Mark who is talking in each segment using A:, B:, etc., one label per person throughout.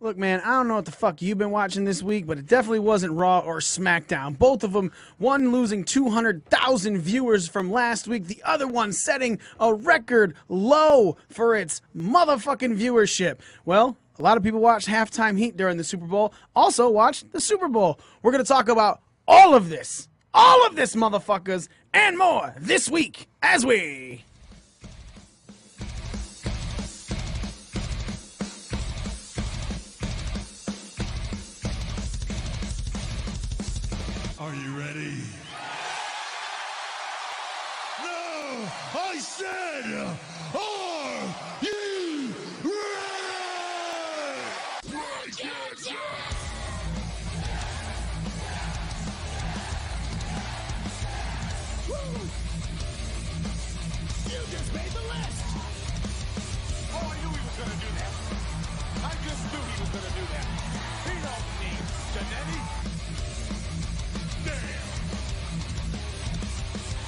A: Look, man, I don't know what the fuck you've been watching this week, but it definitely wasn't Raw or SmackDown. Both of them, one losing 200,000 viewers from last week, the other one setting a record low for its motherfucking viewership. Well, a lot of people watched Halftime Heat during the Super Bowl, also watched the Super Bowl. We're going to talk about all of this, motherfuckers, and more this week as we...
B: Are you ready? No! I said, are you ready?
C: You just made the list! Oh, I knew he was gonna do that. I just knew he was gonna do that. He don't need Janetti.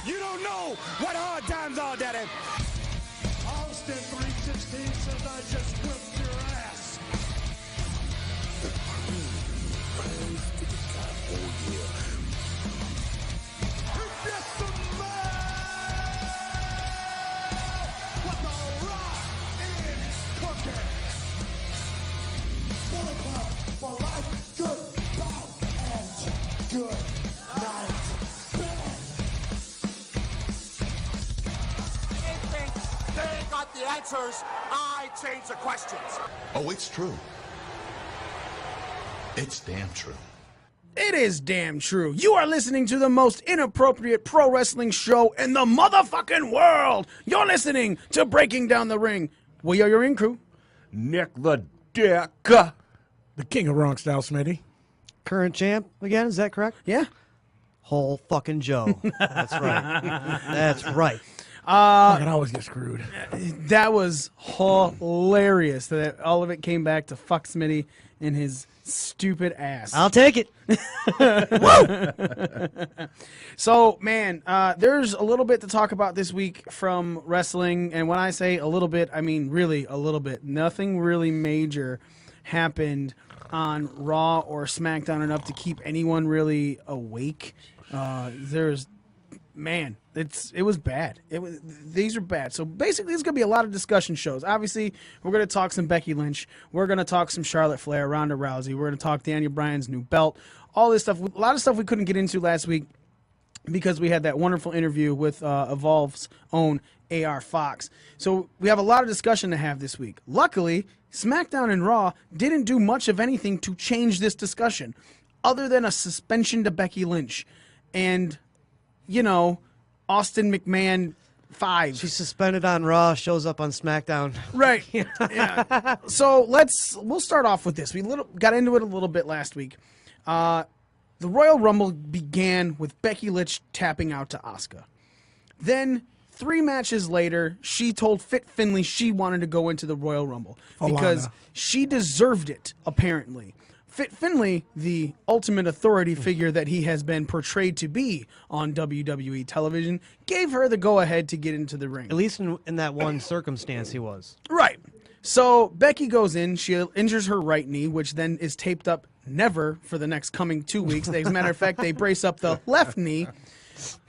C: You don't know what hard times are, Daddy.
B: Austin 316 says I just whipped your ass. Who gets the man? What the rock is cooking. Bullet for life, good, bout, and good night.
C: They got the answers. I change the questions.
D: Oh, it's true. It's damn true.
A: It is damn true. You are listening to the most inappropriate pro wrestling show in the motherfucking world. You're listening to Breaking Down the Ring. We are your in crew.
E: Nick the Dick.
F: The king of wrong style, Smitty.
G: Current champ again, is that correct?
A: Yeah.
G: Whole fucking Joe. That's right. That's right.
F: I can always get screwed.
A: That was hilarious. That all of it came back to fuck Smitty and his stupid ass.
G: I'll take it.
A: So, man, there's a little bit to talk about this week from wrestling. And when I say a little bit, I mean really a little bit. Nothing really major happened on Raw or SmackDown enough to keep anyone really awake. Man, it was bad. These are bad. So basically, it's gonna be a lot of discussion shows. Obviously, we're gonna talk some Becky Lynch. We're gonna talk some Charlotte Flair, Ronda Rousey. We're gonna talk Daniel Bryan's new belt. All this stuff. A lot of stuff we couldn't get into last week because we had that wonderful interview with Evolve's own AR Fox. So we have a lot of discussion to have this week. Luckily, SmackDown and Raw didn't do much of anything to change this discussion, other than a suspension to Becky Lynch, and Austin McMahon 5.
G: She's suspended on Raw, shows up on SmackDown.
A: Right. Yeah. So we'll start off with this. We got into it a little bit last week. The Royal Rumble began with Becky Lynch tapping out to Asuka. Then 3 matches later, she told Fit Finlay she wanted to go into the Royal Rumble because she deserved it, apparently. Fit Finlay, the ultimate authority figure that he has been portrayed to be on WWE television, gave her the go-ahead to get into the ring.
G: At least in that one circumstance he was.
A: Right. So Becky goes in. She injures her right knee, which then is taped up never for the next coming 2 weeks. As a matter of fact, they brace up the left knee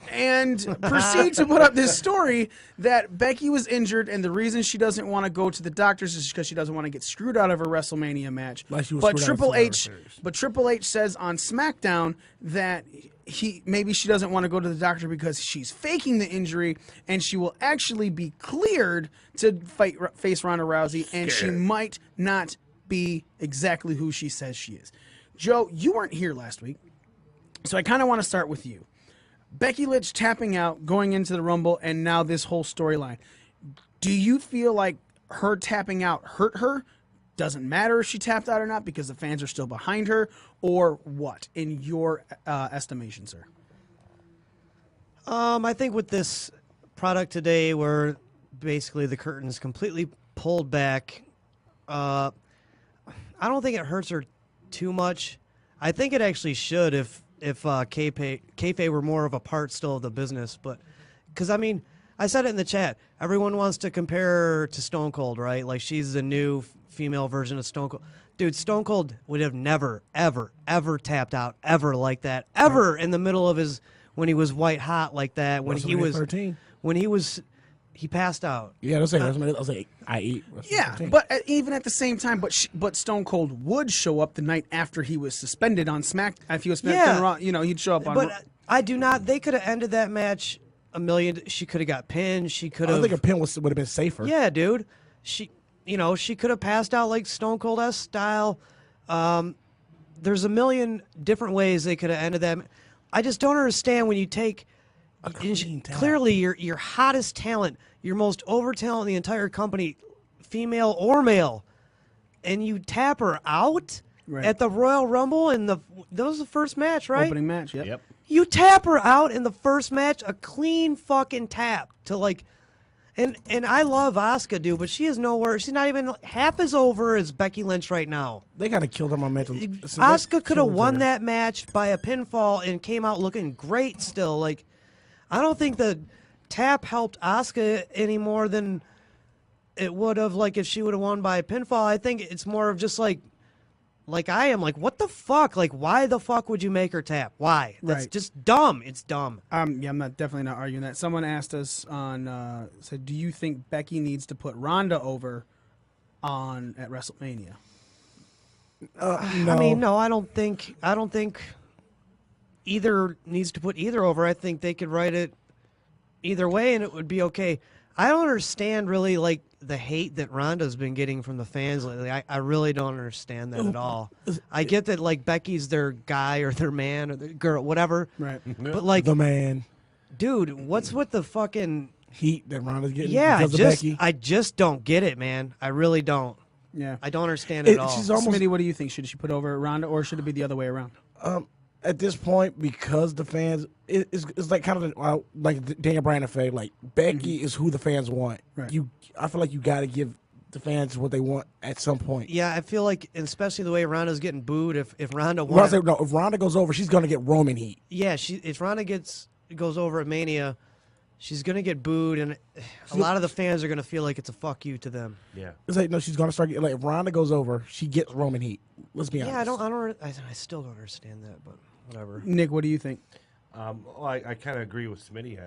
A: and proceed to put up this story that Becky was injured, and the reason she doesn't want to go to the doctors is because she doesn't want to get screwed out of her WrestleMania match. But Triple H says on SmackDown that maybe she doesn't want to go to the doctor because she's faking the injury, and she will actually be cleared to face Ronda Rousey, and she might not be exactly who she says she is. Joe, you weren't here last week, so I kind of want to start with you. Becky Lynch tapping out, going into the Rumble, and now this whole storyline. Do you feel like her tapping out hurt her? Doesn't matter if she tapped out or not because the fans are still behind her, or what, in your estimation, sir?
G: I think with this product today where basically the curtain's completely pulled back, I don't think it hurts her too much. I think it actually should if kayfabe were more of a part still of the business. But because, I mean, I said it in the chat. Everyone wants to compare her to Stone Cold, right? Like she's the new female version of Stone Cold. Dude, Stone Cold would have never, ever, ever tapped out ever like that ever in the middle of his when he was white hot like that when he was
F: 13.
G: he passed out.
F: Yeah, that's like I eat.
A: Yeah, but even at the same time, but Stone Cold would show up the night after he was suspended on Smack. If he was suspended on Raw, he'd show up on.
G: But I do not. They could have ended that match a million. She could have got pinned. She could have.
F: I think a pin would have been safer.
G: Yeah, dude. She could have passed out like Stone Cold-esque style. There's a million different ways they could have ended that. I just don't understand when you take clearly your hottest talent, your most over talent in the entire company, female or male, and you tap her out at the Royal Rumble and that was the first match, right?
A: Opening match, yep.
G: You tap her out in the first match, a clean fucking tap to like. And I love Asuka, dude, but she is nowhere. She's not even half as over as Becky Lynch right now.
F: They got to kill their momentum.
G: Asuka could have won that match by a pinfall and came out looking great still. Like, I don't think the tap helped Asuka any more than it would have, like, if she would have won by a pinfall. I think it's more of just like I am, like, what the fuck? Like, why the fuck would you make her tap? Why? That's just dumb. It's dumb.
A: Yeah, I'm definitely not arguing that. Someone asked us said, do you think Becky needs to put Ronda over at WrestleMania?
F: No.
G: I mean, no, I don't think either needs to put either over. I think they could write it either way and it would be okay. I don't understand really like the hate that Ronda's been getting from the fans lately. I really don't understand that at all. I get that like Becky's their guy or their man or their girl, whatever.
A: Right.
G: But like
F: the man,
G: dude, what's with the fucking
F: heat that Ronda's getting?
G: Yeah,
F: because of Becky?
G: I just don't get it, man. I really don't.
A: Yeah.
G: I don't understand it at all.
F: She's almost,
A: Smitty, what do you think? Should she put over Ronda or should it be the other way around?
F: At this point, because the fans, it's like kind of like the Daniel Bryan effect. Like Becky is who the fans want.
A: Right.
F: I feel like you got to give the fans what they want at some point.
G: Yeah, I feel like, especially the way Ronda's getting booed. If Ronda
F: Well,
G: won,
F: if Ronda goes over, she's gonna get Roman heat.
G: yeah, if Ronda goes over at Mania, she's gonna get booed, and a lot of the fans are gonna feel like it's a fuck you to them.
E: Yeah.
F: It's like no, she's gonna start getting, like if Ronda goes over, she gets Roman heat. Let's be honest.
G: Yeah, I still don't understand that, but whatever.
A: Nick, what do you think?
E: Well, I kind of agree with Smitty.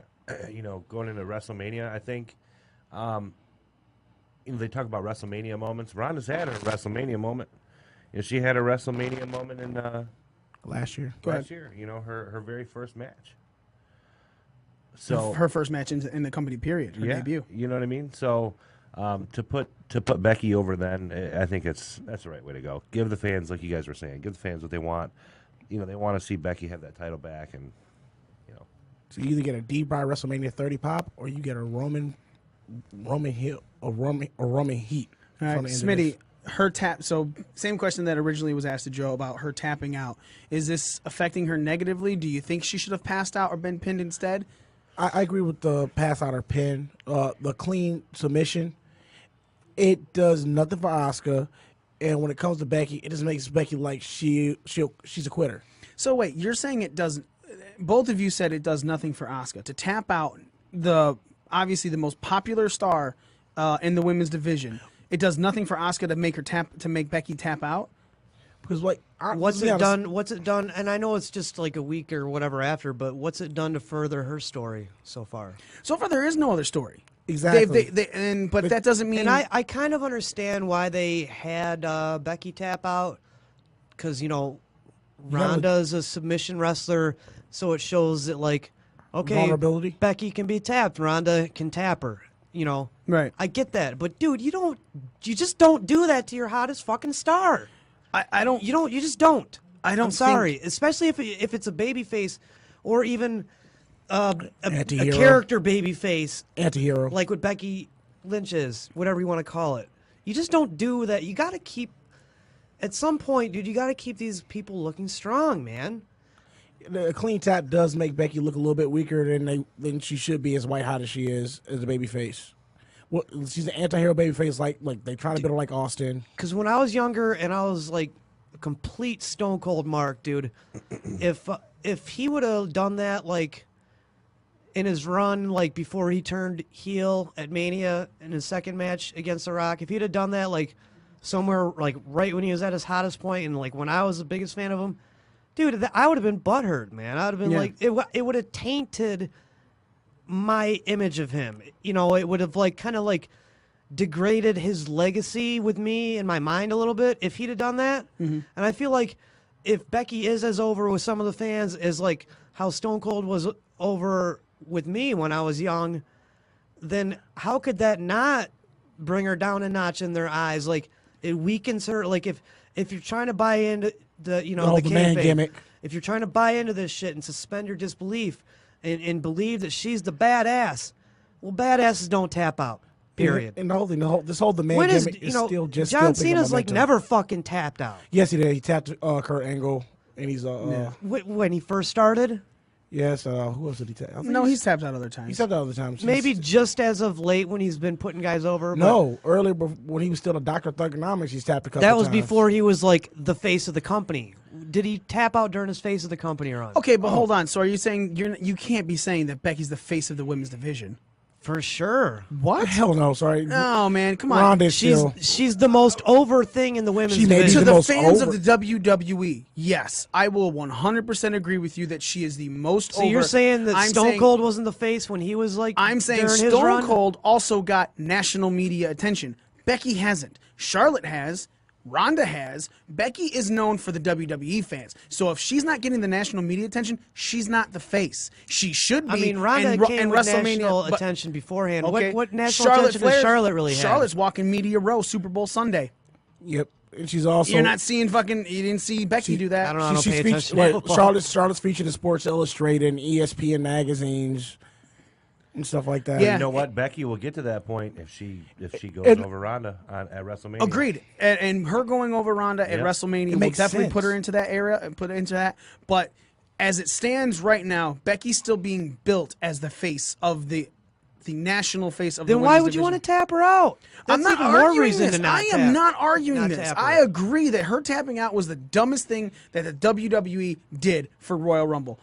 E: Going into WrestleMania, I think, they talk about WrestleMania moments. Ronda's had a WrestleMania moment. She had a WrestleMania moment in
F: last year.
E: last year. Her very first match. So
A: Her first match in the company period, her debut.
E: You know what I mean? So to put Becky over, then I think that's the right way to go. Give the fans, like you guys were saying, give the fans what they want. They want to see Becky have that title back, and
F: So you either get a D-Bry WrestleMania 30 pop, or you get a Roman Heat.
A: All right, Smitty, her tap. So same question that originally was asked to Joe about her tapping out. Is this affecting her negatively? Do you think she should have passed out or been pinned instead?
F: I agree with the pass out or pin. The clean submission, it does nothing for Asuka, and when it comes to Becky, it just makes Becky like she's a quitter.
A: So wait, you're saying it doesn't? Both of you said it does nothing for Asuka to tap out obviously the most popular star in the women's division. It does nothing for Asuka to make Becky tap out.
F: Because like,
G: What's it done? What's it done? And I know it's just like a week or whatever after, but what's it done to further her story so far?
A: So far, there is no other story.
F: Exactly.
A: But that doesn't mean.
G: And I kind of understand why they had Becky tap out, because Ronda's a submission wrestler, so it shows that like, okay,
F: vulnerability.
G: Becky can be tapped, Ronda can tap her.
A: Right.
G: I get that, but dude, you just don't do that to your hottest fucking star.
A: I don't.
G: You just don't.
A: I don't
G: I'm sorry, especially if it's a baby face, or even a character baby face,
F: Anti-hero.
G: like what Becky Lynch is, whatever you want to call it. You just don't do that. You got to keep. At some point, dude, you got to keep these people looking strong, man.
F: The clean tap does make Becky look a little bit weaker than she should be, as white hot as she is as a baby face. Well, she's an anti-hero baby face, like they try to build her like Austin.
G: Because when I was younger and I was like a complete Stone Cold Mark, dude, if he would have done that like in his run, like before he turned heel at Mania in his second match against The Rock, if he'd have done that like somewhere like right when he was at his hottest point, and like when I was the biggest fan of him, dude, I would have been butthurt, man. I would have been like, it would have tainted my image of him. You know, it would have like kind of like degraded his legacy with me in my mind a little bit if he'd have done that. And I feel like if Becky is as over with some of the fans as like how Stone Cold was over with me when I was young, then how could that not bring her down a notch in their eyes? Like, it weakens her. Like, if you're trying to buy into the, you know, the
F: man
G: kayfabe,
F: gimmick.
G: if you're trying to buy into this shit and suspend your disbelief and believe that she's the badass, well, badasses don't tap out. Period.
F: And the whole thing, the man
G: When is,
F: gimmick
G: you
F: is
G: know,
F: still just
G: John
F: still picking
G: Cena's like
F: momentum.
G: never fucking tapped out.
F: Yes, he did. He tapped Kurt Angle, and he's
G: When he first started,
F: yes. Who else did he tap? I think
A: No, he's tapped out other times.
F: he tapped out other times.
G: maybe just as of late when he's been putting guys over. but
F: No, earlier when he was still a Dr. Thugonomics, he's tapped a couple
G: that was
F: times.
G: before he was like the face of the company. Did he tap out during his face of the company run?
A: Okay, but hold on. So are you saying you can't be saying that Becky's the face of the women's division?
G: For sure.
A: What?
F: Hell no, sorry.
A: No, man, come on.
F: Ronda's still.
G: She's the most over thing in the women's
F: She may be
A: To
G: division.
F: the
A: the
F: most
A: fans
F: over-
A: of the WWE, yes, I will 100% agree with you that she is the most
G: So
A: over.
G: you're saying that
A: I'm
G: Stone
A: saying-
G: Cold wasn't the face when he was like
A: I'm saying
G: during his
A: Stone
G: run?
A: Cold also got national media attention. Becky hasn't. Charlotte has. Ronda has. Becky is known for the WWE fans. So if she's not getting the national media attention, she's not the face. She should be.
G: I mean, Ronda
A: and,
G: came
A: and
G: with
A: WrestleMania,
G: national
A: but-
G: attention beforehand.
A: Okay.
G: What national attention does Charlotte really have?
A: Charlotte's walking Media Row Super Bowl Sunday.
F: Yep, and she's also.
A: You're not seeing fucking. You didn't see Becky do that.
G: I don't know.
F: She's
G: pay
F: featured.
G: attention to
F: Right,
G: football.
F: Charlotte's featured in Sports Illustrated and ESPN magazines and stuff like that.
A: Yeah.
E: You know what? Becky will get to that point if she goes
F: And-
E: over Ronda at WrestleMania.
A: Agreed, and her going over Ronda at
E: Yep.
A: WrestleMania will
F: makes
A: definitely
F: sense.
A: put her into that era and put her into that. But as it stands right now, Becky's still being built as the face of the national face of the
G: Then why
A: women's
G: would you
A: division.
G: want to tap her out?
A: I'm
G: That's
A: not
G: even more
A: arguing
G: reason
A: this.
G: to not
A: I am
G: tap-
A: not arguing
G: not
A: this.
G: tap her.
A: I agree that her tapping out was the dumbest thing that the WWE did for Royal Rumble.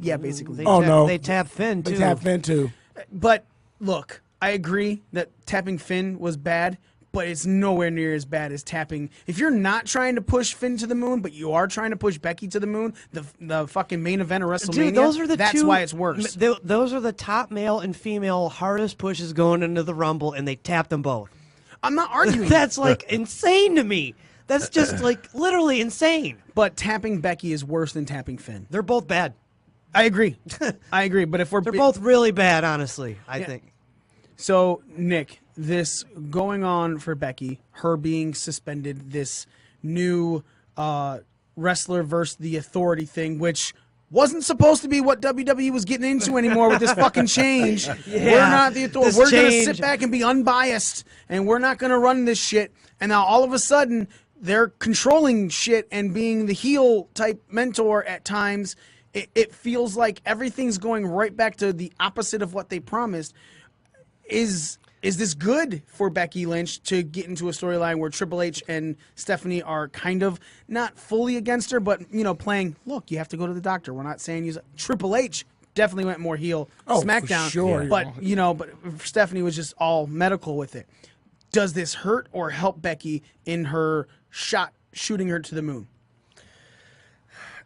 A: Yeah, basically.
G: They
F: Oh,
G: tap,
F: no.
G: They tap Finn too.
F: They tap Finn too.
A: But look, I agree that tapping Finn was bad, but it's nowhere near as bad as tapping. If you're not trying to push Finn to the moon, but you are trying to push Becky to the moon, the fucking main event of WrestleMania,
G: Dude, those are the
A: that's
G: two,
A: why it's worse.
G: Those are the top male and female hardest pushes going into the Rumble, and they tapped them both.
A: I'm not arguing.
G: That's like insane to me. That's just like literally insane.
A: But tapping Becky is worse than tapping Finn.
G: They're both bad.
A: I agree. I agree. But if we're
G: They're both really bad, honestly. I think.
A: So, Nick, this going on for Becky, her being suspended, this new wrestler versus the authority thing, which wasn't supposed to be what WWE was getting into anymore with this fucking change. We're not the authority.
G: this
A: We're going to
G: change.
A: sit back and be unbiased, and we're not going to run this shit. And now all of a sudden, they're controlling shit and being the heel type mentor at times. It feels like everything's going right back to the opposite of what they promised. Is this good for Becky Lynch to get into a storyline where Triple H and Stephanie are kind of not fully against her, but playing? Look, you have to go to the doctor. We're not saying use Triple H definitely went more heel
F: Oh, for
A: SmackDown,
F: sure.
A: but but Stephanie was just all medical with it. Does this hurt or help Becky in her shooting her to the moon?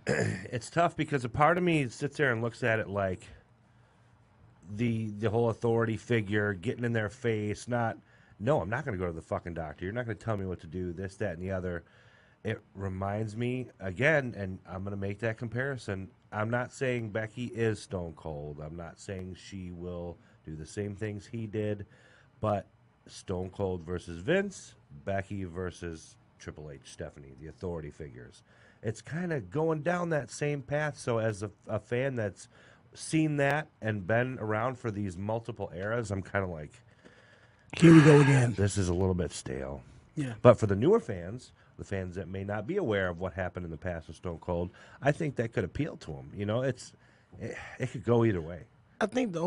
E: It's tough because a part of me sits there and looks at it like the whole authority figure getting in their face. No, I'm not going to go to the fucking doctor. You're not going to tell me what to do, this, that, and the other. It reminds me, again, and I'm going to make that comparison. I'm not saying Becky is Stone Cold. I'm not saying she will do the same things he did. But Stone Cold versus Vince, Becky versus Triple H, Stephanie, the authority figures. It's kind of going down that same path. So as a fan that's seen that and been around for these multiple eras, I'm kind of like,
F: Here we go again.
E: this is a little bit stale.
A: Yeah.
E: But for the newer fans, the fans that may not be aware of what happened in the past with Stone Cold, I think that could appeal to them. It could go either way.
F: I think the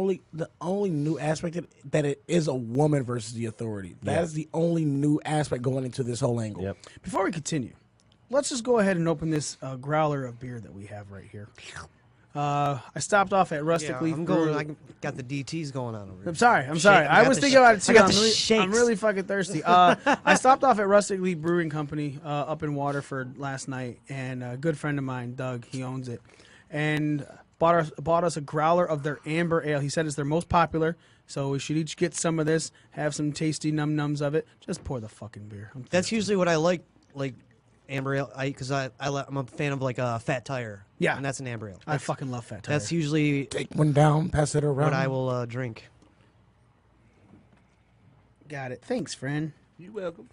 F: only new aspect that it is a woman versus the authority. That is the only new aspect going into this whole angle.
E: Yep.
A: Before we continue, let's just go ahead and open this growler of beer that we have right here. I stopped off at Rustic
G: Yeah,
A: Leaf
G: I'm
A: Brewery.
G: going. I got the DTs going on over here.
A: I'm sorry. I was thinking about it too.
G: I got
A: I'm
G: the
A: really,
G: shakes.
A: I'm really fucking thirsty. I stopped off at Rustic Leaf Brewing Company up in Waterford last night, and a good friend of mine, Doug, he owns it, and bought us a growler of their amber ale. He said it's their most popular, so we should each get some of this, have some tasty nums of it. Just pour the fucking beer. I'm
G: That's
A: thirsty.
G: usually what I like amber ale, because I'm a fan of like a Fat Tire.
A: Yeah.
G: And that's an amber ale.
A: I fucking love Fat Tire.
G: That's usually
F: Take one down, pass it around.
G: what I will drink.
A: Got it. Thanks, friend.
E: You welcome.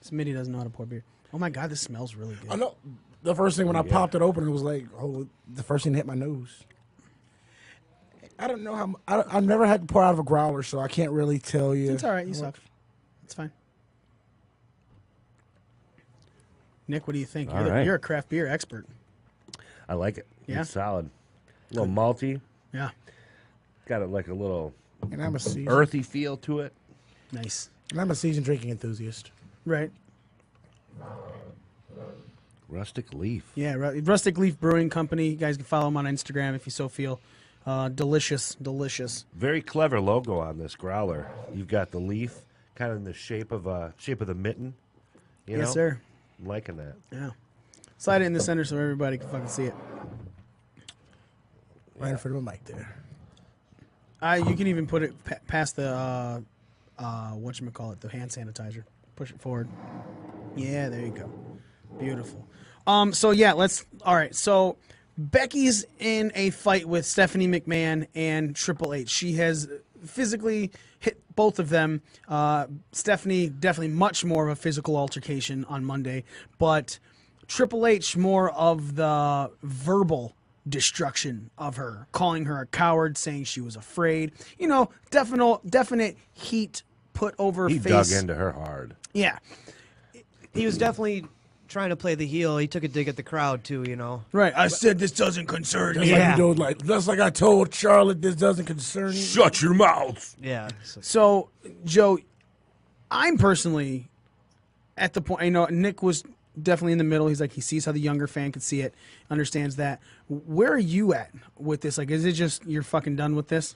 A: Smitty doesn't know how to pour beer. Oh my god, this smells really good.
F: I know. The first thing when I popped it open, it was like, oh, the first thing that hit my nose. I don't know how. I've never had to pour out of a growler, so I can't really tell you.
A: It's all right. You suck. It's fine. Nick, what do you think?
E: All right.
A: You're a craft beer expert.
E: I like it.
A: Yeah?
E: It's solid. A little malty.
A: Yeah.
E: Got like a little
F: And I'm a seasoned,
E: earthy feel to it.
A: Nice.
F: and I'm a seasoned drinking enthusiast.
A: Right.
E: Rustic Leaf.
A: Yeah. Rustic Leaf Brewing Company. You guys can follow them on Instagram if you so feel. Delicious.
E: Very clever logo on this growler. You've got the leaf kind of in the shape of the mitten. You know?
A: Yes, sir.
E: I'm liking that.
A: Yeah. Slide it in the center so everybody can fucking see it.
F: Right in front of a mic there.
A: You can even put it past the whatchamacallit, the hand sanitizer. Push it forward. Yeah, there you go. Beautiful. So yeah, all right. So Becky's in a fight with Stephanie McMahon and Triple H. She has physically hit both of them. Stephanie definitely much more of a physical altercation on Monday, but Triple H more of the verbal destruction of her, calling her a coward, saying she was afraid. You know, definite heat put over
E: He
A: face.
E: dug into her hard.
A: Yeah.
G: He was definitely trying to play the heel. He took a dig at the crowd too, you know.
A: Right. I said this doesn't concern
F: Just
A: me.
F: like you do, just like I told Charlotte, this doesn't concern you.
E: Shut your mouth.
G: Yeah.
A: So, Joe, I'm personally at the point, Nick was definitely in the middle. He's like, he sees how the younger fan could see it, understands that. Where are you at with this? Like, is it just you're fucking done with this?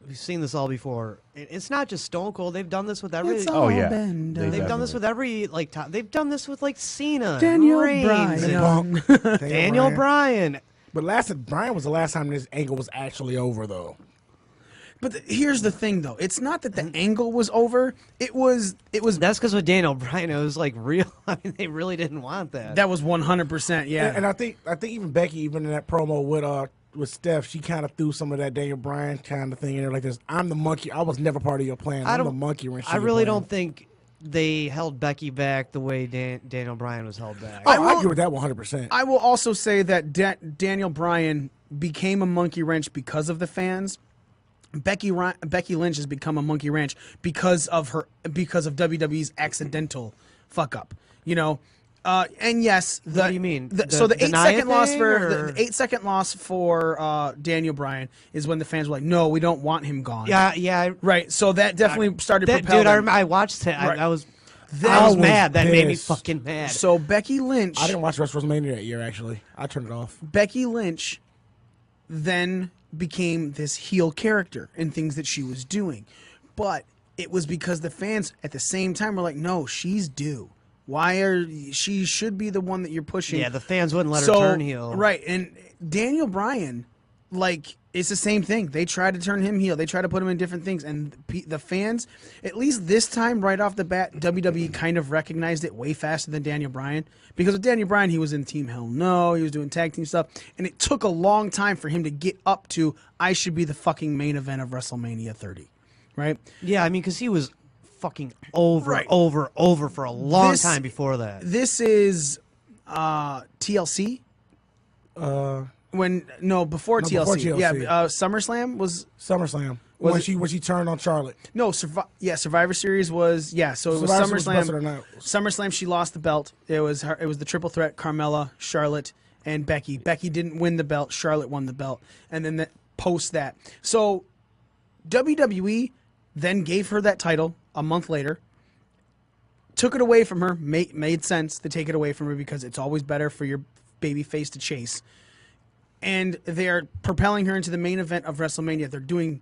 G: We've seen this all before. It's not just Stone Cold. They've done this with every.
A: It's all
E: Oh, yeah.
A: been done.
G: They've done this with every top. They've done this with like Cena,
A: Daniel
G: Reigns,
A: Bryan.
G: and Daniel Bryan.
F: But Bryan was the last time this angle was actually over, though.
A: But here's the thing, though. It's not that the angle was over. It was.
G: That's because with Daniel Bryan, it was like real. I mean, they really didn't want that.
A: That was 100%. Yeah.
F: And I think even Becky, even in that promo with Steph, she kind of threw some of that Daniel Bryan kind of thing in there, like this. I'm the monkey. I was never part of your plan. I'm the monkey wrench.
G: I really don't think they held Becky back the way Daniel Bryan was held back.
F: Oh, I agree with that 100%.
A: I will also say that Daniel Bryan became a monkey wrench because of the fans. Becky Lynch has become a monkey wrench because of WWE's accidental fuck up. You know, and yes,
G: What do you mean?
A: so the
G: the
A: 8
G: Nia
A: second loss
G: thing,
A: for
G: or-
A: the 8 second loss for Daniel Bryan is when the fans were like, "No, we don't want him gone."
G: Yeah.
A: Right. So that definitely started
G: That,
A: propelling.
G: dude, I watched it.
A: Right.
G: I was
F: I was
G: mad. That made me
F: pissed.
G: fucking mad.
A: So Becky Lynch.
F: I didn't watch WrestleMania that year, actually. I turned it off.
A: Becky Lynch then became this heel character in things that she was doing. But it was because the fans at the same time were like, no, she's due. She should be the one that you're pushing.
G: Yeah, the fans wouldn't let her turn heel.
A: Right. And Daniel Bryan, like, it's the same thing. They try to turn him heel. They try to put him in different things. And the fans, at least this time, right off the bat, WWE kind of recognized it way faster than Daniel Bryan. Because with Daniel Bryan, he was in Team Hell No. He was doing tag team stuff. And it took a long time for him to get up to, I should be the fucking main event of WrestleMania 30. Right?
G: Yeah, I mean, because he was fucking over
A: Right.
G: for a long
A: This-
G: time before that.
A: This is TLC. Before TLC.
F: TLC.
A: Yeah, SummerSlam was
F: SummerSlam.
A: Was
F: when she turned on Charlotte.
A: no Survivor Series was so it was
F: Survivor Series was Best of the
A: SummerSlam.
F: Night.
A: SummerSlam she lost the belt. It was the triple threat: Carmella, Charlotte, and Becky. Becky didn't win the belt. Charlotte won the belt, and then post that. So WWE then gave her that title a month later. Took it away from her. Made sense to take it away from her because it's always better for your babyface to chase. And they are propelling her into the main event of WrestleMania. They're doing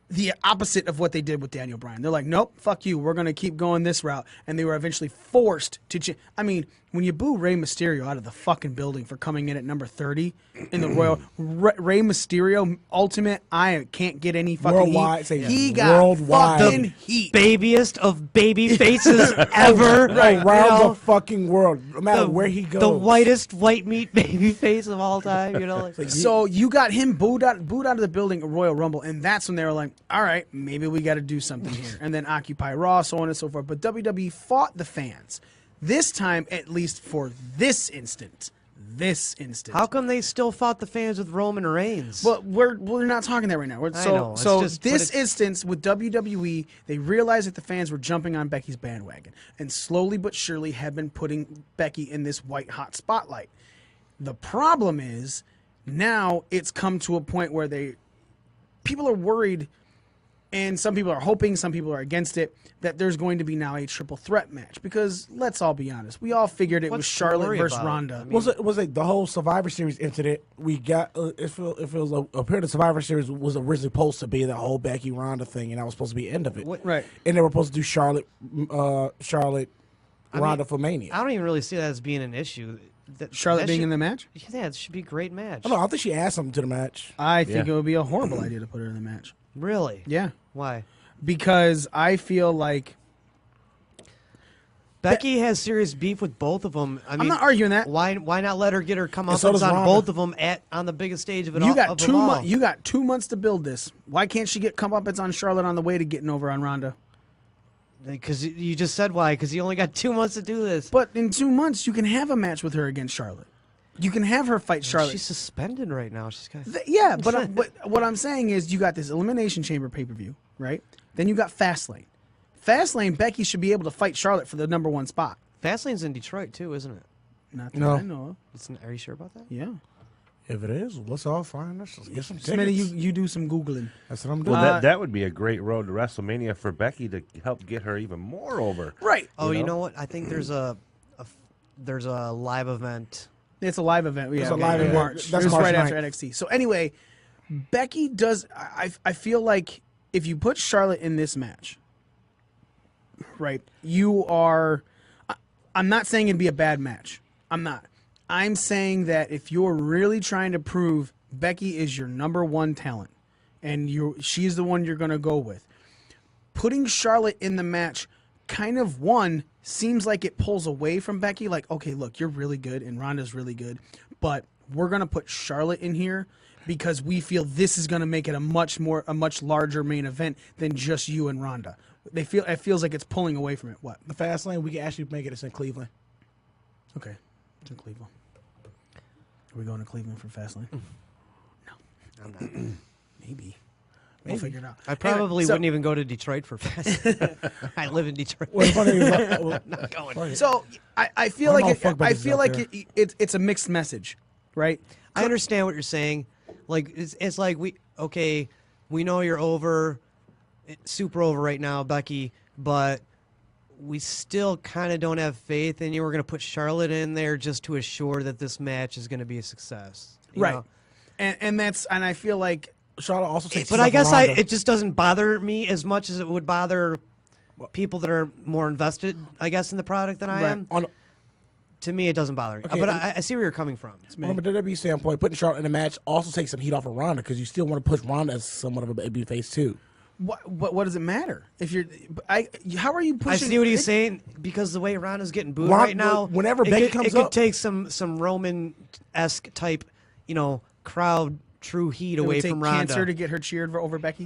A: the opposite of what they did with Daniel Bryan. They're like, nope, fuck you. We're going to keep going this route. And they were eventually forced to I mean, when you boo Rey Mysterio out of the fucking building for coming in at number 30 in the Royal... Rey Mysterio, Ultimate, I can't get any fucking
F: Worldwide,
A: heat.
F: say
A: He got
F: worldwide.
A: fucking heat.
G: Babiest of baby faces ever.
F: Right,
G: You
F: around
G: know?
F: the fucking world, no matter where he goes.
G: The whitest white meat baby face of all time. You know, like,
A: So you got him booed out of the building at Royal Rumble, and that's when they were like, all right, maybe we got to do something here. And then Occupy Raw, so on and so forth. But WWE fought the fans. This time, at least for this instant.
G: how come they still fought the fans with Roman Reigns?
A: Well, we're not talking that right now.
G: know, it's
A: So
G: just- but
A: this
G: it's-
A: instance with WWE, they realized that the fans were jumping on Becky's bandwagon, and slowly but surely have been putting Becky in this white hot spotlight. The problem is now it's come to a point where people are worried, and some people are hoping, some people are against it, that there's going to be now a triple threat match. Because let's all be honest, we all figured it was
G: What's to
A: Charlotte
G: worry
A: versus
G: about?
A: Ronda.
G: I mean-
F: was it the whole Survivor Series incident? We got it feels appeared the Survivor Series was originally supposed to be the whole Becky Ronda thing, and that was supposed to be the end of it.
A: Right.
F: And they were supposed to do Charlotte Ronda for Mania.
G: I don't even really see that as being an issue.
A: Charlotte
G: that
A: being
G: should-
A: in the match?
G: Yeah, it should be a great match.
F: I don't know. I think she added something to the match.
A: I think
E: Yeah.
A: it would be a horrible idea to put her in the match.
G: Really?
A: Yeah.
G: Why?
A: Because I feel like
G: Becky has serious beef with both of them. I mean,
A: not arguing that.
G: Why not let her get her come
F: And
G: up
F: so does
G: on
F: Ronda.
G: both of them on the biggest stage of it all?
A: you got
G: of
A: 2
G: them all?
A: months. You got 2 months to build this. Why can't she get comeuppance on Charlotte on the way to getting over on Ronda?
G: Because you just said why. Because you only got 2 months to do this.
A: But in 2 months, you can have a match with her against Charlotte. You can have her fight Charlotte.
G: She's suspended right now. She's got.
A: Yeah, but what I'm saying is you got this Elimination Chamber pay-per-view, right? Then you got Fastlane. Fastlane, Becky should be able to fight Charlotte for the number 1 spot.
G: Fastlane's in Detroit too, isn't it?
A: Not that
F: No.
A: I know of.
G: Are you sure about that?
A: Yeah.
F: If it is, let's all find us. Let's get some
A: Smitty,
F: tickets.
A: you do some Googling.
F: That's what I'm doing.
E: Well, that would be a great road to WrestleMania for Becky to help get her even more over.
A: Right.
G: Oh, you
E: know?
G: know what? I think there's a live event.
A: It's a live event. Yeah,
F: It's a live
A: in
F: event.
A: March.
F: That's
A: It was
F: March
A: right after
F: 9th.
A: NXT. So anyway, Becky does. I feel like if you put Charlotte in this match, right, you are. I'm not saying it'd be a bad match. I'm not. I'm saying that if you're really trying to prove Becky is your number 1 talent, and she's the one you're going to go with, putting Charlotte in the match kind of seems like it pulls away from Becky. Like, okay, look, you're really good and Ronda's really good, but we're gonna put Charlotte in here because we feel this is gonna make it a much larger main event than just you and Ronda. It feels like it's pulling away from it. What?
F: The fast lane, we can actually make it. It's in Cleveland.
A: Okay, it's in Cleveland. Are we going to Cleveland for Fastlane? No,
G: I'm not.
A: maybe. We'll figure it out.
G: I probably
A: Anyway, so-
G: wouldn't even go to Detroit for fast. I live in Detroit.
F: What's funny is,
G: Not going.
A: So I feel
F: I don't
A: like
F: know fuck
A: I
F: buddies
A: feel
F: out
A: like
F: there.
A: it's a mixed message, right?
G: I understand what you're saying. Like it's like we know you're over, super over right now, Becky, but we still kind of don't have faith in you. We're going to put Charlotte in there just to assure that this match is going to be a success. You
A: Right.
G: know?
A: And I feel like
F: Charlotte also takes.
G: But I guess it just doesn't bother me as much as it would bother people that are more invested, I guess, in the product than I
A: Right.
G: am. To me, it doesn't bother me.
F: Okay,
G: But
F: and-
G: I see where you're coming from.
F: From a WWE standpoint, putting Charlotte in the match also takes some heat off of Ronda because you still want to push Ronda as somewhat of a baby face too.
A: what does it matter if you're? How are you pushing?
G: I see what he's saying because the way Ronda's getting booed
F: Ron-
G: right now.
F: whenever
G: it
F: Becky
G: could,
F: comes
G: it could
F: up-
G: take some Roman-esque type, crowd true heat
A: It would
G: away
A: take
G: from Ronda.
A: cancer to get her cheered over Becky.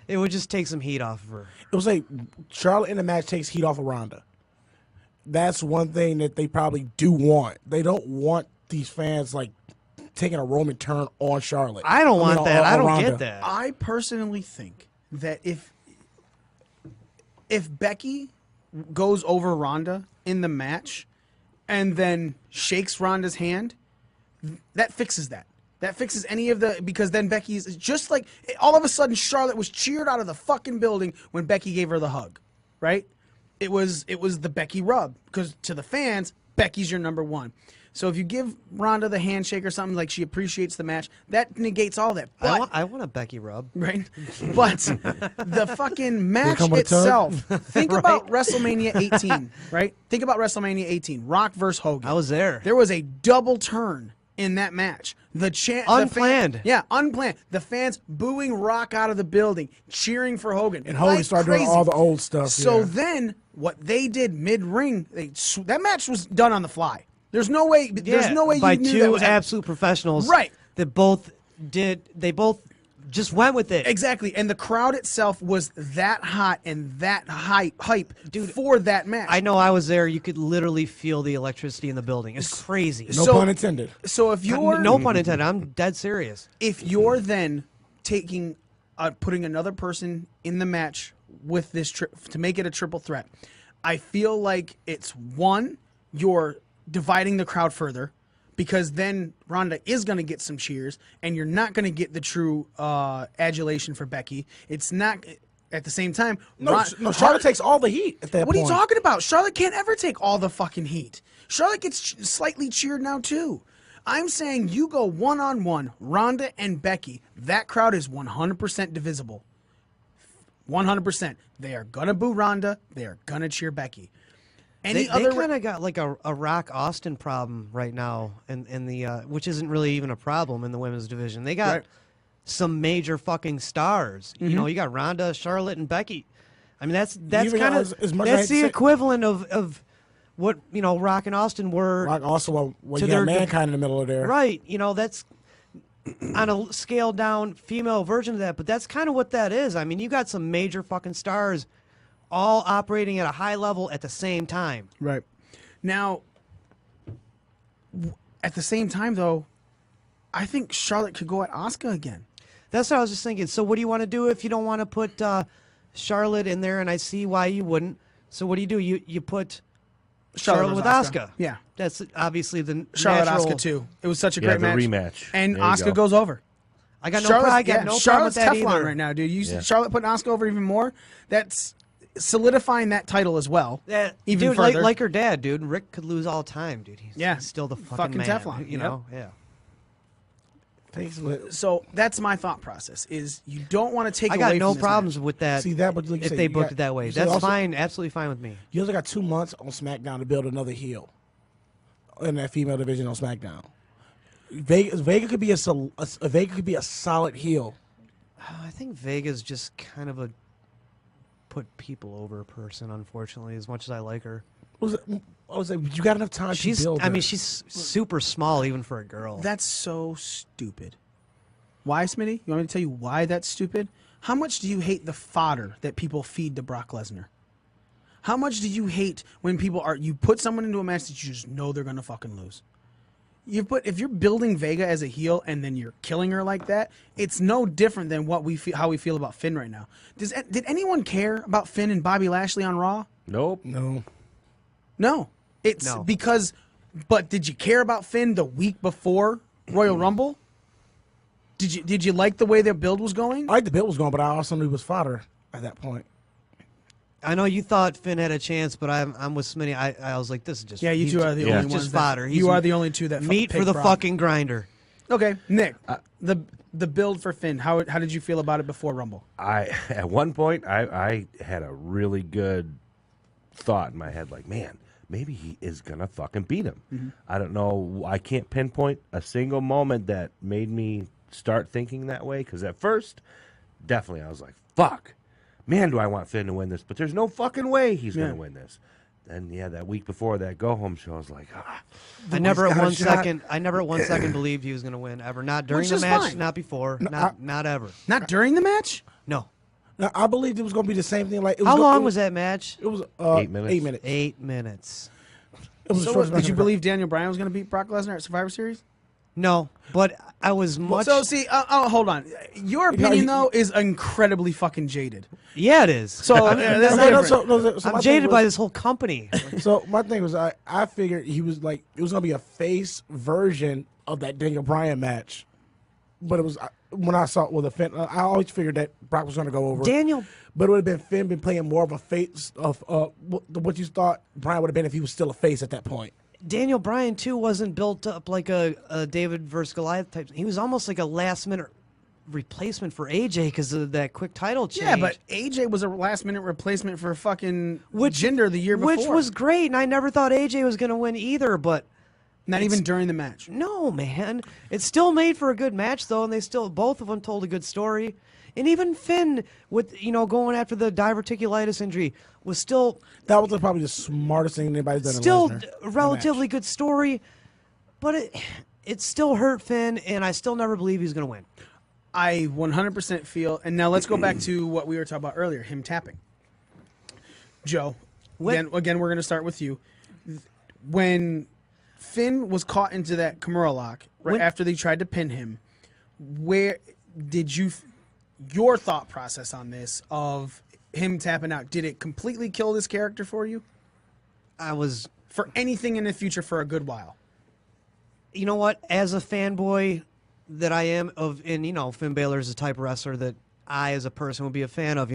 G: It would just take some heat off of her.
F: It was like Charlotte in the match takes heat off of Ronda. That's one thing that they probably do want. They don't want these fans like taking a Roman turn on Charlotte.
G: I don't want that. I don't
F: Ronda.
G: get that.
A: I personally think that if Becky goes over Ronda in the match and then shakes Ronda's hand, that fixes that. That fixes any of because then Becky's just like all of a sudden Charlotte was cheered out of the fucking building when Becky gave her the hug, right? It was the Becky rub because to the fans, Becky's your number 1. So if you give Ronda the handshake or something like she appreciates the match, that negates all that. But
G: I want a Becky rub.
A: right? But the fucking match
F: come with a tug?
A: itself. Think about WrestleMania 18, right? Think about WrestleMania 18, Rock versus Hogan.
G: I was there.
A: There was a double turn in that match.
G: Unplanned.
A: Unplanned. The fans booing Rock out of the building, cheering for Hogan.
F: And Hogan
A: like
F: started doing
A: crazy.
F: all the old stuff.
A: So
F: yeah.
A: then what they did mid-ring, that match was done on the fly. There's no way. There's no way
G: by
A: you knew
G: two
A: that was happening.
G: absolute professionals,
A: Right.
G: That both did. They both just went with it.
A: Exactly, and the crowd itself was that hot and that hype, for that match.
G: I know I was there. You could literally feel the electricity in the building. It's crazy.
F: No pun intended.
A: So if you're
G: No pun intended. I'm dead serious.
A: if you're then taking, putting another person in the match with this to make it a triple threat, I feel like it's one, you're dividing the crowd further, because then Ronda is going to get some cheers, and you're not going to get the true adulation for Becky. It's not at the same time.
F: No, Charlotte takes all the heat at that
A: What
F: point.
A: are you talking about? Charlotte can't ever take all the fucking heat. Charlotte gets slightly cheered now too. I'm saying you go one-on-one, Ronda and Becky. That crowd is 100% divisible. 100%. They are gonna boo Ronda. They are gonna cheer Becky.
G: They kind of got like a Rock Austin problem right now, in the which isn't really even a problem in the women's division. They got
A: Right.
G: some major fucking stars. You know, you got Ronda, Charlotte, and Becky. I mean, that's
F: Even
G: kind
F: as
G: of
F: much as I
G: that's
F: hate
G: the
F: to say-
G: equivalent of what Rock and Austin were.
F: Like also, when
G: To
F: you got
G: their-
F: Mankind in the middle of there.
G: Right. That's on a scaled down female version of that, but that's kind of what that is. I mean, you got some major fucking stars all operating at a high level at the same time.
A: Right. Now, at the same time, though, I think Charlotte could go at Asuka again.
G: That's what I was just thinking. So what do you want to do if you don't want to put Charlotte in there? And I see why you wouldn't. So what do? You put Charlotte with
A: versus
G: Asuka.
A: Yeah.
G: That's obviously the
A: Charlotte
G: natural.
A: Asuka too. It was such a
E: Yeah,
A: great
E: the
A: match.
E: rematch.
A: And
E: There you
A: Asuka
E: go.
A: goes over.
G: I got no problem. I got no problem with
A: Charlotte's
G: that
A: Teflon
G: either.
A: right now, dude.
E: Yeah.
A: Charlotte putting Asuka over even more. That's solidifying that title as well.
G: Yeah,
A: even
G: dude,
A: further.
G: like her dad, dude. Rick could lose all the time, dude.
A: Yeah.
G: He's still the
A: Fucking
G: man,
A: Teflon,
G: You know, yeah.
F: Thanks, but-
A: So that's my thought process: is you don't want to take.
G: I
A: away
G: got
A: from
G: no
A: this
G: problems
A: match.
G: with that.
F: See that, but like you
G: if
F: said,
G: they
F: you
G: booked
F: got-
G: it that way,
F: you said
G: that's
F: also-
G: fine. Absolutely fine with me.
F: You also got 2 months on SmackDown to build another heel in that female division on SmackDown. Vega could be Vega could be a solid heel.
G: I think Vega's just kind of a put people over person, unfortunately, as much as I like her.
F: I was like, you got enough time to build.
G: I mean,
F: her.
G: she's super small even for a girl.
A: That's so stupid. Why, Smitty? You want me to tell you why that's stupid? How much do you hate the fodder that people feed to Brock Lesnar? How much do you hate when you put someone into a match that you just know they're gonna fucking lose? If you're building Vega as a heel and then you're killing her like that, it's no different than how we feel about Finn right now. Did anyone care about Finn and Bobby Lashley on Raw?
E: Nope.
A: No. It's
G: No.
A: because. But did you care about Finn the week before Royal Rumble? Did you like the way their build was going?
F: I like the build was going, but I also knew it was fodder at that point.
G: I know you thought Finn had a chance, but I'm with Smitty. I was like, this is just
A: Yeah, you two are the
E: Yeah.
A: only
G: he's
A: ones.
G: just
A: that-
G: fodder.
A: You
G: He's
A: are the only two that
G: meat for
A: pick
G: the
A: Brock.
G: fucking grinder.
A: Okay, Nick, the build for Finn. How did you feel about it before Rumble?
E: At one point I had a really good thought in my head, like, man, maybe he is gonna fucking beat him.
A: Mm-hmm.
E: I don't know. I can't pinpoint a single moment that made me start thinking that way. Because at first, definitely, I was like, fuck, man, do I want Finn to win this? But there's no fucking way he's
A: Yeah.
E: gonna win this. And yeah, that week before that go home show, I was like,
G: I never at
F: got a
G: one
F: shot.
G: second. I never at one second believed he was going to win ever. Not during
A: Which
G: the
A: is
G: match.
A: fine.
G: Not before. Not ever.
A: Not during the match.
G: No.
F: Now, I believed it was going to be the same thing. Like,
G: How long was that match?
F: It was
E: 8 minutes.
F: 8 minutes.
G: 8 minutes.
F: It was the
A: So
F: shortest match
A: did you
F: I've
A: believe Daniel Bryan was going to beat Brock Lesnar at Survivor Series?
G: No, but I was much.
A: So see, hold on. Your opinion though is incredibly fucking jaded.
G: Yeah, it is.
A: So that's different.
G: I'm jaded by this whole company.
F: So my thing was, I figured he was like, it was gonna be a face version of that Daniel Bryan match, but it was when I saw it with a Finn. I always figured that Brock was gonna go over
G: Daniel.
F: but it would have been Finn been playing more of a face of what you thought Bryan would have been if he was still a face at that point.
G: Daniel Bryan too wasn't built up like a David versus Goliath type. He was almost like a last minute replacement for AJ because of that quick title change.
A: Yeah, but AJ was a last minute replacement for fucking Jinder the year before.
G: Which was great, and I never thought AJ was going to win either, but
A: not even during the match.
G: no, man. It still made for a good match though, and they still both of them told a good story. And even Finn with going after the diverticulitis injury was still
F: That was probably the smartest thing anybody's done.
G: still
F: in Lesnar.
G: a relatively good story, but it still hurt Finn, and I still never believe he's going to win.
A: I 100% feel, and now let's go back to what we were talking about earlier, him tapping. Joe, again, we're going to start with you. When Finn was caught into that Kimura lock right after they tried to pin him, where did your thought process on this of him tapping out, did it completely kill this character for you?
G: I was,
A: For anything in the future for a good while?
G: you know what, as a fanboy that I am of, and Finn Balor is the type of wrestler that I as a person would be a fan of,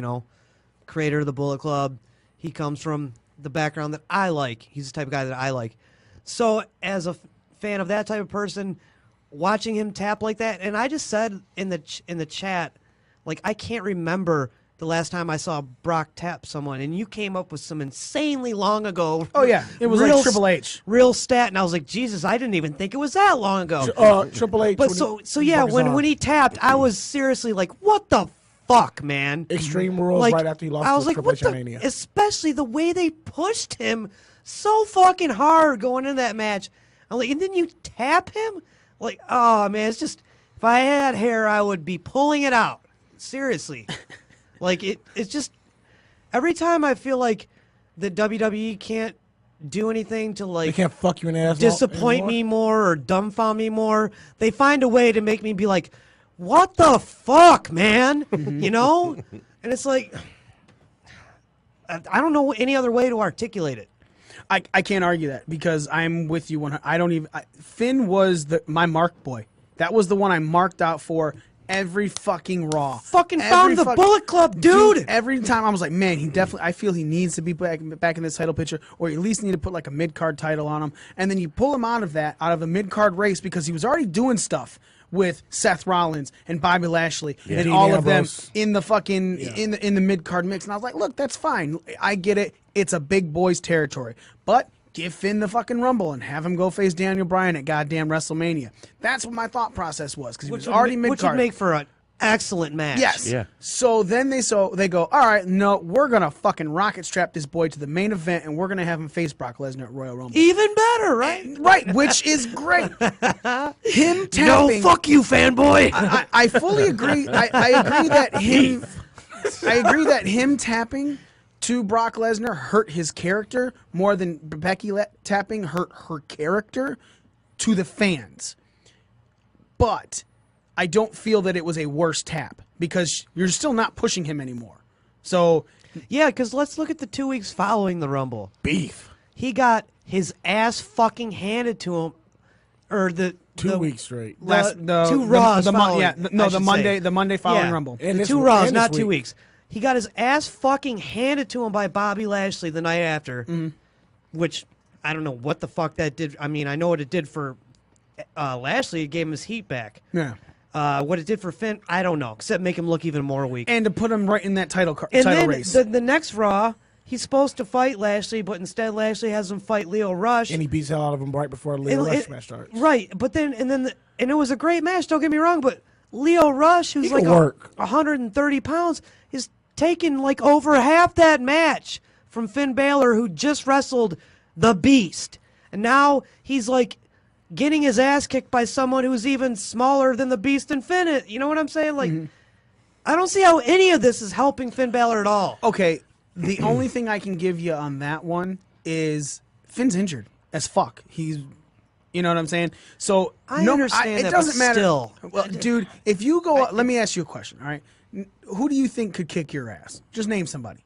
G: creator of the Bullet Club. He comes from the background that I like. He's the type of guy that I like. So as a fan of that type of person, watching him tap like that, and I just said in the chat, like, I can't remember the last time I saw Brock tap someone, and you came up with some insanely long ago.
A: Oh, yeah. It was like Triple H.
G: Real stat, and I was like, Jesus, I didn't even think it was that long ago.
F: Triple H.
G: But so yeah, when he tapped, I was seriously like, what the fuck, man?
F: Extreme Rules
G: Like,
F: right after he lost
G: I was
F: to
G: like,
F: Triple
G: what
F: H at
G: the?
F: Mania.
G: Especially the way they pushed him so fucking hard going into that match. I'm like, and then you tap him? Like, oh man, it's just, if I had hair, I would be pulling it out. Seriously. Like, it's just, every time I feel like the WWE can't do anything to,
F: They
G: like,
F: can't fuck you in the ass.
G: disappoint me more or dumbfound me more, they find a way to make me be like, what the fuck, man? You know? And it's like, I don't know any other way to articulate it.
A: I can't argue that because I'm with you. I don't even. Finn was my mark boy. That was the one I marked out for every fucking Raw.
G: Fucking found the Bullet Club, dude.
A: Every time I was like, man, I feel he needs to be back in this title picture, or at least need to put like a mid-card title on him. And then you pull him out of a mid-card race because he was already doing stuff with Seth Rollins and Bobby Lashley and
F: Dean
A: all of them
F: Ambrose.
A: in the fucking in the mid-card mix. And I was like, look, that's fine. I get it. It's a big boys territory. But give Finn the fucking Rumble and have him go face Daniel Bryan at goddamn WrestleMania. That's what my thought process was because he was already mid-card.
G: Which would make for an excellent match.
A: Yes.
E: Yeah.
A: So then they go, all right, no, we're gonna fucking rocket strap this boy to the main event, and we're gonna have him face Brock Lesnar at Royal Rumble.
G: Even better, right?
A: Right, which is great. Him
G: No,
A: tapping.
G: fuck you, fanboy.
A: I fully agree. I agree that him. I agree that him tapping to Brock Lesnar hurt his character more than Becky tapping hurt her character to the fans. But I don't feel that it was a worse tap because you're still not pushing him anymore. So
G: Yeah, because let's look at the 2 weeks following the Rumble.
F: Beef.
G: He got his ass fucking handed to him, or the
F: 2 weeks straight.
G: two Raws
A: the
G: following, I should
A: Monday
G: say.
A: following
G: Yeah.
A: Rumble.
F: And
G: The
F: this-
G: 2 Raws,
F: and
G: not
F: this
G: 2
F: week.
G: weeks. He got his ass fucking handed to him by Bobby Lashley the night after, which I don't know what the fuck that did. I mean, I know what it did for Lashley. It gave him his heat back.
A: Yeah.
G: What it did for Finn, I don't know, except make him look even more weak.
A: And to put him right in that title
G: And then
A: race.
G: the next Raw, he's supposed to fight Lashley, but instead Lashley has him fight Leo Rush.
F: And he beats the hell out of him right before the Leo
G: It-
F: Rush
G: it-
F: match starts.
G: Right, but then and it was a great match. Don't get me wrong, but Leo Rush, who's
F: He
G: like
F: can work.
G: 130 pounds, is taking like over half that match from Finn Balor, who just wrestled the Beast, and now he's like getting his ass kicked by someone who's even smaller than the Beast and Finn. You know what I'm saying? Like, I don't see how any of this is helping Finn Balor at all.
A: Okay, the only thing I can give you on that one is Finn's injured as fuck. He's, you know what I'm saying? So
G: I
A: no,
G: understand
A: it
G: that,
A: doesn't
G: but
A: matter.
G: still.
A: Well, dude, if you go, let me ask you a question. All right, who do you think could kick your ass? Just name somebody.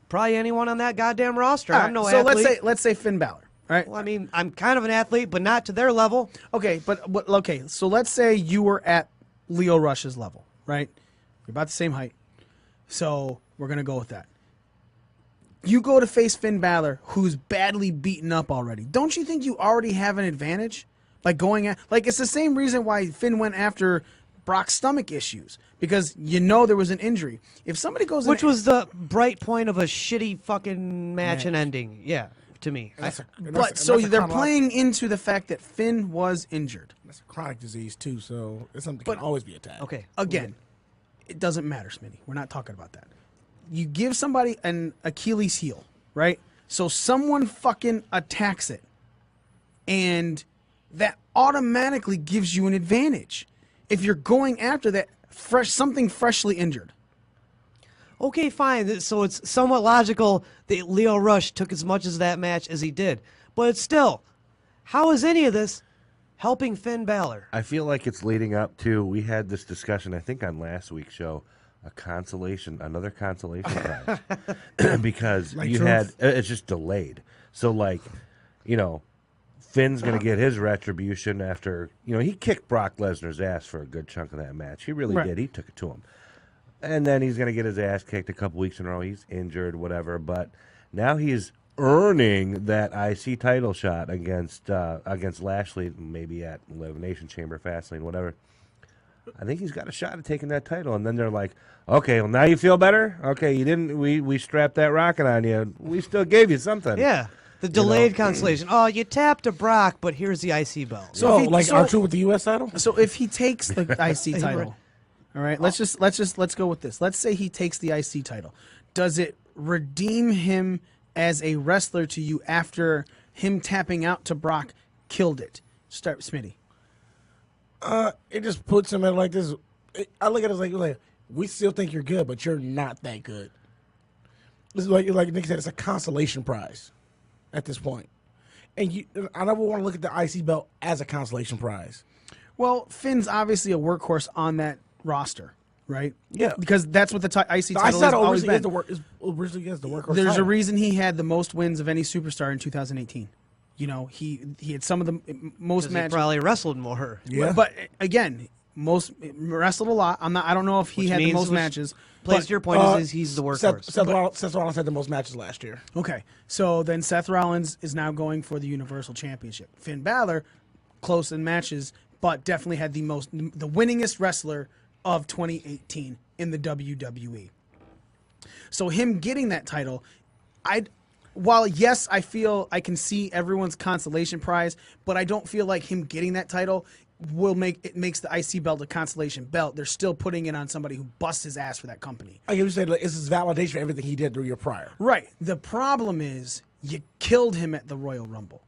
G: Probably anyone on that goddamn roster.
A: All
G: I'm
A: right,
G: no
A: so
G: athlete.
A: let's say Finn Balor. All right.
G: Well, I mean, I'm kind of an athlete, but not to their level.
A: Okay, but okay, so let's say you were at Leo Rush's level, right? You're about the same height, so we're gonna go with that. You go to face Finn Balor, who's badly beaten up already. Don't you think you already have an advantage by going at? Like, it's the same reason why Finn went after Brock's stomach issues, because you know there was an injury. If somebody goes,
G: Which was the bright point of a shitty fucking match and ending. Yeah, to me.
A: but so they're playing into the fact that Finn was injured.
F: That's a chronic disease too, so it's something that can always be attacked.
G: Okay.
A: Again, it doesn't matter, Smitty. We're not talking about that. You give somebody an Achilles heel, right? So someone fucking attacks it, and that automatically gives you an advantage if you're going after that something freshly injured.
G: Okay, fine. So it's somewhat logical that Leo Rush took as much as that match as he did. But it's still, how is any of this helping Finn Balor?
E: I feel like it's leading up to, we had this discussion, I think, on last week's show, another consolation prize. Because
F: Like
E: you
F: Truth?
E: had, it's just delayed. So, like, you know, Finn's going to get his retribution after, you know, he kicked Brock Lesnar's ass for a good chunk of that match. He really did. He took it to him. And then he's going to get his ass kicked a couple weeks in a row. He's injured, whatever. But now he's earning that IC title shot against Lashley, maybe at Elimination Chamber, Fastlane, whatever. I think he's got a shot at taking that title. And then they're like, okay, well, now you feel better? Okay, you didn't. We strapped that rocket on you. We still gave you something.
G: Yeah. The delayed consolation. Oh, you tapped a Brock, but here's the IC belt.
A: So if he,
F: like R2 with the U.S. title?
A: So if he takes the IC title, all right, let's go with this. Let's say he takes the IC title. Does it redeem him as a wrestler to you after him tapping out to Brock killed it? Start Smitty.
F: It just puts him at like this. I look at it as like, we still think you're good, but you're not that good. This is like Nick said, it's a consolation prize at this point. And I never want to look at the IC belt as a consolation prize.
A: Well, Finn's obviously a workhorse on that roster, right?
F: Yeah.
A: Because that's what the IC
F: The
A: title has always been.
F: originally is the workhorse
A: There's a
F: title.
A: reason he had the most wins of any superstar in 2018. You know, he had some of the most
G: He
A: matches.
G: probably wrestled more.
F: Yeah.
A: But again, wrestled a lot. I don't know if he
G: Which
A: had the
G: means
A: most
G: which
A: matches.
G: Plays
A: but-
G: your point is he's the workhorse.
F: Seth Rollins had the most matches last year.
A: Okay, so then Seth Rollins is now going for the Universal Championship. Finn Balor, close in matches, but definitely had the winningest wrestler of 2018 in the WWE. So him getting that title, while yes, I feel I can see everyone's consolation prize, but I don't feel like him getting that title makes the IC belt a consolation belt. They're still putting it on somebody who busts his ass for that company.
F: I can say it's his validation for everything he did the year prior.
A: Right. The problem is you killed him at the Royal Rumble.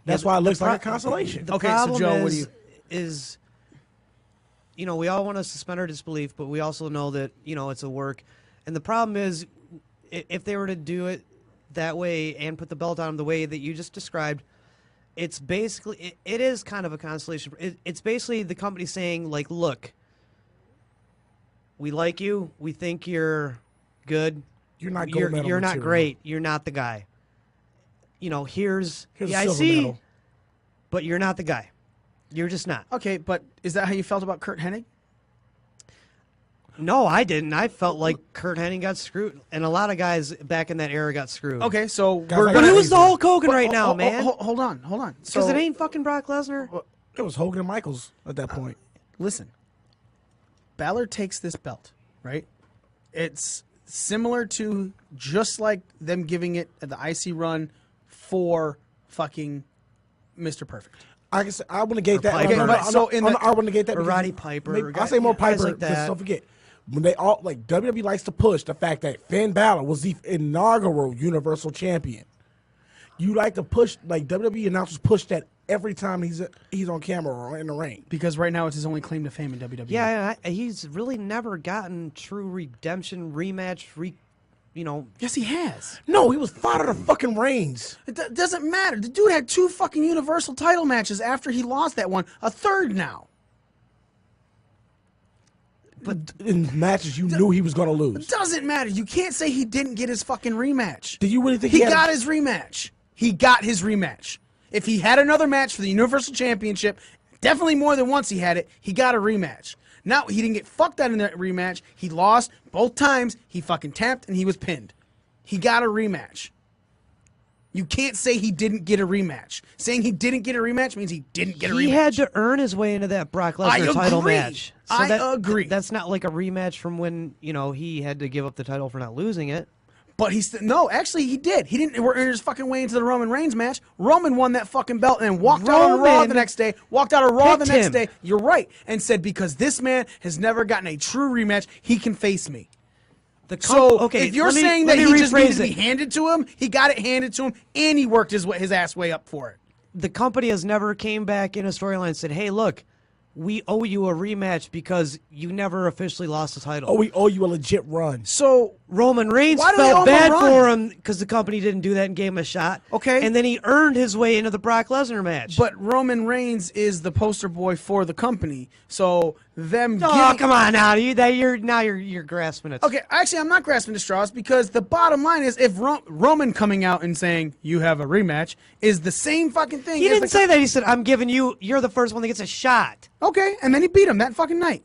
F: That's why it looks like a consolation.
G: The
A: Okay, so
G: problem
A: Joe, what do you-
G: is, you know, we all want to suspend our disbelief, but we also know that, you know, it's a work. And the problem is, if they were to do it that way and put the belt on him the way that you just described, it's basically, it is kind of a consolation. It's basically the company saying, like, look, we like you. We think you're good.
F: You're not gold medal
G: You're not
F: material.
G: great. You're not the guy. You know, here's
F: Here's
G: the
F: a silver
G: IC,
F: medal.
G: but you're not the guy. You're just not.
A: Okay, but is that how you felt about Kurt Hennig?
G: No, I didn't. I felt like Kurt Hennig got screwed, and a lot of guys back in that era got screwed.
A: Okay, so
F: Guys
A: we're
F: like
G: But
A: gonna.
G: who's the Hulk Hogan
A: but-
G: right now,
A: oh,
G: man?
A: Hold on.
G: Because
A: So
G: it ain't fucking Brock Lesnar.
F: It was Hogan and Michaels at that point.
A: listen, Balor takes this belt, right? It's similar to just like them giving it the IC run for fucking Mr. Perfect.
F: I guess I want to negate that.
G: Piper.
F: No,
A: But so in the-
F: I want to negate that.
G: Or
F: because
G: Roddy Piper,
F: I say more
G: guys
F: Piper
G: like
F: because
G: that.
F: don't forget when they all like WWE likes to push the fact that Finn Balor was the inaugural Universal Champion. You like to push like WWE announcers push that every time he's on camera or in the ring.
A: Because right now it's his only claim to fame in WWE.
G: Yeah, he's really never gotten true redemption, rematch,
A: Yes, he has.
F: No, he was father of fucking Reigns.
A: It doesn't matter. The dude had 2 fucking Universal title matches after he lost that one. A third now.
F: But in matches you knew he was going to
A: It
F: lose.
A: doesn't matter. You can't say he didn't get his fucking rematch.
F: Did you really think
A: He
F: had
A: got
F: a-
A: his rematch. He got his rematch. If he had another match for the Universal Championship, definitely more than once he had it, he got a rematch. Now, he didn't get fucked out in that rematch. He lost both times. He fucking tapped and he was pinned. He got a rematch. You can't say he didn't get a rematch. Saying he didn't get a rematch means he didn't get a rematch.
G: He had to earn his way into that Brock Lesnar title match.
A: I agree.
G: That's not like a rematch from when, he had to give up the title for not losing it.
A: But no, actually he did. He didn't earn his fucking way into the Roman Reigns match. Roman won that fucking belt and walked out on Raw the next day. Walked out of Raw the next day. You're right. And said, because this man has never gotten a true rematch, he can face me. If you're saying that he just needed to be handed to him, he got it handed to him, and he worked his ass way up for it.
G: The company has never came back in a storyline and said, hey, look, we owe you a rematch because you never officially lost the title.
F: Oh, we owe you a legit run.
A: So
G: Roman Reigns felt bad for him because the company didn't do that and gave him a shot.
A: Okay.
G: And then he earned his way into the Brock Lesnar match.
A: But Roman Reigns is the poster boy for the company. So them
G: come on now. You're grasping it.
A: Okay, actually, I'm not grasping the straws because the bottom line is if Roman coming out and saying you have a rematch is the same fucking thing.
G: He didn't say that. He said, I'm giving you're the first one that gets a shot.
A: Okay, and then he beat him that fucking night.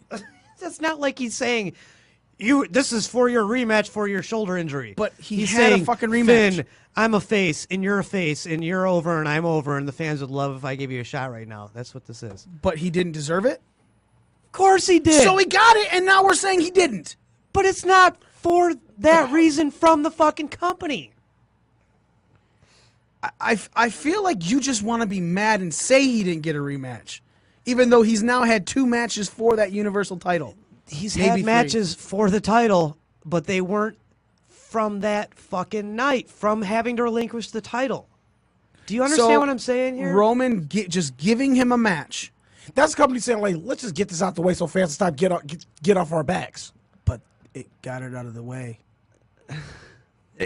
G: That's not like he's saying, this is for your rematch for your shoulder injury.
A: But he's
G: saying,
A: had a fucking rematch.
G: Finn, I'm a face, and you're a face, and you're over, and I'm over, and the fans would love if I gave you a shot right now. That's what this is.
A: But he didn't deserve it?
G: Of course he did.
A: So he got it, and now we're saying he didn't.
G: But it's not for that reason from the fucking company.
A: I feel like you just want to be mad and say he didn't get a rematch, even though he's now had 2 matches for that Universal title.
G: He's
A: Maybe
G: had
A: 3.
G: matches for the title, but they weren't from that fucking night, from having to relinquish the title. Do you understand what I'm saying here?
A: Roman just giving him a match.
F: That's the company saying, like, let's just get this out the way so fans stop get off our backs.
A: But it got it out of the way.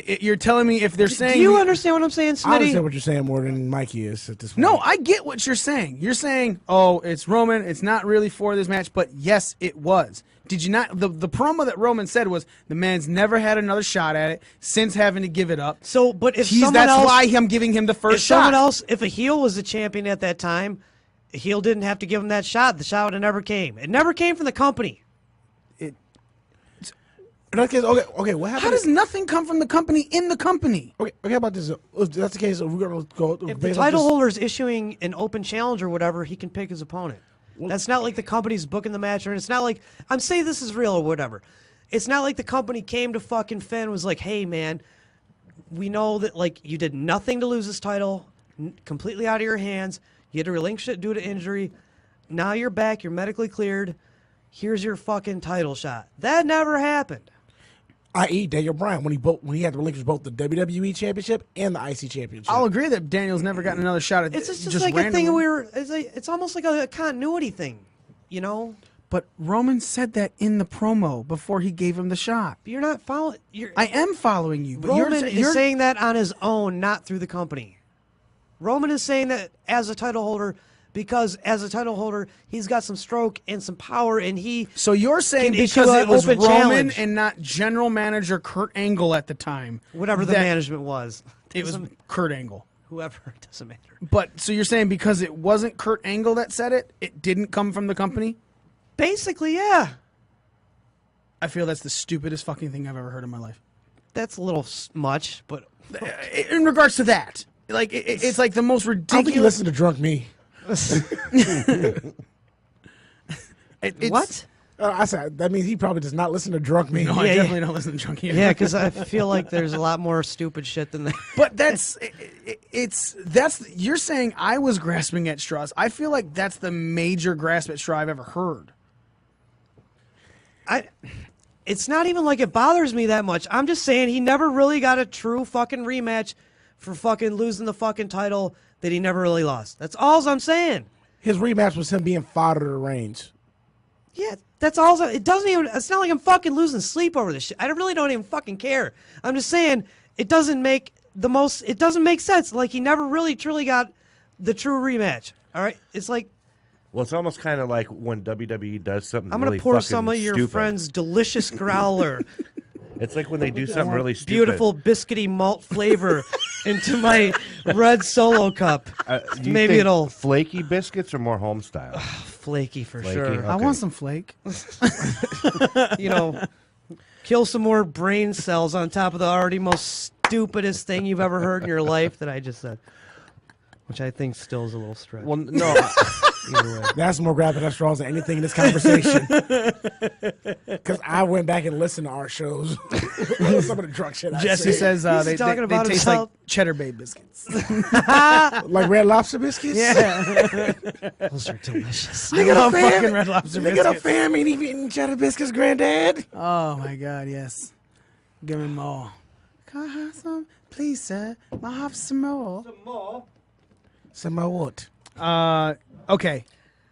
A: You're telling me if they're saying...
G: Do you understand what I'm saying, Smitty?
F: I understand what you're saying more than Mikey is at this point.
A: No, I get what you're saying. You're saying, oh, it's Roman. It's not really for this match. But yes, it was. Did you not? The promo that Roman said was the man's never had another shot at it since having to give it up.
G: So, but if
A: that's why I'm giving him the first shot.
G: Someone else, if a heel was the champion at that time, a heel didn't have to give him that shot. The shot would have never came. It never came from the company.
F: In that case, okay, what happened?
A: How does nothing come from the company in the company?
F: Okay, how about this? If that's the case, we're going to go...
G: If the title holder is issuing an open challenge or whatever, he can pick his opponent. That's not like the company's booking the match, or it's not like, I'm saying this is real or whatever. It's not like the company came to fucking Finn and was like, hey, man, we know that, like, you did nothing to lose this title, completely out of your hands. You had to relinquish it due to injury. Now you're back. You're medically cleared. Here's your fucking title shot. That never happened.
F: I.e. Daniel Bryan when he had to relinquish both the WWE Championship and the IC Championship.
A: I'll agree that Daniel's never gotten another shot at it.
G: It's just like
A: randomly.
G: a thing it's almost like a continuity thing, you know?
A: But Roman said that in the promo before he gave him the shot.
G: But you're not following.
A: I am following you. But
G: Roman is saying that on his own, not through the company. Roman is saying that as a title holder because as a title holder, he's got some stroke and some power, and he.
A: So you're saying because it was Roman and not general manager Kurt Angle at the time,
G: whatever the management was,
A: it was Kurt Angle.
G: Whoever, it doesn't matter.
A: But so you're saying because it wasn't Kurt Angle that said it, it didn't come from the company?
G: Basically, yeah.
A: I feel that's the stupidest fucking thing I've ever heard in my life.
G: That's a little much, but
A: in regards to that, like it's like the most ridiculous.
F: I don't think you listen to Drunk Me.
G: What?
F: I said that means he probably does not listen to Drunk Me.
A: No, I definitely don't listen to Drunk Me.
G: Yeah, because I feel like there's a lot more stupid shit than that.
A: But that's you're saying I was grasping at straws. I feel like that's the major grasp at straw I've ever heard.
G: It's not even like it bothers me that much. I'm just saying he never really got a true fucking rematch for fucking losing the fucking title that he never really lost. That's all I'm saying.
F: His rematch was him being fodder to Reigns.
G: Yeah, that's all. It doesn't even. It's not like I'm fucking losing sleep over this shit. I really don't even fucking care. I'm just saying it doesn't make the most. It doesn't make sense. Like he never really truly got the true rematch. All right, it's like.
E: Well, it's almost kind of like when WWE does something.
G: I'm gonna
E: really
G: pour
E: fucking
G: some of your
E: stupid.
G: friend's delicious growler.
E: It's like when they do something really stupid.
G: Beautiful biscuity malt flavor into my red Solo cup. Maybe it'll
E: flaky biscuits or more home style.
G: Flaky for
E: Flaky,
G: sure.
E: okay.
A: I want some flake.
G: You know, Kill some more brain cells on top of the already most stupidest thing you've ever heard in your life that I just said. Which I think still is a little stretch.
E: Well, no.
G: Either way.
F: That's more grabbing at straws than anything in this conversation. Because I went back and listened to our shows. Some of the drunk shit I
A: Jesse
F: said.
A: says
G: He's talking
A: they
G: about
A: taste
G: himself.
A: like Cheddar Bay biscuits.
F: Like Red Lobster biscuits?
A: Yeah.
G: Those are delicious.
A: I love fucking Red Lobster
F: Nigga, the
A: biscuits.
F: fam ain't even eating cheddar biscuits, granddad.
A: Oh my God, yes. Give me more. Can I have some? Please, sir. May I have some more?
F: Some more what?
A: Okay.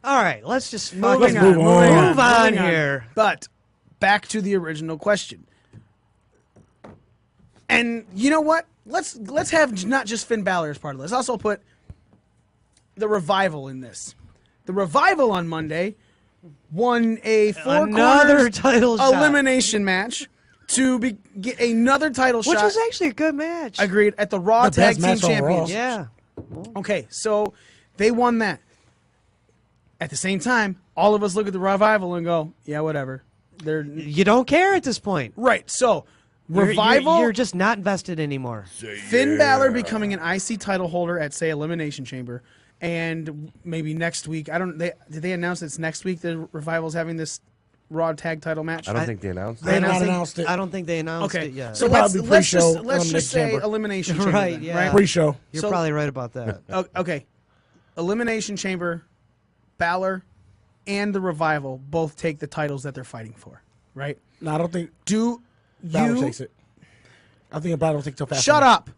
G: All right, let's just
A: Moving
G: fucking
A: on.
G: move on
A: Moving
G: here.
A: But back to the original question. And you know what? Let's have not just Finn Balor as part of it. Let's also put the Revival in this. The Revival on Monday won a
G: Another
A: four-corner
G: title shot.
A: elimination match to get another title
G: Which
A: shot.
G: was actually a good match.
A: Agreed, at the Raw
F: The
A: Tag
F: best
A: Team
F: match on Raw.
A: Championship.
G: Yeah.
A: Okay, so they won that. At the same time, all of us look at the Revival and go, yeah, whatever. They're
G: You don't care at this point.
A: right. So
G: You're-
A: Revival,
G: You're just not invested anymore.
A: Finn Balor becoming an IC title holder at say Elimination Chamber, and maybe next week. Did they announce it's next week? The Revival's having this Raw Tag Title match.
E: I don't think they announced
F: They
E: it.
F: not announced it.
G: I don't think they announced
A: Okay,
G: it yet.
A: so
F: It'll
A: let's
F: probably be
A: let's just
F: pre-show
A: let's just say
F: Elimination Chamber.
A: Elimination Chamber.
G: Right,
A: then,
G: yeah.
A: Right.
F: Pre-show.
G: You're
A: so-
G: probably right about that.
A: Okay. Elimination Chamber, Balor, and the Revival both take the titles that they're fighting for. Right.
F: No, I don't think
A: Do
F: Balor
A: you
F: takes it. I think Balor will take it till fast.
A: shut up?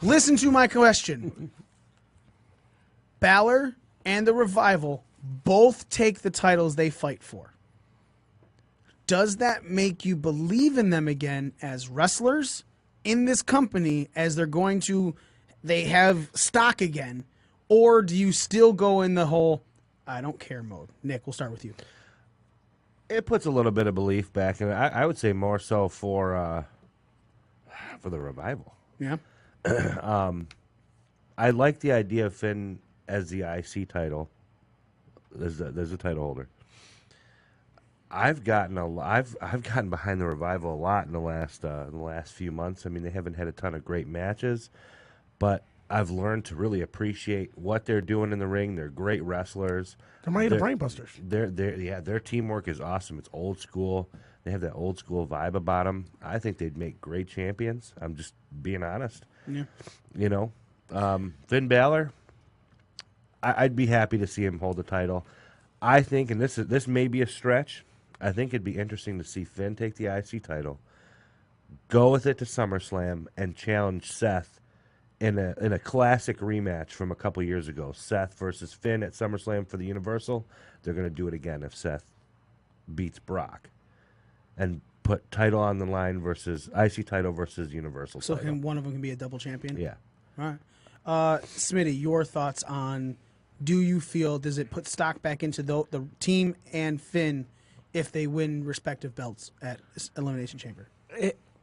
A: Listen to my question. Balor and the Revival both take the titles they fight for. Does that make you believe in them again as wrestlers in this company as they have stock again? Or do you still go in the whole, I don't care mode? Nick, we'll start with you.
E: It puts a little bit of belief back in it. I would say more so for the Revival.
A: Yeah.
E: I like the idea of Finn as the IC title. There's a title holder. I've gotten behind the Revival a lot in the last few months. I mean, they haven't had a ton of great matches, but I've learned to really appreciate what they're doing in the ring. They're great wrestlers.
F: They're mighty brainbusters.
E: Their teamwork is awesome. It's old school. They have that old school vibe about them. I think they'd make great champions. I'm just being honest.
A: Yeah.
E: You know, Finn Balor, I'd be happy to see him hold the title. I think, and this may be a stretch, I think it'd be interesting to see Finn take the IC title, go with it to SummerSlam, and challenge Seth in a classic rematch from a couple years ago. Seth versus Finn at SummerSlam for the Universal. They're going to do it again if Seth beats Brock, and put title on the line versus IC title versus Universal
A: So
E: title.
A: one of them can be a double champion?
E: Yeah.
A: All right. Smitty, your thoughts on, does it put stock back into the team and Finn if they win respective belts at Elimination Chamber?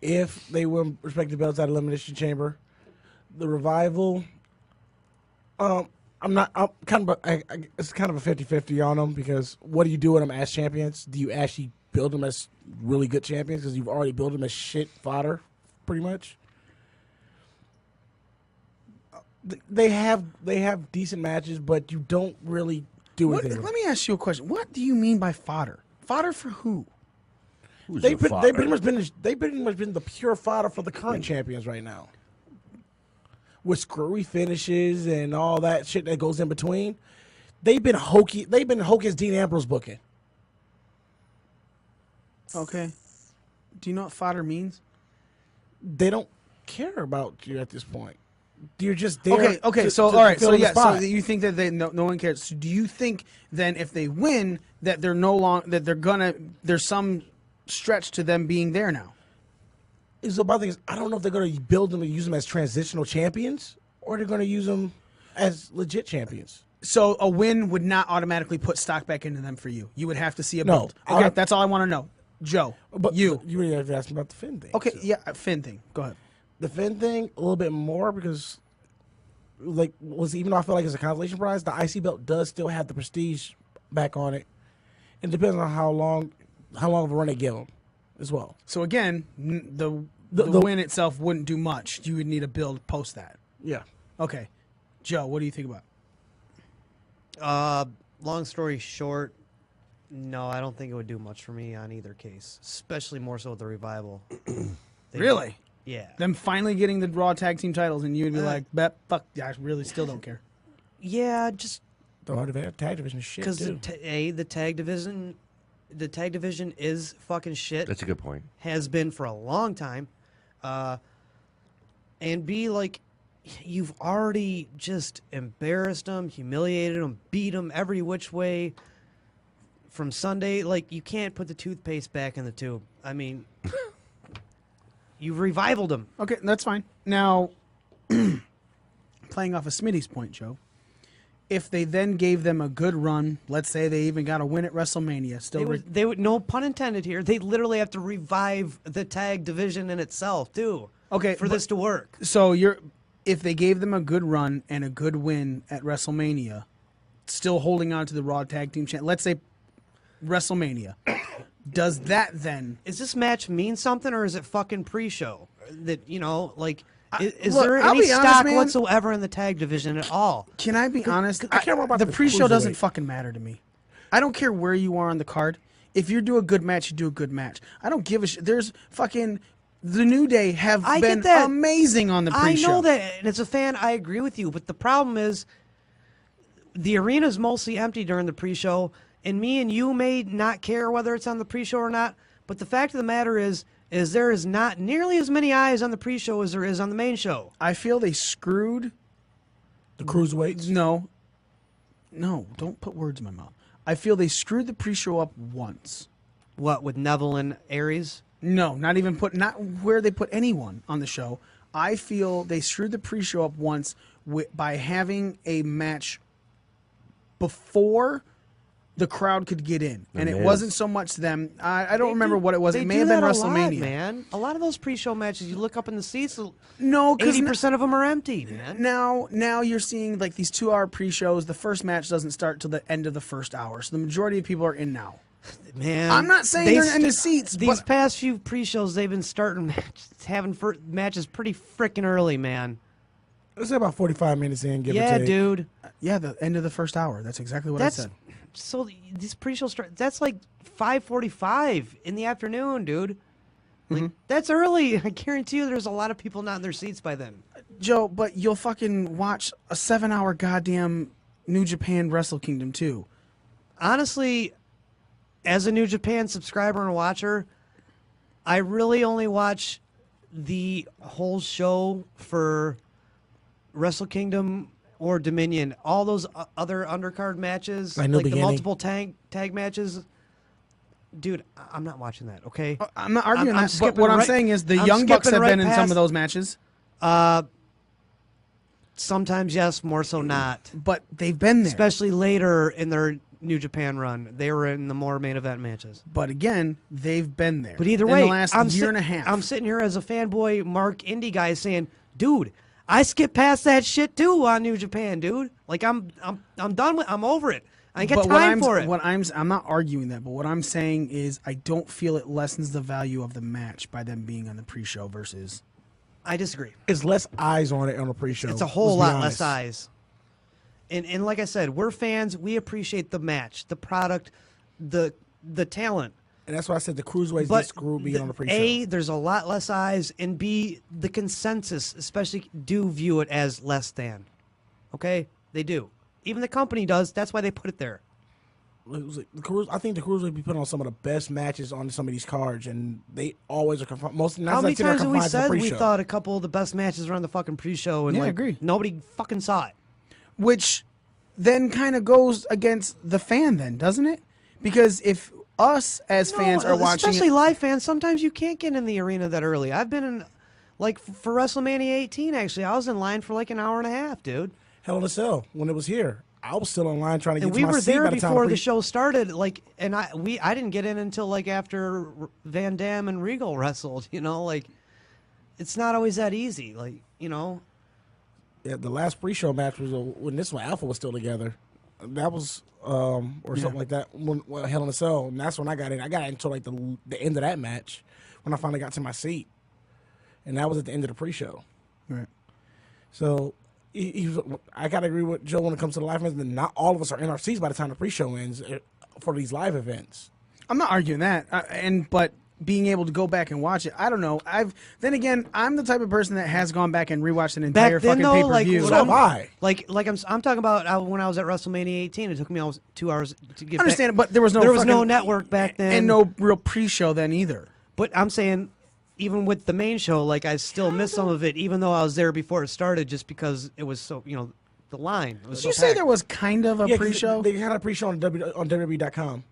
F: If they win respective belts at Elimination Chamber, the Revival, it's kind of a 50-50 on them, because what do you do with them as champions? Do you actually build them as really good champions, because you've already built them as shit fodder, pretty much? They have decent matches, but you don't really do anything.
A: Let me ask you a question. What do you mean by fodder? Fodder for who?
E: Who's
F: They've
E: the father?
F: pretty much been the pure fodder for the current champions right now. With screwy finishes and all that shit that goes in between, they've been hokey. They've been hokey as Dean Ambrose booking.
A: Okay. Do you know what fodder means?
F: They don't care about you at this point. You're just there.
A: Okay. So all right.
F: fill
A: So
F: in the
A: yeah. So
F: spot.
A: you think that no one cares? So do you think then if they win that they're no longer there's some stretch to them being there now?
F: So my thing is, I don't know if they're going to build them and use them as transitional champions, or they're going to use them as legit champions.
A: So a win would not automatically put stock back into them for you. You would have to see a
F: No.
A: build. Okay, that's all I want to know. Joe,
F: But
A: you.
F: you really have to ask me about the Finn thing.
A: Okay,
F: so.
A: yeah, Finn thing. Go ahead.
F: The Finn thing a little bit more, because even though I feel like it's a consolation prize, the IC belt does still have the prestige back on it. It depends on how long of a run they give them. as well.
A: So again, the win itself wouldn't do much. You would need a build post that.
F: Yeah.
A: Okay. Joe, what do you think about?
G: Long story short, no, I don't think it would do much for me on either case, especially more so with the Revival.
A: Really?
G: Yeah.
A: Them finally getting the Raw tag team titles, and you'd be like, fuck, I really still don't care.
G: Yeah, just
F: The Raw tag division is shit,
G: because
F: too.
G: the tag division is fucking shit.
E: That's a good point.
G: Has been for a long time, and B, like, you've already just embarrassed them, humiliated them, beat them every which way from Sunday. Like, you can't put the toothpaste back in the tube. I mean, you've revivaled them.
A: Okay, that's fine. Now, playing off of Smitty's point, Joe, if they then gave them a good run, let's say they even got a win at WrestleMania,
G: They would, no pun intended here, they'd literally have to revive the tag division in itself, too.
A: Okay,
G: For this to work.
A: So if they gave them a good run and a good win at WrestleMania, still holding on to the Raw Tag Team Champion, let's say WrestleMania, does that then?
G: Is this match mean something, or is it fucking pre-show? That, you know, like, is
A: look,
G: there
A: I'll
G: any
A: be honest,
G: stock
A: man.
G: whatsoever in the tag division at all?
A: Can I be honest?
F: I care more about
A: the
F: the
A: pre-show doesn't
F: cruiserweight.
A: fucking matter to me. I don't care where you are on the card. If you do a good match, you do a good match. I don't give a shit. There's fucking the New Day have
G: I
A: been
G: get that.
A: amazing on the
G: I
A: pre-show.
G: know that, and as a fan, I agree with you. But the problem is, the arena's mostly empty during the pre-show, and me and you may not care whether it's on the pre-show or not. But the fact of the matter is there is not nearly as many eyes on the pre-show as there is on the main show.
A: I feel they screwed.
F: The cruiserweights.
A: No, don't put words in my mouth. I feel they screwed the pre-show up once.
G: What, with Neville and Aries?
A: No, not where they put anyone on the show. I feel they screwed the pre-show up once by having a match before the crowd could get in, and it wasn't so much them. I don't remember what it was. It may have been WrestleMania.
G: Man. A lot of those pre-show matches, you look up in the seats.
A: No, because
G: 80% of them are empty, man.
A: now you're seeing like these 2-hour pre-shows. The first match doesn't start till the end of the first hour, so the majority of people are in now.
G: Man,
A: I'm not saying they're in the seats.
G: These
A: but
G: past few pre-shows, they've been starting having matches pretty freaking early, man.
F: Let's say about 45 minutes in, give or
G: Yeah,
F: take.
G: dude.
A: yeah, the end of the first hour. That's exactly what I said.
G: So these pre-shows start. That's like 5:45 in the afternoon, dude. Like, that's early. I guarantee you, there's a lot of people not in their seats by then.
A: Joe, but you'll fucking watch a 7-hour goddamn New Japan Wrestle Kingdom too.
G: Honestly, as a New Japan subscriber and watcher, I really only watch the whole show for Wrestle Kingdom or Dominion. All those other undercard matches,
F: Like
G: like
F: New
G: the
F: Beginning.
G: multiple tag matches. Dude, I'm not watching that, okay?
A: I'm not arguing
G: I'm
A: that, but
G: skipping
A: what I'm
G: right-
A: saying is the
G: I'm
A: Young Bucks
G: skipping
A: have been
G: right
A: in some
G: past-
A: of those matches,
G: Sometimes yes, more so not.
A: but they've been there.
G: Especially later in their New Japan run, they were in the more main event matches.
A: But again, they've been there.
G: But either
A: in
G: way,
A: the last
G: I'm
A: year and a half.
G: I'm sitting here as a fanboy Mark Indie guy saying, dude, I skipped past that shit too on New Japan, dude. Like I'm done with. I'm over it. I ain't got
A: But
G: time for it.
A: I'm not arguing that, but what I'm saying is I don't feel it lessens the value of the match by them being on the pre-show versus.
G: I disagree.
F: It's less eyes on it on the pre-show.
G: It's a whole
F: let's be
G: lot less
F: honest.
G: eyes. And like I said, we're fans. We appreciate the match, the product, the talent.
F: And that's why I said the cruiserweights
G: But
F: did screw me on the pre-show.
G: A, there's a lot less eyes, and B, the consensus, especially, do view it as less than. Okay, they do. Even the company does. That's why they put it there.
F: It was like I think the cruiserweights be putting on some of the best matches on some of these cards, and they always are confined.
G: How many times have we
F: said
G: said we thought a couple of the best matches were on the fucking pre-show, and
A: Yeah, I
G: like
A: agree.
G: nobody fucking saw it?
A: Which then kind of goes against the fan, then, doesn't it? Because if us as fans are watching,
G: especially live fans, sometimes you can't get in the arena that early. I've been in, like for WrestleMania 18, actually, I was in line for like an hour and a half, dude.
F: Hell in a Cell when it was here. I was still in line trying to get
G: And
F: to
G: we
F: my
G: were
F: seat
G: there
F: by the time
G: before the show started, like, and I didn't get in until like after Van Dam and Regal wrestled. You know, like, it's not always that easy. Like, you know,
F: Yeah, the last pre-show match was when this one Alpha was still together. That was or something like that. When Hell in a Cell, and that's when I got in. I got until like the end of that match when I finally got to my seat, and that was at the end of the pre-show.
A: Right.
F: So I gotta agree with Joe when it comes to the live events. That not all of us are in our seats by the time the pre-show ends for these live events.
A: I'm not arguing that, but being able to go back and watch it, I don't know. Then again, I'm the type of person that has gone back and rewatched an entire
G: then,
A: fucking
G: though,
A: pay-per-view.
G: like,
F: So have I.
G: Like I'm talking about when I was at WrestleMania 18. It took me almost 2 hours to get.
A: I understand it, but there was no fucking-
G: network back then,
A: and no real pre-show then either.
G: But I'm saying, even with the main show, like I still missed some of it, even though I was there before it started, just because it was so the line. Was
A: Did
G: so
A: you say
G: packed.
A: there was kind of a
F: 'cause
A: pre-show?
F: They had a pre-show on WWE.com.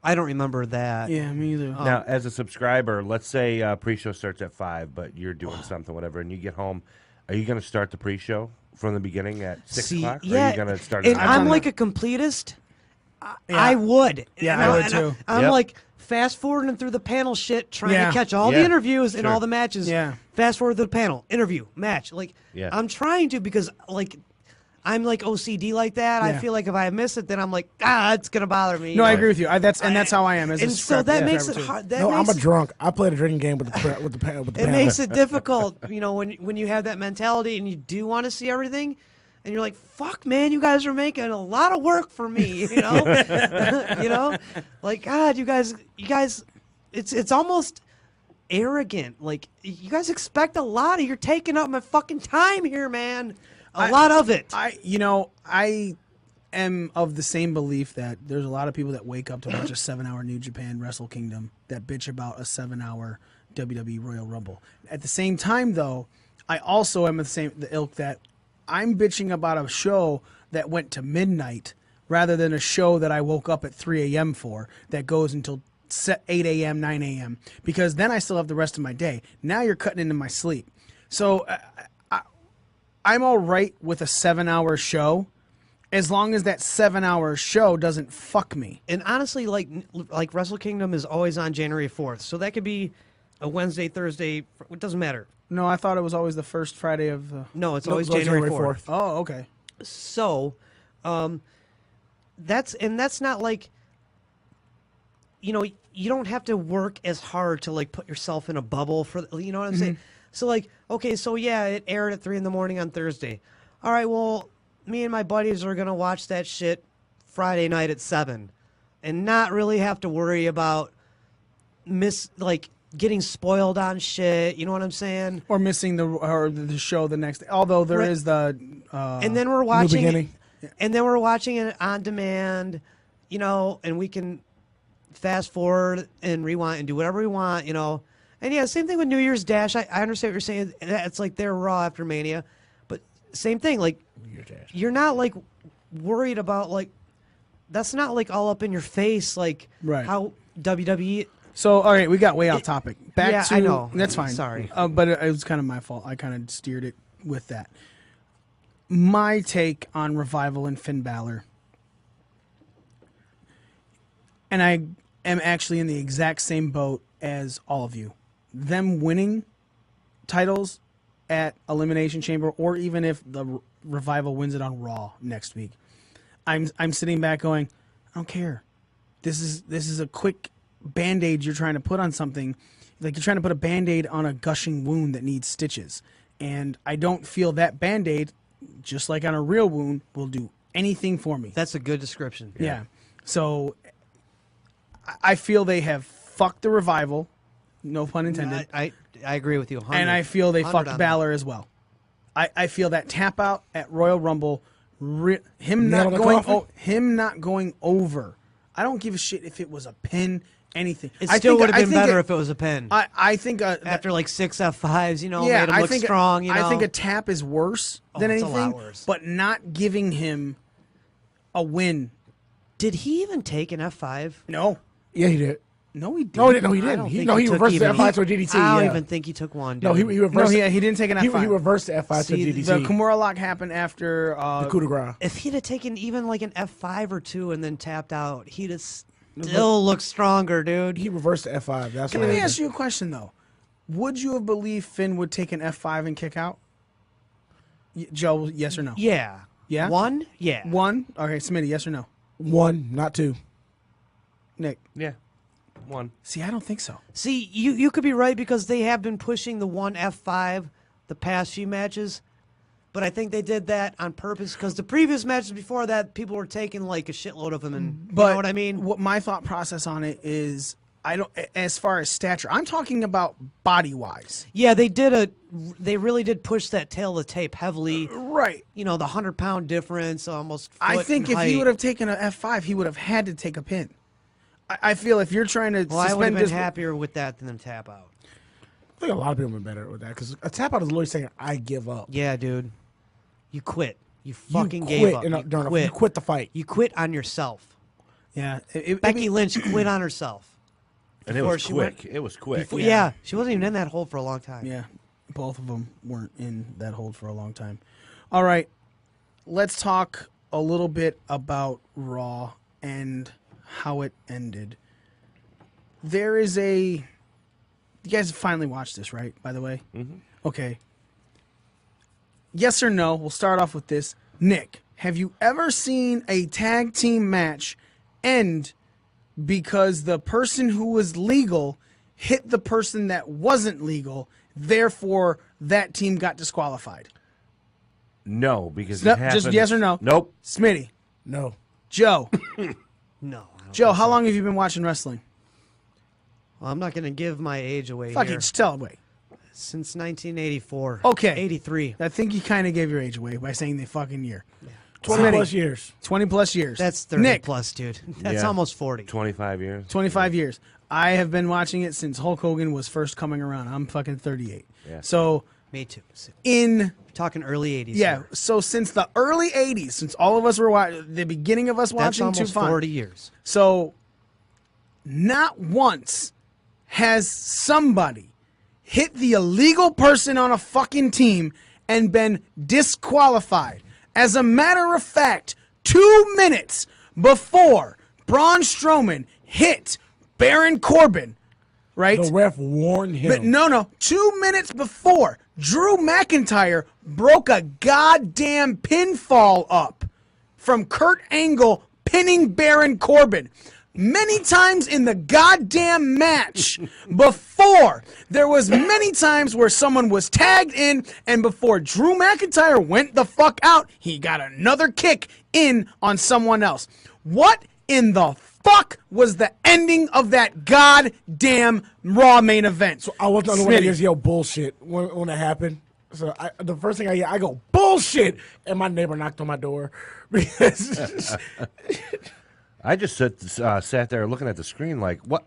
G: I don't remember that.
A: Yeah, me either.
E: Now, as a subscriber, let's say pre-show starts at 5, but you're doing something, whatever, and you get home. Are you going to start the pre-show from the beginning at 6 o'clock? Or
G: Yeah,
E: are you going to start
G: and
E: at
A: I've
G: I'm
A: done
G: like
A: that.
G: a completist.
A: Yeah.
G: I would.
A: Yeah,
G: And
A: I would
G: and
A: too.
G: I'm
E: Yep.
G: like fast forwarding through the panel shit, trying
A: Yeah.
G: to catch all the
E: Yeah.
G: interviews and
E: Sure.
G: all the matches.
A: Yeah.
G: Fast forward to the panel, interview, match. Like
E: Yeah.
G: I'm trying to because like I'm like OCD like that. I
A: Yeah.
G: feel like if I miss it, then I'm like it's gonna bother me.
A: No, I agree with you. That's how I am as a
G: And so that
A: subscriber
G: makes it
A: too.
G: hard. That
F: No, I'm
G: makes
F: a drunk. I played a drinking game with the panel.
G: it makes it difficult, when you have that mentality and you do want to see everything, and you're like, "Fuck, man, you guys are making a lot of work for me," like God, you guys, it's almost arrogant. Like you guys expect a lot. You're taking up my fucking time here, man. A lot of it.
A: I am of the same belief that there's a lot of people that wake up to watch a 7-hour New Japan Wrestle Kingdom that bitch about a 7-hour WWE Royal Rumble. At the same time, though, I also am the ilk that I'm bitching about a show that went to midnight rather than a show that I woke up at 3 a.m. for that goes until 8 a.m., 9 a.m. because then I still have the rest of my day. Now you're cutting into my sleep. So I'm all right with a 7-hour show as long as that 7-hour show doesn't fuck me.
G: And honestly, like Wrestle Kingdom is always on January 4th, so that could be a Wednesday, Thursday. It doesn't matter.
A: No, I thought it was always the first Friday of the...
G: No, it's
F: No,
G: always
F: it's
G: January
F: January
G: 4th.
F: 4th.
A: Oh, okay.
G: So, that's not like, you don't have to work as hard to like put yourself in a bubble for, you know what I'm saying? So like, okay, so yeah, it aired at 3 a.m. on Thursday. All right, well, me and my buddies are gonna watch that shit Friday night at 7, and not really have to worry about getting spoiled on shit. You know what I'm saying?
A: Or missing the show the next day. Although there
G: Right.
A: is the...
G: And then we're watching
F: beginning.
G: and then we're watching it on demand, and we can fast forward and rewind and do whatever we want, And yeah, same thing with New Year's Dash. I understand what you're saying. It's like they're Raw after Mania, but same thing. Like you're not like worried about like that's not like all up in your face like
A: Right.
G: how WWE.
A: So, all right, we got way off topic. Back
G: Yeah,
A: to...
G: I know.
A: That's fine.
G: Sorry.
A: But it was kind of my fault. I kind of steered it with that. My take on Revival and Finn Balor, and I am actually in the exact same boat as all of you. Them winning titles at Elimination Chamber, or even if the Revival wins it on Raw next week, I'm sitting back going, I don't care. This is a quick Band-Aid you're trying to put on something. Like you're trying to put a Band-Aid on a gushing wound that needs stitches. And I don't feel that Band-Aid, just like on a real wound, will do anything for me.
G: That's a good description.
A: Yeah. So I feel they have fucked the Revival, no pun intended.
G: I agree with you. 100,
A: And I feel they
G: 100
A: fucked
G: on
A: Balor as well. I feel that tap out at Royal Rumble, him
F: Nail
A: not
F: in the
A: going
F: coffin?
A: him not going over. I don't give a shit if it was a pin, anything.
G: It
A: I
G: still
A: think-
G: would have
A: I
G: been
A: think
G: better if it was a pen.
A: I think
G: After like 6 F5s,
A: yeah,
G: made him
A: I
G: look
A: think
G: strong.
A: I think a tap is worse than
G: it's a
A: anything.
G: lot worse.
A: But not giving him a win.
G: Did he even take an F5?
A: No,
F: Yeah, he did.
A: no, he didn't.
F: No, he didn't.
G: I don't think
F: He
G: took
F: reversed the
G: even-
F: F5 to a DDT.
G: I don't
F: yeah.
G: even think he took one.
F: No,
G: Dude.
F: he reversed.
A: No, he didn't take an F5.
F: He reversed the F5 to
G: See,
F: DDT.
A: The Kimura lock happened after
F: the coup de grace.
G: If he'd have taken even like an F5 or 2 and then tapped out, he'd have still looked stronger, dude.
F: He reversed the F5. That's
A: Let
F: what
A: me
F: happened.
A: ask you a question though. Would you have believed Finn would take an F5 and kick out? Joe, yes or no?
G: Yeah.
A: Yeah.
G: One? Yeah.
A: One. Okay, Smitty, yes or no?
F: 1, not 2.
A: Nick.
E: Yeah. One.
A: See, I don't think so.
G: See, you could be right because they have been pushing the one F5 the past few matches, but I think they did that on purpose because the previous matches before that, people were taking like a shitload of them, and
A: But
G: you know what I mean?
A: What my thought process on it is, I don't. As far as stature, I'm talking about body wise.
G: Yeah, they really did push that tail of the tape heavily.
A: Right.
G: You know, the 100-pound difference, almost.
A: I
G: foot
A: think
G: in
A: if he
G: height.
A: would have taken an F5, he would have had to take a pin. I feel if you're trying to
G: Well, I would have
A: suspend
G: been
A: dis-
G: happier with that than tap out.
F: I think a lot of people have been better with that because a tap out is literally saying, I give up.
G: Yeah, dude. You quit. You
F: You
G: fucking
F: quit
G: gave up.
F: in a-
G: You
F: during a-
G: quit.
F: you quit the fight.
G: You quit on yourself.
A: Yeah.
G: Becky Lynch quit on herself.
E: And it
G: Before
E: was
G: she
E: quick.
G: went-
E: It was quick.
G: Before- yeah, she wasn't even in that hole for a long time.
A: Yeah, both of them weren't in that hold for a long time. All right, let's talk a little bit about Raw and how it ended. There is you guys finally watched this, right? By the way, Okay. Yes or no? We'll start off with this. Nick, have you ever seen a tag team match end because the person who was legal hit the person that wasn't legal, therefore that team got disqualified?
E: No, because
A: No,
E: it happened.
A: just yes or no?
E: Nope.
A: Smitty,
F: No.
A: Joe.
G: No. I don't
A: Joe,
G: think
A: how
G: so.
A: long have you been watching wrestling?
G: Well, I'm not going to give my age away
A: Fuck it,
G: here.
A: just tell it. Wait.
G: Since 1984.
A: Okay.
G: 83.
A: I think you kind of gave your age away by saying the fucking year.
F: 20
A: Smitty.
F: plus years.
A: 20 plus years.
G: That's 30
A: Nick,
G: plus, dude. That's
E: Yeah.
G: almost 40.
E: 25 years.
A: 25 years. I have been watching it since Hulk Hogan was first coming around. I'm fucking 38.
E: Yeah.
A: So
G: Me too. So,
A: in
G: talking early 80s.
A: yeah,
G: here.
A: so since the early 80s, since all of us were the beginning of us
G: That's
A: watching
G: almost 40 years.
A: So not once has somebody hit the illegal person on a fucking team and been disqualified. As a matter of fact, 2 minutes before Braun Strowman hit Baron Corbin, right?
F: The ref warned him.
A: But no. 2 minutes before, Drew McIntyre broke a goddamn pinfall up from Kurt Angle pinning Baron Corbin. Many times in the goddamn match before, there was many times where someone was tagged in, and before Drew McIntyre went the fuck out, he got another kick in on someone else. What in the fuck was the ending of that goddamn Raw main event?
F: So I wasn't the one that
A: Smitty.
F: just yelled bullshit when it happened. So the first thing I hear, I go bullshit, and my neighbor knocked on my door because
E: I just sat there looking at the screen like, what?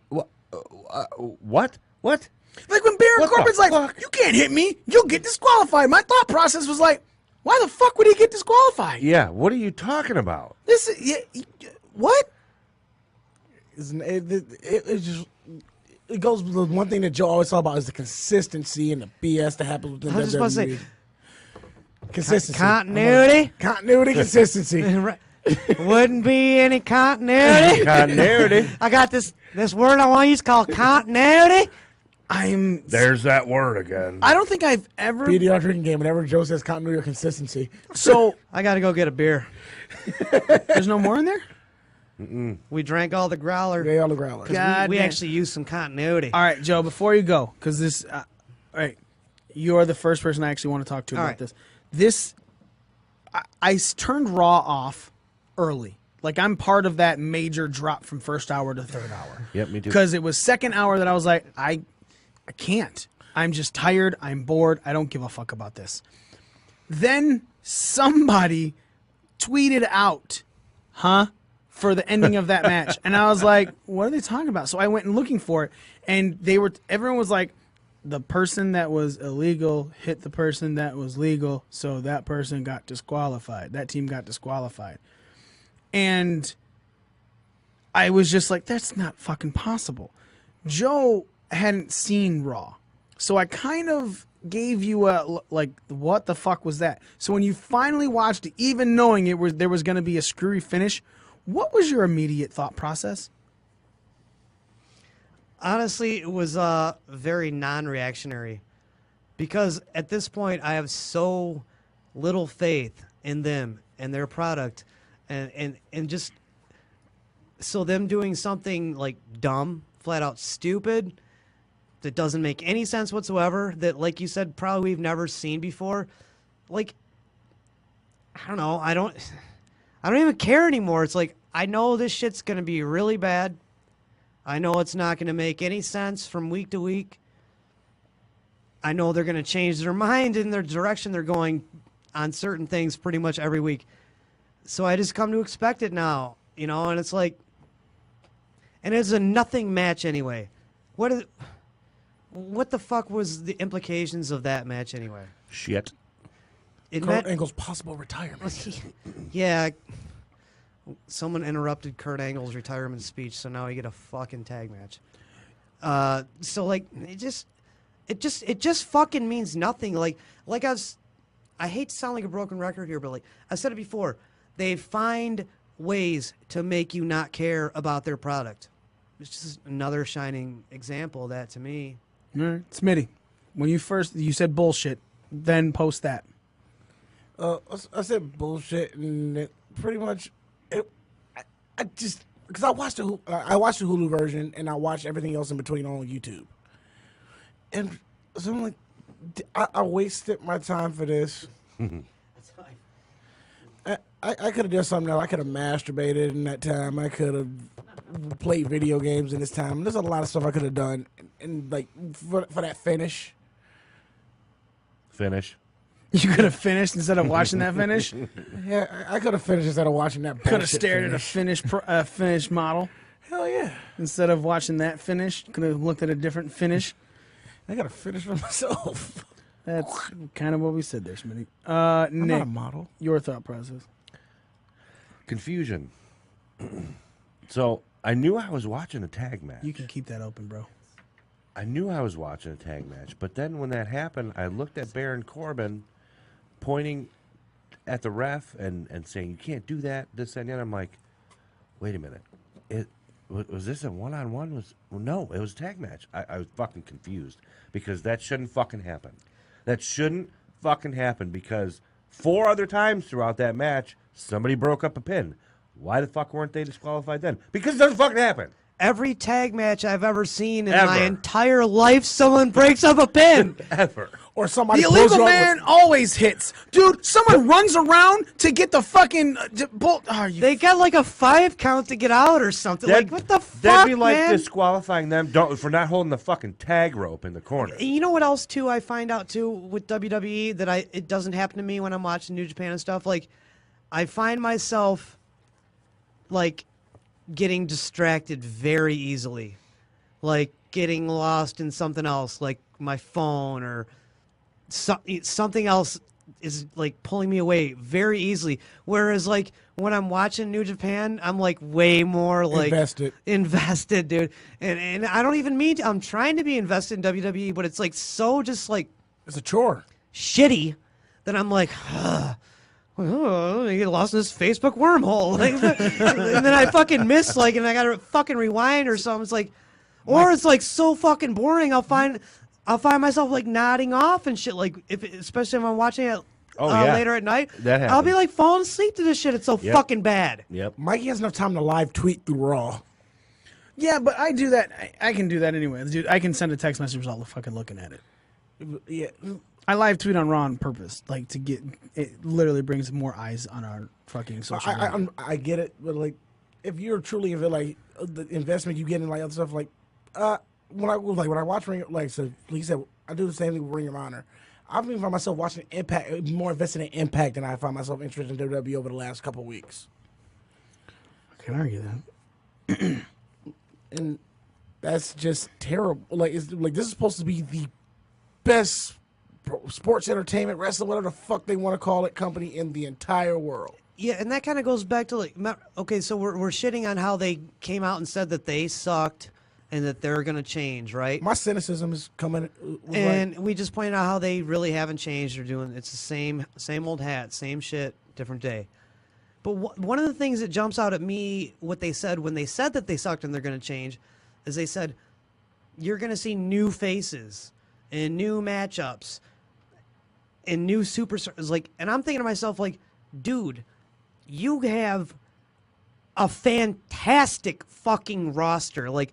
E: What?
A: Like when Baron
E: What the
A: Corbin's like,
E: fuck?
A: you can't hit me, you'll get disqualified. My thought process was like, why the fuck would he get disqualified?
E: Yeah, what are you talking about?
A: This is, what?
F: it just it goes with the one thing that Joe always talk about is the consistency and the BS that happens within
G: I was just about to say,
F: WWE. Consistency,
G: continuity?
F: consistency.
G: Right. Wouldn't be any continuity.
E: Continuity.
G: I got this word I want to use called continuity.
E: There's that word again.
A: I don't think I've ever.
F: BDR drinking game. Whenever Joe says continuity or consistency,
A: So
G: I got to go get a beer.
A: there's no more in there?
G: We drank all the growler.
F: they all the growlers.
A: God
G: we
A: damn.
G: actually used some continuity.
A: All right, Joe, before you go, because this, all right, you're the first person I actually want to talk to
G: All
A: about
G: right.
A: this. This, I turned Raw off early. Like, I'm part of that major drop from first hour to third hour.
E: Yep, me too.
A: Because it was second hour that I was like, I can't. I'm just tired. I'm bored. I don't give a fuck about this. Then somebody tweeted out, for the ending of that match. And I was like, what are they talking about? So I went and looking for it, and everyone was like, the person that was illegal hit the person that was legal, so that person got disqualified. That team got disqualified. And I was just like, that's not fucking possible. Joe hadn't seen Raw. So I kind of gave you a, like, what the fuck was that? So when you finally watched it, even knowing there was going to be a screwy finish, what was your immediate thought process?
G: Honestly, it was very non-reactionary because at this point I have so little faith in them and their product, and just so them doing something like dumb, flat out stupid, that doesn't make any sense whatsoever, that, like you said, probably we've never seen before. Like, I don't know. I don't even care anymore. It's like, I know this shit's going to be really bad. I know it's not going to make any sense from week to week. I know they're going to change their mind in their direction they're going on certain things pretty much every week. So I just come to expect it now, you know, and it's like, and it's a nothing match anyway. What the fuck was the implications of that match anyway?
E: Shit.
G: It
F: Kurt
G: meant,
F: Angle's possible retirement.
G: yeah, someone interrupted Kurt Angle's retirement speech, so now we get a fucking tag match. So like, it just fucking means nothing. Like I hate to sound like a broken record here, but like I said it before, they find ways to make you not care about their product. It's just another shining example of that to me.
A: All right, Smitty, when you said bullshit, then post that.
F: I said bullshit, and it pretty much, I just, because I watched the Hulu version, and I watched everything else in between on YouTube, and so I'm like, I wasted my time for this. I could have done something else. I could have masturbated in that time. I could have played video games in this time. There's a lot of stuff I could have done, and like for that finish.
A: You could have finished instead of watching that finish.
F: Yeah, I could have finished instead of watching that.
A: Could have stared
F: finish.
A: at a finished model
F: Hell yeah!
A: instead of watching that finish. Could have looked at a different finish.
F: I got to finish for myself.
A: That's kind of what we said there, Smitty.
F: I'm
A: Nick,
F: not a model.
A: your thought process.
E: Confusion. So I knew I was watching a tag match.
A: You can keep that open, bro.
E: I knew I was watching a tag match, but then when that happened, I looked at Baron Corbin pointing at the ref and saying, "You can't do that, this and that." I'm like, wait a minute. Was this a one-on-one? No, it was a tag match. I was fucking confused because that shouldn't fucking happen. That shouldn't fucking happen because 4 other times throughout that match, somebody broke up a pin. Why the fuck weren't they disqualified then? Because it doesn't fucking happen.
G: Every tag match I've ever seen in
E: Ever.
G: my entire life, someone breaks up a pin.
E: Ever.
F: Or somebody
A: The
F: pulls
A: illegal
F: you up
A: man always hits. Dude, someone runs around to get the fucking...
G: They got like a 5 count to get out or something. Like, what the fuck,
E: That'd be like
G: man?
E: disqualifying them for not holding the fucking tag rope in the corner.
G: You know what else, too, I find out, too, with WWE, that it doesn't happen to me when I'm watching New Japan and stuff? Like, I find myself, like, getting distracted very easily. Like, getting lost in something else, like my phone or something else is, like, pulling me away very easily. Whereas, like, when I'm watching New Japan, I'm, like, way more, like... Invested, dude. And I don't even mean to... I'm trying to be invested in WWE, but it's, like, so just, like...
F: It's a chore.
G: Shitty that I'm like... Oh, I get lost in this Facebook wormhole. Like, and then I fucking miss, like, and I gotta fucking rewind or something. It's like... Or it's, like, so fucking boring, I'll find myself, like, nodding off and shit, like, especially if I'm watching it later at night.
E: That happens.
G: I'll be, like, falling asleep to this shit. It's so fucking bad.
E: Yep.
F: Mikey has enough time to live tweet through Raw.
A: Yeah, but I do that. I can do that anyway. Dude, I can send a text message while fucking looking at it.
F: Yeah.
A: I live tweet on Raw on purpose, like, to get... It literally brings more eyes on our fucking social media.
F: I get it, but, like, if you're truly like the investment you get in, like, other stuff, like, when I watch Ring, like he said, I do the same thing with Ring of Honor. I've been find myself watching Impact, more invested in Impact than I find myself interested in WWE over the last couple of weeks.
A: I can argue that.
F: And that's just terrible. Like, it's like, this is supposed to be the best sports entertainment, wrestling, whatever the fuck they want to call it, company in the entire world.
G: Yeah, and that kind of goes back to, like, okay, so we're shitting on how they came out and said that they sucked and that they're going to change, right?
F: My cynicism is coming.
G: And we just pointed out how they really haven't changed. They're doing, it's the same old hat, same shit, different day. But one of the things that jumps out at me, what they said when they said that they sucked and they're going to change, is they said, you're going to see new faces and new matchups and new superstars. Like, and I'm thinking to myself, like, dude, you have a fantastic fucking roster. Like,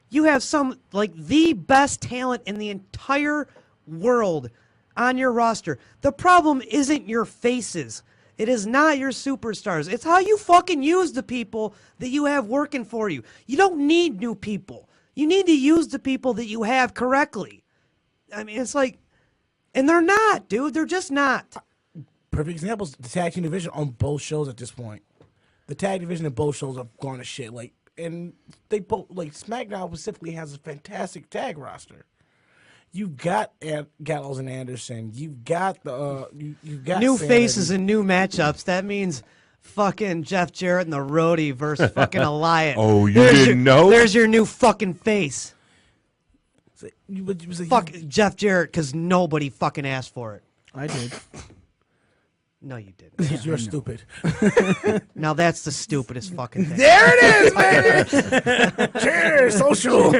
G: you have some, like, the best talent in the entire world on your roster. The problem isn't your faces. It is not your superstars. It's how you fucking use the people that you have working for you. You don't need new people. You need to use the people that you have correctly. I mean, it's like, and they're not, dude. They're just not.
F: Perfect example is the tag team division on both shows at this point. The tag division in both shows have gone to shit. Like, and they both, like, SmackDown specifically has a fantastic tag roster. You've got Gallows and Anderson. You've got the you've got
G: New
F: Sanity.
G: faces and new matchups. That means fucking Jeff Jarrett and the Roadie versus fucking Elias.
E: Oh, you didn't know?
G: There's your new fucking face.
F: So, you
G: Fuck Jeff Jarrett, because nobody fucking asked for it.
A: I did.
G: No, you didn't.
F: because you're stupid.
G: Now that's the stupidest fucking thing.
A: There it is, baby.
F: Cheers, social.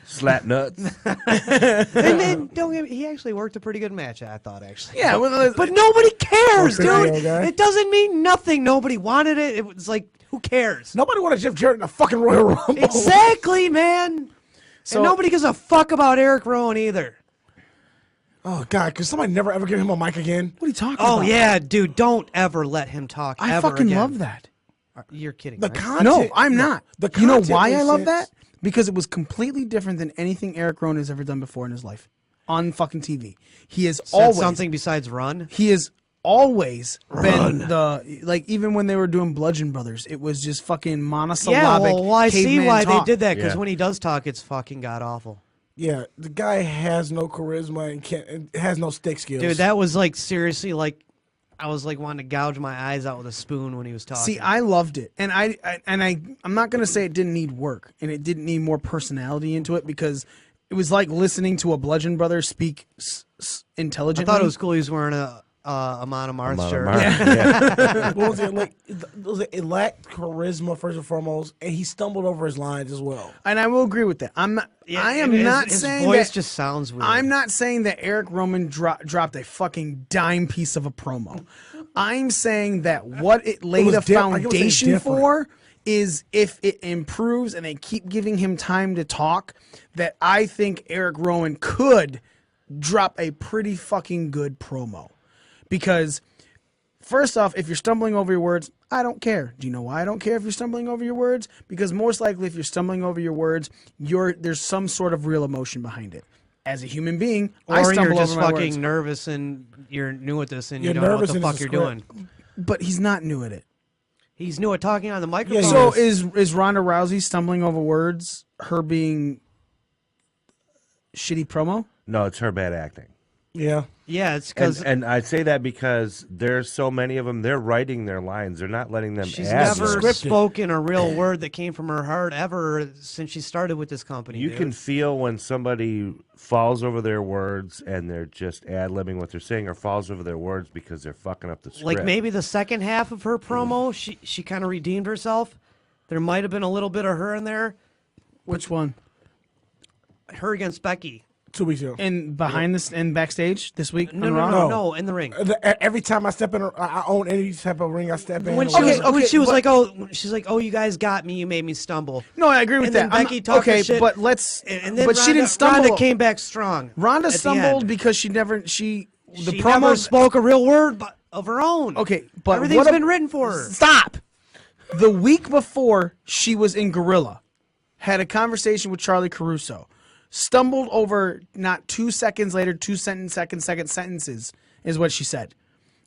E: Slat nuts.
G: And then don't get me, he actually worked a pretty good match, I thought, actually.
A: Yeah, well,
G: But nobody cares,
F: Oh,
G: dude.
F: video guy.
G: It doesn't mean nothing. Nobody wanted it. It was like, who cares?
F: Nobody wanted Jeff Jarrett in a fucking Royal Rumble.
G: Exactly, man.
A: So-
G: And nobody gives a fuck about Eric Rowan either.
F: Oh God, could somebody never ever give him a mic again?
A: what are you talking
G: Oh
A: about?
G: yeah, dude, don't ever let him talk.
A: I
G: ever
A: fucking
G: again.
A: love that.
G: You're kidding.
F: The
G: right?
F: content.
A: No, I'm not.
F: The
A: You know
F: content
A: why I
F: makes
A: love
F: sense.
A: that? Because it was completely different than anything Eric Rowan has ever done before in his life on fucking TV. He is
G: Said
A: always
G: something besides run.
A: He has always been the, like, even when they were doing Bludgeon Brothers, it was just fucking monosyllabic.
G: Yeah, well, I see
A: caveman
G: why
A: talk.
G: they did that, because
E: Yeah.
G: when he does talk, it's fucking god awful.
F: Yeah, the guy has no charisma and can't and has no stick skills.
G: Dude, that was like seriously like I was like wanting to gouge my eyes out with a spoon when he was talking.
A: See, I loved it, and I'm not gonna say it didn't need work and it didn't need more personality into it, because it was like listening to a Bludgeon Brother speak intelligently.
G: thought it was cool he was wearing a Amon Amarth shirt.
E: Yeah.
F: what was it like? It lacked charisma first and foremost, and he stumbled over his lines as well.
A: And I will agree with that. I am
G: his,
A: not
G: his
A: saying
G: voice
A: that.
G: just sounds weird.
A: I'm not saying that Eric Rowan dropped a fucking dime piece of a promo. I'm saying that what it laid
F: was
A: a
F: like it was
A: foundation
F: different.
A: for is, if it improves and they keep giving him time to talk, that I think Eric Rowan could drop a pretty fucking good promo. Because first off, if you're stumbling over your words, I don't care. Do you know why I don't care if you're stumbling over your words? Because most likely if you're stumbling over your words, there's some sort of real emotion behind it. As a human being, I
G: or
A: stumble
G: you're just
A: over my
G: fucking
A: words.
G: nervous and you're new at this and you
F: You're
G: don't know what
F: nervous
G: the
F: and
G: fuck
F: it's
G: you're
F: a
G: doing.
F: script.
A: But he's not new at it.
G: He's new at talking on the microphone.
F: Yeah,
A: So is Ronda Rousey stumbling over words her being shitty promo?
E: No, it's her bad acting.
F: Yeah,
G: yeah, it's because
E: And I say that because there's so many of them. They're writing their lines. They're not letting them.
G: she's
E: ad
G: never
E: lib.
G: spoken a real word that came from her heart ever since she started with this company.
E: You
G: dude.
E: can feel when somebody falls over their words and they're just ad libbing what they're saying, or falls over their words because they're fucking up the script.
G: like maybe the second half of her promo, she kind of redeemed herself. There might have been a little bit of her in there.
A: Which one?
G: Her against Becky.
F: 2 weeks ago.
A: And behind this and backstage this week?
G: No,
A: on
G: no,
A: Raw?
G: no,
F: No.
G: no, in the ring.
F: Every time I step in, I own any type of ring I step in.
G: When she was like, oh, you guys got me. You made me stumble.
A: No, I agree with
G: And
A: that.
G: then Becky talked
A: okay,
G: her shit.
A: but let's.
G: And then
A: but she didn't stumble.
G: Ronda came back strong.
A: Ronda
G: at the
A: stumbled
G: end.
A: because she
G: she
A: promo
G: never spoke a real word of her own.
A: Okay, but
G: everything's
A: what
G: been written for her.
A: Stop. The week before she was in Gorilla, had a conversation with Charlie Caruso, stumbled over not 2 seconds later, second sentences is what she said,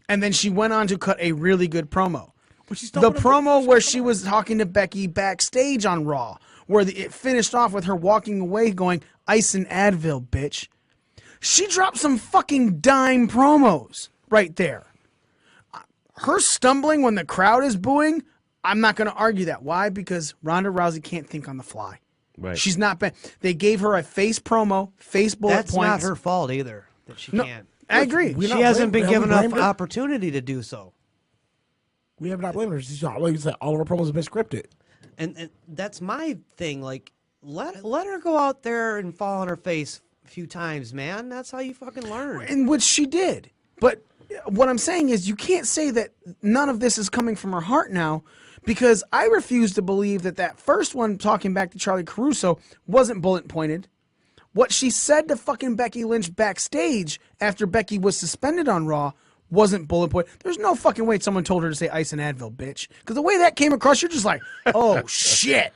A: and then she went on to cut a really good promo. The promo where she was talking to Becky backstage on Raw, where it finished off with her walking away going, "Ice and Advil, bitch." She dropped some fucking dime promos right there. Her stumbling when the crowd is booing, I'm not going to argue that. Why? Because Ronda Rousey can't think on the fly.
E: Right.
A: She's not been. They gave her a face promo, face bullet
G: That's
A: points.
G: not her fault either that she
A: No,
G: can't.
A: I agree.
F: We
G: She
F: not
G: hasn't
F: blame-
G: been given
F: we
G: enough
F: blamed her?
G: opportunity to do so.
F: We have not blamed her. She's like you said, all of her promos have been scripted.
G: And that's my thing. Like, let her go out there and fall on her face a few times, man. That's how you fucking learn.
A: In which she did. But what I'm saying is you can't say that none of this is coming from her heart now, because I refuse to believe that first one, talking back to Charlie Caruso, wasn't bullet pointed. What she said to fucking Becky Lynch backstage after Becky was suspended on Raw wasn't bullet point. There's no fucking way someone told her to say ice and Advil, bitch. Because the way that came across, you're just like, oh shit.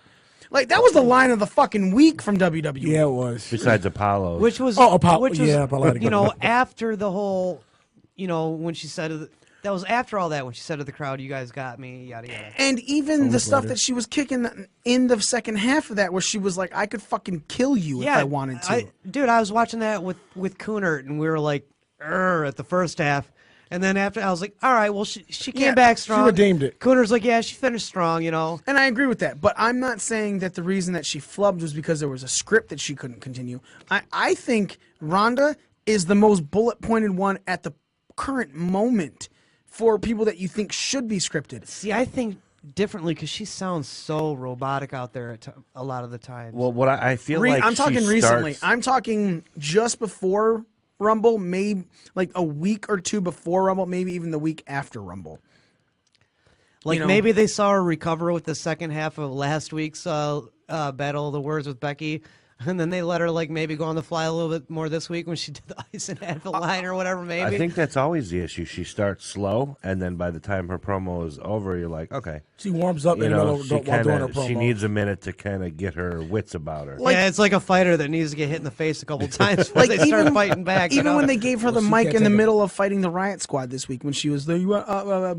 A: Like, that was the line of the fucking week from WWE.
F: Yeah, it was.
E: Besides Apollo.
G: Which was,
F: Apollo.
G: which was,
F: Yeah, Apollo.
G: you know, after the whole, you know, when she said, that was after all that, when she said to the crowd, you guys got me, yada, yada.
A: And even the stuff that she was kicking in the second half of that, where she was like, I could fucking kill you if I wanted to.
G: Dude, I was watching that with Kunert, and we were like, at the first half. And then after, I was like, all right, well, she came back strong.
F: She redeemed it.
G: Cooner's like, yeah, she finished strong, you know.
A: And I agree with that. But I'm not saying that the reason that she flubbed was because there was a script that she couldn't continue. I think Ronda is the most bullet-pointed one at the current moment for people that you think should be scripted.
G: See, I think differently because she sounds so robotic out there a lot of the time.
E: Well, what I feel like
A: I'm talking
E: she
A: recently.
E: starts-
A: I'm talking just before Rumble, maybe like a week or two before Rumble, maybe even the week after Rumble.
G: Like,
A: you know,
G: maybe they saw her recover with the second half of last week's Battle of the Words with Becky, and then they let her, like, maybe go on the fly a little bit more this week when she did the Ice and Advil line or whatever, maybe.
E: I think that's always the issue. She starts slow, and then by the time her promo is over, you're like, okay.
F: She warms up
E: You
F: in the
E: know,
F: middle
E: she,
F: while doing her
E: kinda,
F: promo.
E: she needs a minute to kind of get her wits about her.
G: Yeah, it's like a fighter that needs to get hit in the face a couple times before
A: like
G: they start fighting back.
A: Even
G: you know?
A: when they gave her the
F: she
A: mic
F: can't
A: in the
F: take it.
A: middle of fighting the Riot Squad this week, when she was the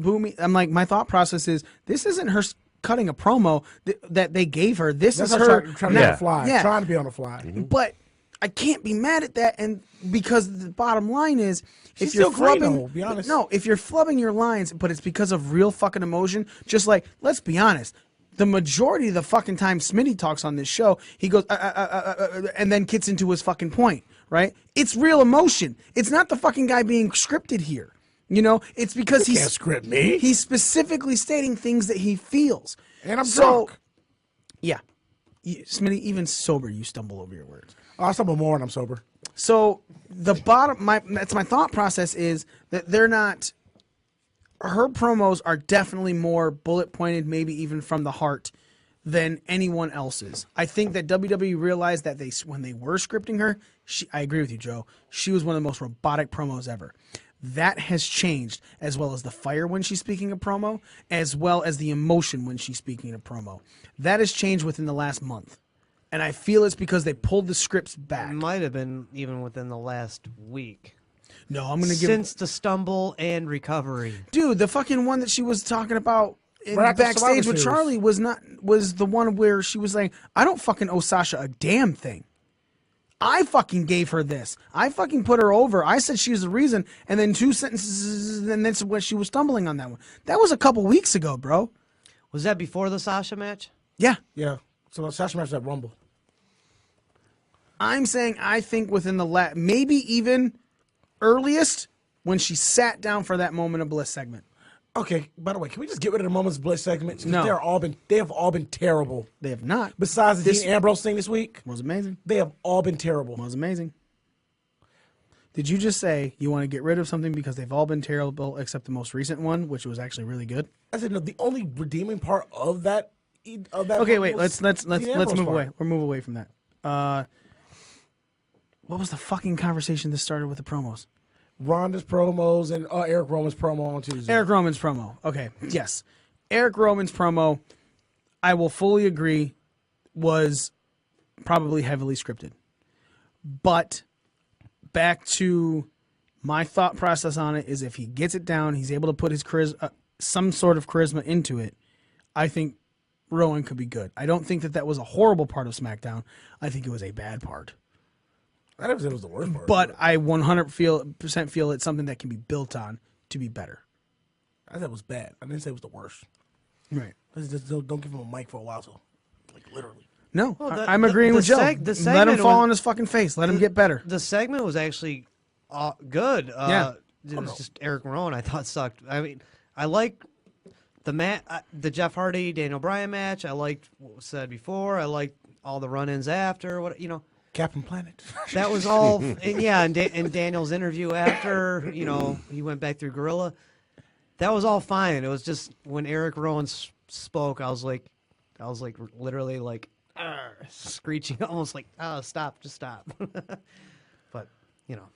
A: boo me, I'm like, my thought process is this isn't her cutting a promo that they gave her. This
F: That's
A: is
F: her
A: her
F: trying to be on the fly.
A: Yeah.
F: Trying to be on the fly.
A: But I can't be mad at that, and because the bottom line is,
F: She's
A: if you're
F: still great,
A: flubbing,
F: though, be honest.
A: no, if you're flubbing your lines, but it's because of real fucking emotion, just like, let's be honest, the majority of the fucking time Smitty talks on this show, he goes, and then gets into his fucking point, right? It's real emotion. It's not the fucking guy being scripted here. You know, it's because
F: You can't script me.
A: he's specifically stating things that he feels.
F: And I'm
A: so,
F: drunk.
A: Yeah. Smitty, even sober, you stumble over your words.
F: I'll stumble more when I'm sober.
A: So that's my thought process is that they're not. Her promos are definitely more bullet pointed, maybe even from the heart, than anyone else's. I think that WWE realized that when they were scripting her, I agree with you, Joe. She was one of the most robotic promos ever. That has changed, as well as the fire when she's speaking a promo, as well as the emotion when she's speaking a promo. That has changed within the last month. And I feel it's because they pulled the scripts back.
G: It might have been even within the last week.
A: No, I'm going to give
G: Since the stumble and recovery.
A: Dude, the fucking one that she was talking about
F: Right after
A: backstage
F: Survivor
A: with
F: Series.
A: Charlie was the one where she was like, I don't fucking owe Sasha a damn thing. I fucking gave her this. I fucking put her over. I said she was the reason, and then 2 sentences, and that's what she was stumbling on that one. That was a couple weeks ago, bro.
G: Was that before the Sasha match?
A: Yeah.
F: Yeah. So Sasha match at Rumble.
A: I'm saying I think within the maybe even earliest when she sat down for that Moment of Bliss segment.
F: Okay. By the way, can we just get rid of the Moments Bliss segments? 'Cause
A: No.
F: they have all been terrible.
A: They have not.
F: Besides the
A: This-
F: Dean Ambrose thing this week,
A: Was amazing.
F: they have all been terrible.
A: Was amazing. Did you just say you want to get rid of something because they've all been terrible except the most recent one, which was actually really good?
F: I said no. The only redeeming part of that.
A: Okay, wait.
F: was
A: Let's
F: Dean Ambrose
A: move
F: part.
A: away. We'll move away from that. What was the fucking conversation that started with the promos?
F: Ronda's promos and Eric Roman's promo on Tuesday.
A: Eric Roman's promo. Okay, yes. Eric Roman's promo, I will fully agree, was probably heavily scripted. But back to my thought process on it is if he gets it down, he's able to put his some sort of charisma into it, I think Rowan could be good. I don't think that was a horrible part of SmackDown. I think it was a bad part.
F: I never said it was the worst part.
A: But I 100% feel it's something that can be built on to be better.
F: I said it was bad. I didn't say it was the worst.
A: Right.
F: Just don't give him a mic for a while. So, like literally.
A: No,
G: Well,
A: I'm agreeing with Joe.
G: the
A: Let him
G: segment
A: fall
G: was-
A: on his fucking face. Let him get better.
G: The segment was actually good.
A: Yeah.
G: It was just Eric Rowan I thought sucked. I mean, I liked the Jeff Hardy, Daniel Bryan match. I liked what was said before. I liked all the run-ins after.
F: Captain Planet.
G: That was all, and yeah, and, and Daniel's interview after, you know, he went back through Gorilla. That was all fine. It was just when Eric Rowan spoke, I was like literally like screeching, almost like, oh, stop, just stop. But you know,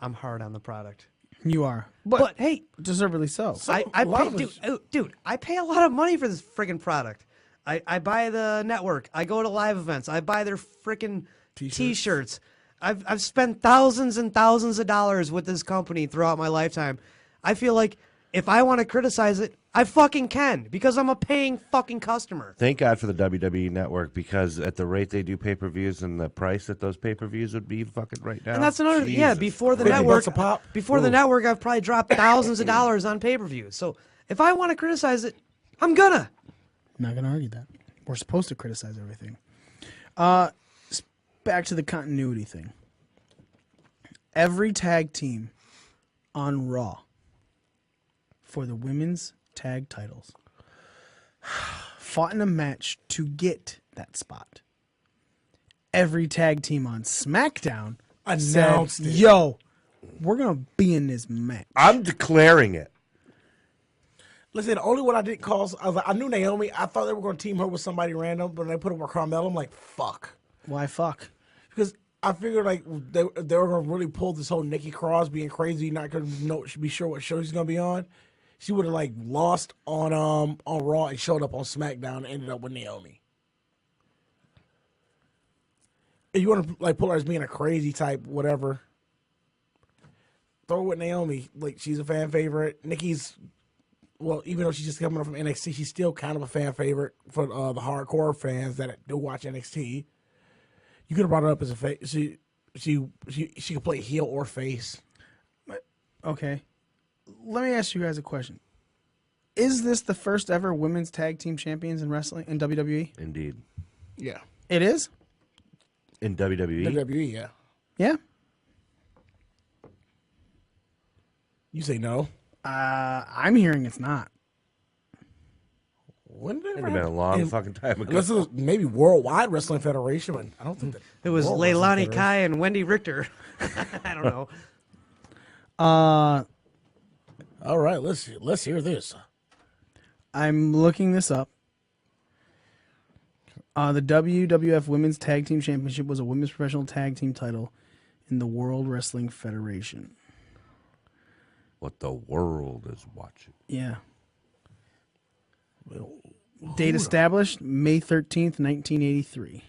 G: I'm hard on the product.
A: You are,
G: But hey,
A: deservedly so.
G: I pay, dude, I pay a lot of money for this friggin' product. I buy the network. I go to live events. I buy their frickin' t-shirts. I've spent thousands and thousands of dollars with this company throughout my lifetime. I feel like if I want to criticize it, I fucking can because I'm a paying fucking customer.
E: Thank God for the WWE Network, because at the rate they do pay-per-views and the price that those pay-per-views would be fucking right now.
G: And that's another
E: Jesus
G: before the
E: Christ.
G: network.
F: $50 a pop?
G: Before the network, I've probably dropped thousands of dollars on pay-per-views. So if I want to criticize it, I'm gonna.
A: Not gonna argue that. We're supposed to criticize everything. Back to the continuity thing. Every tag team on Raw for the women's tag titles fought in a match to get that spot. Every tag team on SmackDown
F: Announced
A: said,
F: it.
A: yo, we're gonna be in this match.
E: I'm declaring it.
F: Listen, the only one I didn't call, I knew Naomi. I thought they were going to team her with somebody random, but when they put her with Carmella, I'm like, fuck.
A: Why fuck?
F: Because I figured like they were going to really pull this whole Nikki Cross being crazy, not going to be sure what show she's going to be on. She would have like lost on Raw and showed up on SmackDown and ended up with Naomi. If you want to like pull her as being a crazy type, whatever, throw her with Naomi. Like, she's a fan favorite. Nikki's, well, even though she's just coming up from NXT, she's still kind of a fan favorite for the hardcore fans that do watch NXT. You could have brought her up as a face. She could play heel or face.
A: Okay. Let me ask you guys a question. Is this the first ever women's tag team champions in wrestling in WWE?
E: Indeed.
F: Yeah.
A: It is?
E: In WWE?
F: WWE, yeah.
A: Yeah.
F: You say no?
A: I'm hearing it's not.
F: When did
E: It'd have been a long fucking time ago.
F: Unless it was maybe Worldwide Wrestling Federation, but I don't think that.
G: It was
F: World Wrestling
G: Leilani
F: Federation.
G: Kai and Wendy Richter. I don't know.
F: All right, let's hear this.
A: I'm looking this up. The WWF Women's Tag Team Championship was a women's professional tag team title in the World Wrestling Federation.
E: What the world is watching.
A: Yeah. Date established May 13th, 1983.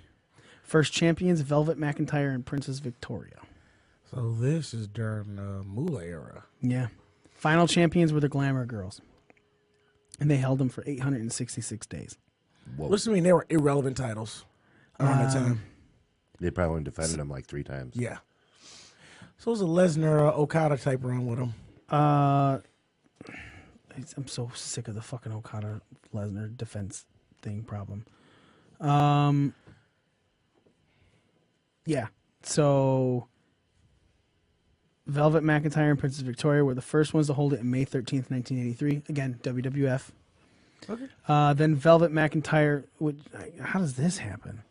A: First champions Velvet McIntyre and Princess Victoria.
F: So this is during the Moolah era.
A: Yeah. Final champions were the Glamour Girls. And they held them for 866 days.
F: Listen to me, they were irrelevant titles around that time.
E: They probably only defended him like 3 times.
F: Yeah. So it was a Lesnar Okada type run with him.
A: I'm so sick of the fucking Okada Lesnar defense thing problem. Yeah. So Velvet McIntyre and Princess Victoria were the first ones to hold it in May 13th, 1983. Again, WWF.
F: Okay.
A: Then Velvet McIntyre, how does this happen?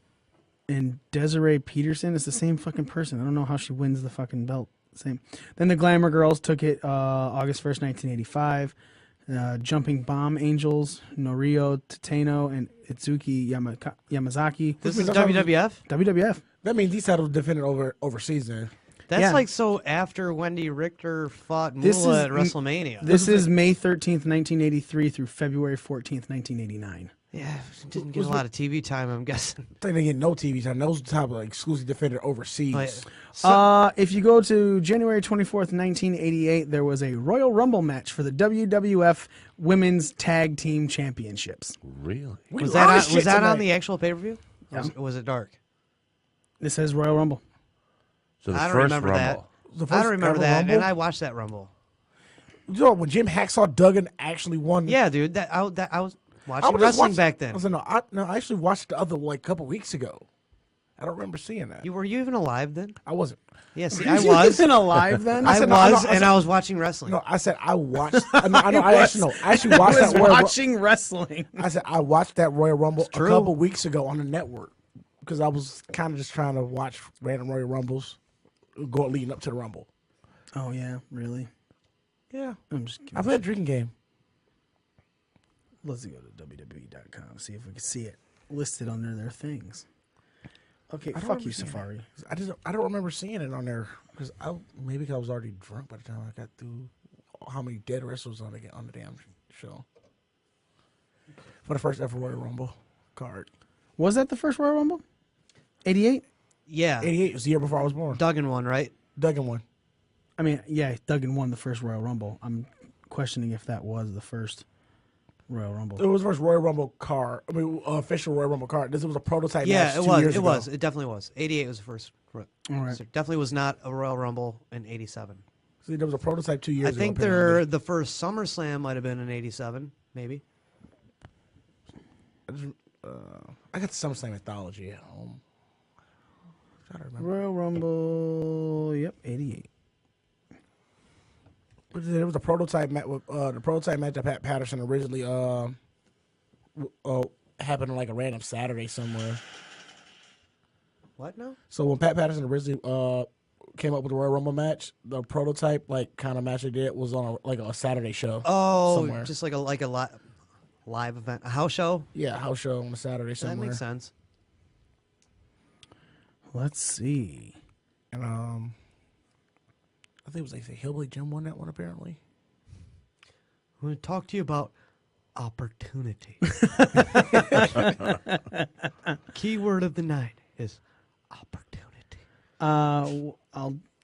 A: And Desiree Peterson is the same fucking person. I don't know how she wins the fucking belt. Same. Then the Glamour Girls took it August 1st, 1985. Jumping Bomb Angels, Norio Tateno, and Itsuki Yamazaki.
G: This is WWF?
A: WWF.
F: That means these titles defended overseas then.
G: That's
A: Yeah.
G: like so after Wendy Richter fought
A: This
G: Moolah
A: is-
G: at WrestleMania.
A: This is May 13th, 1983 through February 14th, 1989.
G: Yeah, didn't get a lot of TV time, I'm guessing.
F: I think they get no TV time. Those are the type of like exclusive defended overseas.
A: If you go to January 24th, 1988, there was a Royal Rumble match for the WWF Women's Tag Team Championships.
E: Really?
G: Was that on the actual pay-per-view?
A: Yeah.
G: Was it dark?
A: This says Royal Rumble.
E: So the
G: I don't
E: first
G: remember
E: Rumble.
F: The
G: I
F: first
G: don't remember
F: ever
G: that,
F: Rumble?
G: and I watched that Rumble.
F: You know, when Jim Hacksaw Duggan actually won.
G: Yeah, dude, I was
F: I
G: watching
F: was just
G: wrestling
F: watching-
G: back then.
F: I was like, no, I actually watched the other like couple weeks ago. I don't remember seeing that.
G: Were you even alive then?
F: I wasn't.
G: Yeah, see, I
A: You
G: was.
A: been alive then?
G: I
F: said
G: was,
F: no,
G: and I was watching wrestling.
F: No, I said I watched. I actually watched
A: I was
F: that Royal.
A: watching wrestling.
F: I said I watched that Royal Rumble a
G: true.
F: couple weeks ago on the network. because I was kind of just trying to watch random Royal Rumbles leading up to the Rumble.
A: Oh yeah, really?
F: Yeah.
A: I'm just kidding.
F: I played a drinking game.
A: Let's go to WWE.com, see if we can see it listed under their things. Okay, fuck you, Safari.
F: I don't remember seeing it on there because maybe I was already drunk by the time I got through how many dead wrestlers on the damn show for the first ever Royal Rumble card.
A: Was that the first Royal Rumble? 88?
G: Yeah.
F: 88 was the year before I was born.
G: Duggan won, right?
F: Duggan won.
A: I mean, yeah, Duggan won the first Royal Rumble. I'm questioning if that was the first Royal Rumble.
F: It was the first Royal Rumble card. I mean, official Royal Rumble card. This was a prototype
G: Yeah,
F: match
G: it
F: 2
G: was.
F: years
G: It
F: ago.
G: was. It definitely was. 88 was the first.
A: All right.
G: So it definitely was not a Royal Rumble in 87.
F: See, there was a prototype 2 years
G: I
F: ago.
G: think
F: apparently.
G: the first SummerSlam might have been in 87, maybe.
F: I got the SummerSlam anthology at home. I don't remember.
A: Royal Rumble, yep, 88.
F: But there was a prototype match. The prototype match that Pat Patterson originally happened on like a random Saturday somewhere.
G: What now?
F: So when Pat Patterson originally came up with the Royal Rumble match, the prototype like kind of match they did was on a Saturday show.
G: Oh,
F: somewhere.
G: just like a live event, a house show.
F: Yeah, house show on a Saturday somewhere.
G: That makes sense.
A: Let's see.
F: And I think it was like the Hillbilly Jim won that one apparently.
G: I'm going to talk to you about opportunity. Keyword of the night is opportunity.
A: I'll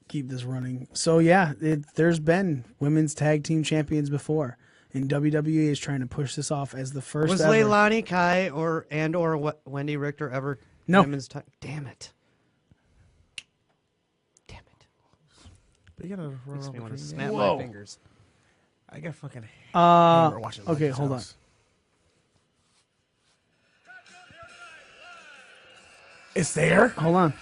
A: keep this running. So yeah, there's been women's tag team champions before, and WWE is trying to push this off as the first.
G: Was
A: ever.
G: Leilani Kai or Wendy Richter ever?
A: No.
G: Women's damn it. Damn it.
F: But you gotta
G: Makes me want to
F: yeah.
G: snap
A: Whoa.
G: my fingers.
F: I got fucking hammer watching
A: okay,
F: Legends
A: hold on.
F: House. It's there.
A: Hold on.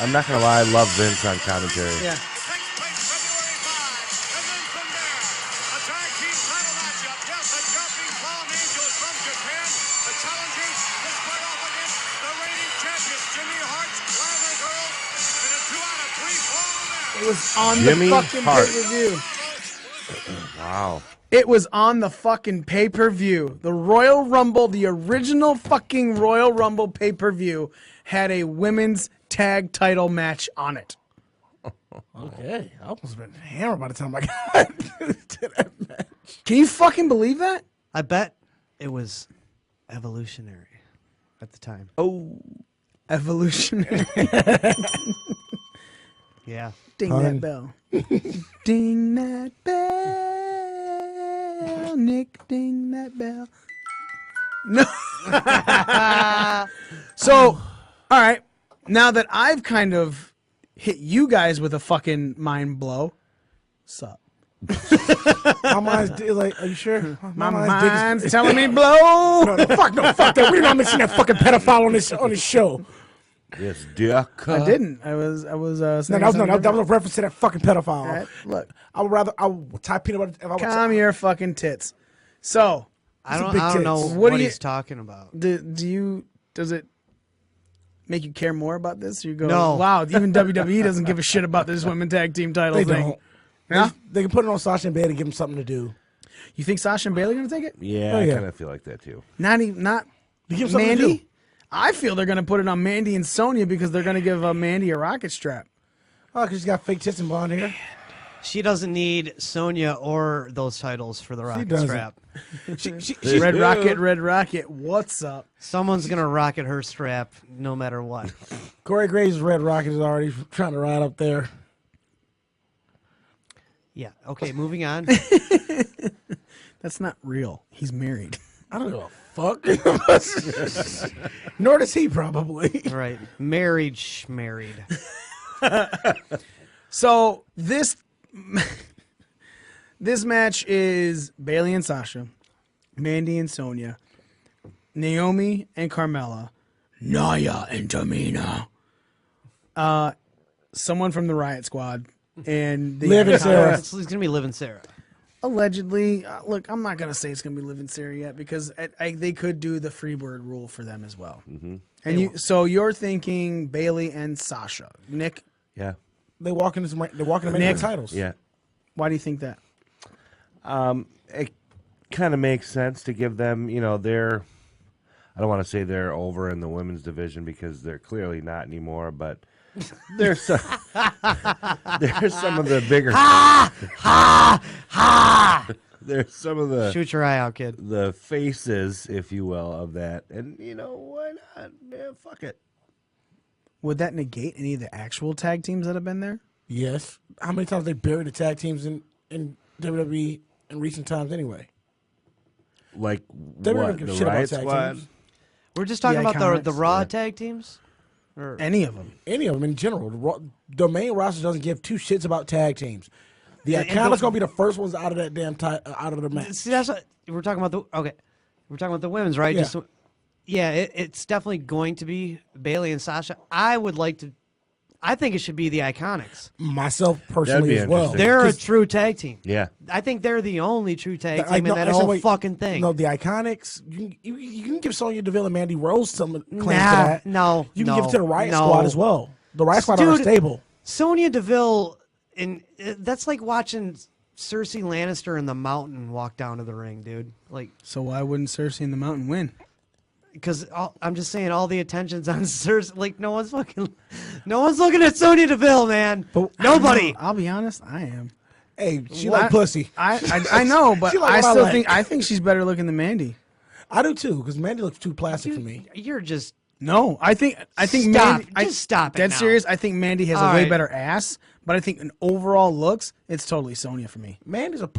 E: I'm not gonna lie, I love Vince on commentary.
A: Yeah.
C: Takes place February 5. And then from there, a tag team title matchup. Yes, the jumping Palm Angels from Japan. The challengers will square off against the reigning champions, Jimmy Hart, Glamour Girl, in a 2 out of 3 fall match.
A: It was on
E: Jimmy
A: the fucking
E: Hart.
A: pay-per-view.
E: Wow.
A: It was on the fucking pay-per-view. The Royal Rumble, the original fucking Royal Rumble pay-per-view, had a women's tag title match on it.
F: Okay, I almost been hammered by the time I got to that match.
A: Can you fucking believe that?
G: I bet it was evolutionary at the time.
A: Oh, evolutionary.
G: Yeah.
A: Ding that bell. Ding that bell. Nick, ding that bell. No. So, all right. Now that I've kind of hit you guys with a fucking mind blow, sup?
F: My mind's like, are you sure?
A: My
F: mind's
A: mind's telling me blow.
F: no, fuck that. We're not mentioning that fucking pedophile on this show.
E: Yes, Dick.
A: I didn't. I was.
F: No,
A: saying
F: that was
A: something
F: a reference to that fucking pedophile.
A: All right, look,
F: I would type peanut butter. If I would
A: calm your fucking tits. So,
G: I
F: big
G: don't know
F: tits.
A: What
G: what
A: do you-
G: he's talking about.
A: does it make you care more about this? You go,
G: No.
A: wow, even WWE doesn't give a shit about this women tag team title
F: they
A: thing.
F: don't.
A: Yeah?
F: They can put it on Sasha and Bayley and give them something to do.
A: You think Sasha and Bayley are gonna take it?
E: Yeah,
F: Oh,
E: I
F: yeah.
E: kind of feel like that too.
A: Not
F: Give them something to
A: Mandy.
F: do.
A: I feel they're gonna put it on Mandy and Sonya because they're gonna give Mandy a rocket strap.
F: Oh, because she's got fake tits and blonde hair.
G: She doesn't need Sonya or those titles for the rocket
F: doesn't.
G: strap.
F: She,
A: Red Rocket, what's up?
G: Someone's going to rocket her strap no matter what.
F: Corey Graves' Red Rocket is already trying to ride up there.
G: Yeah. Okay, moving on.
A: That's not real. He's married.
F: I don't give a fuck. Nor does he probably.
G: All right. Married, schmarried.
A: So this match is Bayley and Sasha, Mandy and Sonya, Naomi and Carmella, Naya and Tamina. Someone from the Riot Squad, and
F: Liv and Sarah.
G: It's gonna be Liv and Sarah.
A: allegedly. Look, I'm not gonna say it's gonna be Liv and Sarah yet because they could do the Freebird rule for them as well. Mm-hmm. And so you're thinking Bailey and Sasha. Nick,
E: Yeah.
F: They're walking to make titles.
E: Yeah.
A: why do you think that?
E: It kind of makes sense to give them, their. I don't want to say they're over in the women's division because they're clearly not anymore, but there's some, there's some of the bigger. There's some of the
G: Shoot your eye out, kid.
E: the faces, if you will, of that, and why not? Yeah, fuck it.
A: Would that negate any of the actual tag teams that have been there?
F: Yes. How many times they buried the tag teams in WWE in recent times anyway?
E: Like
F: They don't
E: what?
F: give a
E: The
F: shit about
E: Riot
F: tag
E: Squad?
F: teams.
G: We're just talking
A: The
G: about the
A: Iconics,
G: Raw
E: yeah.
G: tag teams. Or
A: Any of them?
F: Any of them in general. The main roster doesn't give two shits about tag teams. The
G: And
F: Iconics gonna be the first ones out of that damn out of the match.
G: see, that's what we're talking about. We're talking about the women's, right?
F: Yeah.
G: It's definitely going to be Bailey and Sasha. I think it should be the Iconics.
F: Myself
E: That'd
F: personally
E: be
F: as well.
E: interesting.
G: They're a
F: 'Cause
G: true tag team.
E: Yeah.
G: I think they're the only true tag
F: I-
G: team in
F: no,
G: that
F: actually,
G: whole
F: wait.
G: fucking thing.
F: No, the Iconics. You can give Sonya Deville and Mandy Rose some claims to
G: Nah,
F: that.
G: no,
F: You can
G: no,
F: give it to the Riot
G: no.
F: Squad as well. The Riot Squad are
G: Dude,
F: stable.
G: Sonya Deville, that's like watching Cersei Lannister in the Mountain walk down to the ring, dude. Like,
A: So why wouldn't Cersei in the Mountain win?
G: because I'm just saying, all the attention's on Cersei. Like, no one's looking at Sonya Deville, man. Nobody.
A: I'll be honest, I am.
F: Hey, she
A: What?
F: like pussy.
A: I know, but
F: She like
A: I
F: what I
A: still
F: like.
A: I think she's better looking than Mandy.
F: I do too, because Mandy looks too plastic for me.
G: You're just
A: No, I think
G: Stop.
A: Mandy.
G: Just stop it
A: Dead
G: now.
A: serious. I think Mandy has
G: All
A: a way
G: right.
A: better ass, but I think in overall looks, it's totally Sonya for me.
F: Mandy's a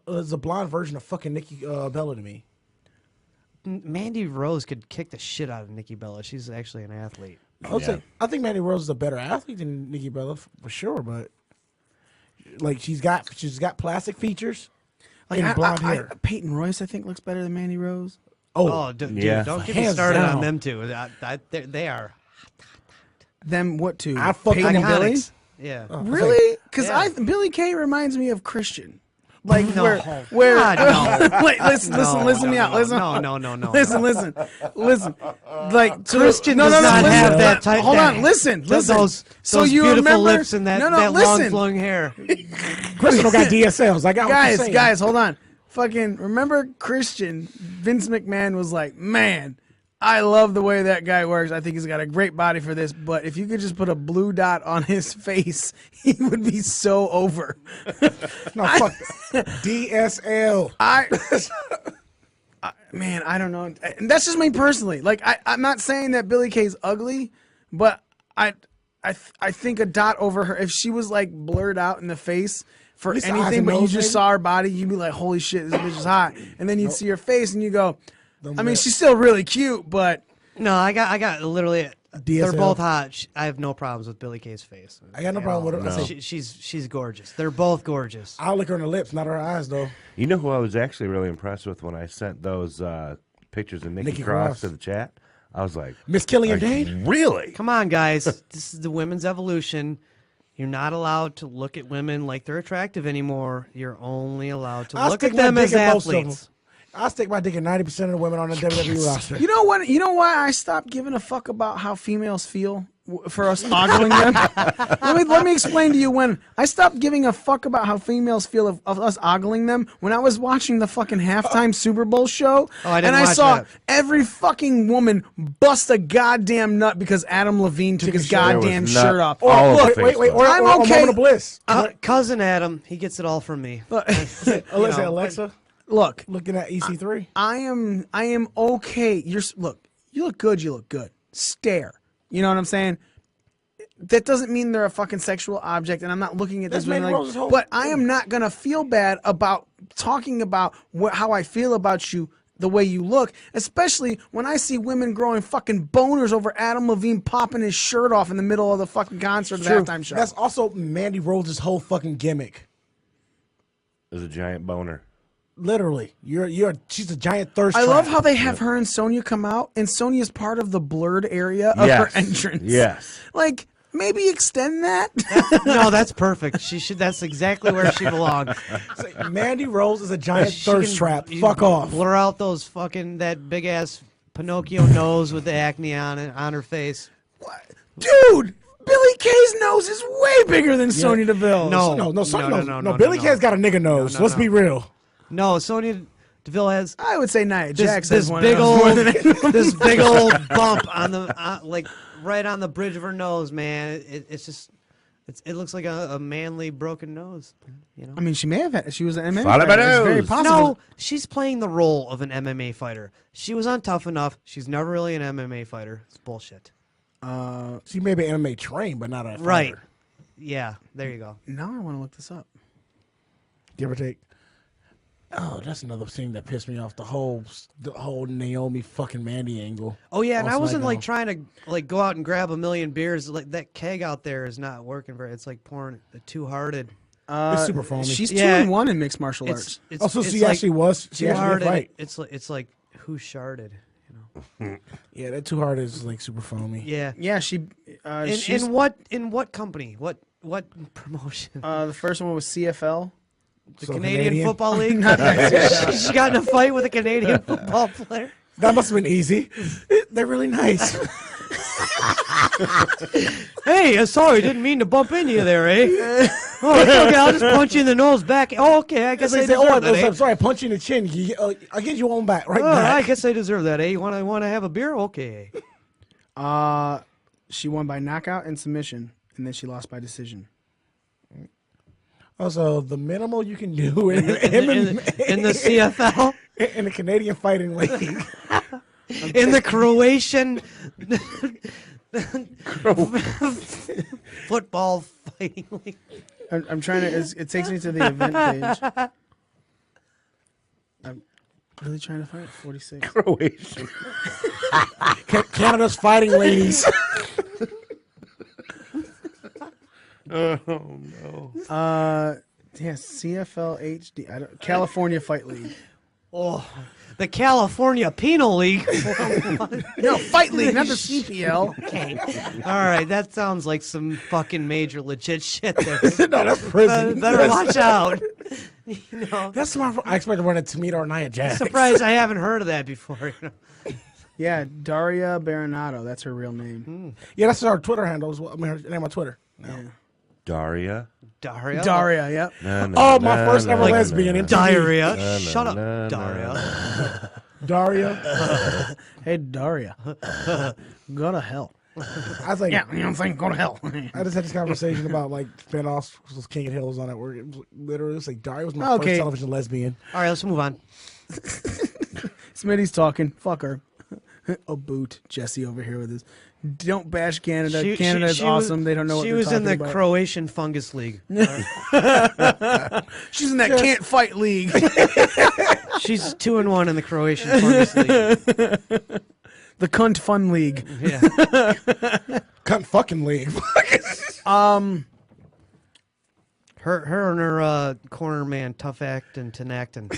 F: is a blonde version of fucking Nikki Bella to me.
G: Mandy Rose could kick the shit out of Nikki Bella. She's actually an athlete.
F: I think Mandy Rose is a better athlete than Nikki Bella for sure, but like she's got plastic features and blonde hair.
A: Peyton Royce, I think, looks better than Mandy Rose.
G: Oh, dude,
E: Yeah.
G: don't get me
F: Hands
G: started
F: down.
G: on them two. They are
A: Them what two?
F: I fucking
A: Peyton and Billy.
G: iconics. Yeah.
A: Really? Because
G: Yeah.
A: Billy Kay reminds me of Christian. Like
G: No.
A: where
G: God, no.
A: wait, listen me out. Listen.
G: No.
A: Listen. Like
G: Christian
A: no,
G: does not
A: listen.
G: have that type.
A: Hold
G: that-
A: on, listen.
G: Those
A: So
G: those
A: you
G: beautiful
A: remember
G: lips and that long
A: listen.
G: flowing hair.
F: Chris don't got DSLs. I got what you're saying.
A: Guys, hold on. Fucking remember Christian? Vince McMahon was like, man, I love the way that guy works. I think he's got a great body for this. But if you could just put a blue dot on his face, he would be so over.
F: No, fuck DSL.
A: Man, I don't know. And that's just me personally. Like, I'm not saying that Billy Kay's ugly, but I think a dot over her, if she was like blurred out in the face for
F: least the eyes
A: anything,
F: and
A: but you
F: nose,
A: just
F: maybe?
A: saw her body, you'd be like, holy shit, this bitch is hot. And then you'd see her face and you go, I mean, she's still really cute, but
G: No, I got literally. They're
F: DSL.
G: both hot. I have no problems with Billy Kay's face.
F: I got no problem with her.
E: No.
G: She's gorgeous. They're both gorgeous.
F: I'll lick her in the lips, not her eyes though.
E: You know who I was actually really impressed with when I sent those pictures of Nikki
F: Nikki
E: Cross
F: Cross.
E: to the chat? I was like,
F: Miss Killian
E: "Are you
F: Dane?
E: really?
G: Come on, guys. This is the women's evolution. You're not allowed to look at women like they're attractive anymore. You're only allowed to
F: I'll
G: look
F: stick
G: at
F: my
G: them
F: dick
G: as
F: in most of them.
G: athletes.
F: I'll stick my dick in 90% of the women on the WWE roster.
A: you know what? You know why I stopped giving a fuck about how females feel for us ogling them? let me explain to you when I stopped giving a fuck about how females feel of us ogling them when I was watching the fucking halftime Super Bowl show.
G: Oh, I didn't
A: and I
G: watch
A: saw
G: that.
A: every fucking woman bust a goddamn nut because Adam Levine took his
F: his shirt.
A: goddamn
E: There was
A: shirt
E: nut
A: off.
E: all over
F: wait,
E: Facebook.
F: or
A: I'm
F: a
A: okay.
F: moment of bliss.
G: Cousin Adam, he gets it all from me.
F: Alexa,
A: Look,
F: looking at EC3.
A: I am okay. You look good. You look good. Stare. You know what I'm saying? That doesn't mean they're a fucking sexual object, and I'm not looking at this.
F: That's Mandy
A: woman
F: Rose's whole
A: but I am not gonna feel bad about talking about how I feel about you, the way you look, especially when I see women growing fucking boners over Adam Levine popping his shirt off in the middle of the fucking concert, the halftime show.
F: That's also Mandy Rose's whole fucking gimmick.
E: It was a giant boner.
F: Literally, she's a giant thirst
A: I
F: trap.
A: love how they have her and Sonya come out, and Sonya's part of the blurred area of her entrance.
E: Yes.
A: Like, maybe extend that.
G: No, that's perfect. She should. That's exactly where she belongs.
F: It's like, Mandy Rose is a giant
G: She
F: thirst
G: can-
F: trap.
G: you
F: Fuck off.
G: Blur out those fucking that big ass Pinocchio nose with the acne on it on her face.
A: Dude, Billy Kay's nose is way bigger than Sonya Deville's.
F: No. Billy Kay's got a nigga nose. Let's be real.
G: No, Sonya Deville has
A: I would say Nia
G: this,
A: Jax
G: this
A: has one
G: big
A: of those more
G: old
A: than
G: this big old bump on the like right on the bridge of her nose, man. It's just it looks like a manly broken nose. You know.
A: I mean, she may have had. She was an MMA
E: Follow
A: fighter.
E: my
A: It's very
E: nose.
A: possible.
G: No, she's playing the role of an MMA fighter. She was on Tough Enough. She's never really an MMA fighter. It's bullshit.
F: She may be MMA trained, but not a fighter.
G: Right. Yeah, there you go.
A: Now I want to look this up.
F: Give or take. Oh, that's another thing that pissed me off. The whole Naomi fucking Mandy angle.
G: Oh yeah, and
F: on
G: I wasn't like
F: SmackDown.
G: trying to like go out and grab a million beers. Like that keg out there is not working very. It's like pouring a two-hearted.
F: It's super foamy.
A: She's
G: Yeah.
A: 2-1 in mixed martial arts.
G: It's
F: Also,
G: it's
F: she
G: like
F: actually was. She actually did
G: two-hearted.
F: fight.
G: It's like who sharded, you know?
F: Yeah, that too hard is like super foamy.
G: Yeah.
A: Yeah, she's
G: In what company? What promotion?
A: the first one was CFL.
G: The
F: So
G: Canadian Football League.
A: Not that
G: She got in a fight with a Canadian football player.
F: That must have been easy. They're really nice.
G: Hey, sorry, didn't mean to bump into you there, eh? Oh, it's okay, I'll just punch you in the nose back. Oh, okay, I guess I
F: They say,
G: deserve that, eh?
F: I'm sorry, I punched you in the chin. I'll get you on back, right
G: Oh, I
F: back.
G: guess I deserve that, eh? You want to have a beer? Okay.
A: She won by knockout and submission, and then she lost by decision.
F: Also, the minimal you can do in
G: In the CFL,
F: in the Canadian Fighting League.
G: in the Croatian football fighting league.
A: I'm trying to. It takes me to the event page. I'm really trying to find it. 46.
E: Croatian.
F: Canada's Fighting Ladies.
E: Oh no.
A: Yeah, CFL HD. California Fight League.
G: Oh, the California Penal League.
A: No, Fight League, not the CPL.
G: Okay. All right, that sounds like some fucking major legit shit there.
F: No, that's prison.
G: Better watch out. You know,
F: That's smart. I expect to run into Tamita or Nia Jax.
G: surprised I haven't heard of that before. You know?
A: Yeah, Daria Baronato. That's her real name.
F: Yeah, that's our Twitter handle. I mean, her name on Twitter.
E: Daria.
G: Daria.
A: Daria, yep.
F: Oh, my first ever lesbian in
G: Diarrhea. Shut up, Daria.
F: Daria.
A: Hey, Daria. Go to hell.
F: I was like,
A: Yeah, you know what I'm saying? Go to hell.
F: I just had this conversation about like spinoffs. Was King of Hill was on that word. It was literally, it's like Daria was my
A: Okay.
F: first television lesbian.
G: All right, let's move on.
A: Smitty's talking. Fuck her. A boot. Jesse over here with his. Don't bash Canada. Canada's awesome. They don't know what
G: She
A: they're
G: was in
A: talking
G: the
A: about.
G: Croatian Fungus League.
A: She's in that can't fight league.
G: She's 2-1 in the Croatian Fungus League.
A: The cunt fun league.
G: Yeah.
F: Cunt fucking league.
G: Her and her corner man, tough acting, tenactin.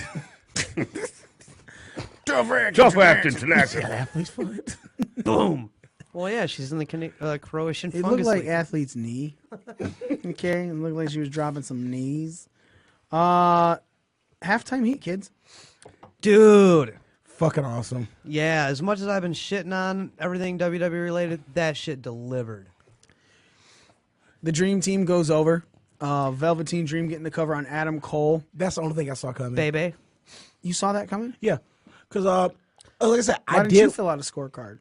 E: Tough acting tonight.
F: Athlete's foot.
G: Boom. Well, yeah, she's in the Croatian
A: It
G: Fungus
A: looked like
G: League.
A: athlete's knee. Okay, it looked like she was dropping some knees. Halftime heat, kids.
G: Dude.
F: Fucking awesome.
G: Yeah, as much as I've been shitting on everything WWE related, that shit delivered.
A: The Dream Team goes over. Velveteen Dream getting the cover on Adam Cole.
F: That's the only thing I saw coming.
G: Baby.
A: You saw that coming?
F: Yeah, because like I said,
A: Why
F: I
A: didn't you
F: did.
A: fill out a scorecard?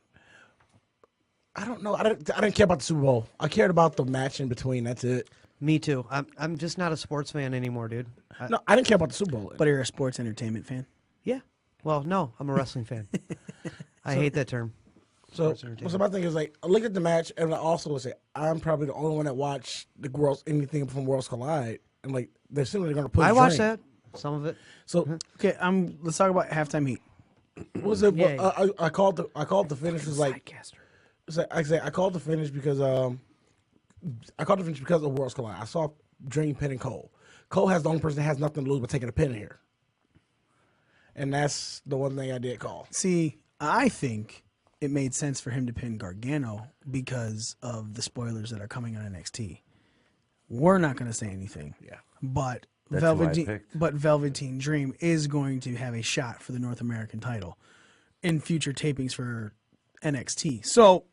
F: I don't know. I didn't care about the Super Bowl. I cared about the match in between. That's it.
G: Me too. I'm just not a sports fan anymore, dude.
F: No, I didn't care about the Super Bowl.
A: But you're a sports entertainment fan.
G: Yeah. Well, no, I'm a wrestling fan. I hate that term.
F: So,
G: entertainment.
F: so my thing is like I looked at the match and I also would say I'm probably the only one that watched the Worlds anything from Worlds Collide and like they're simply going to put.
G: I watched that. Some of it.
F: So
A: Okay, let's talk about halftime heat.
F: what was it?
G: Yeah.
F: I called the finish was like
G: Sidecaster.
F: I called the finish because of Worlds Collide. I saw Dream pinning Cole. Cole has the only person that has nothing to lose but taking a pin in here, and that's the one thing I did call.
A: See, I think it made sense for him to pin Gargano because of the spoilers that are coming on NXT. We're not going to say anything.
F: Yeah.
A: But
E: That's who I
A: Velveteen,
E: picked.
A: but Velveteen Dream is going to have a shot for the North American title in future tapings for NXT. So,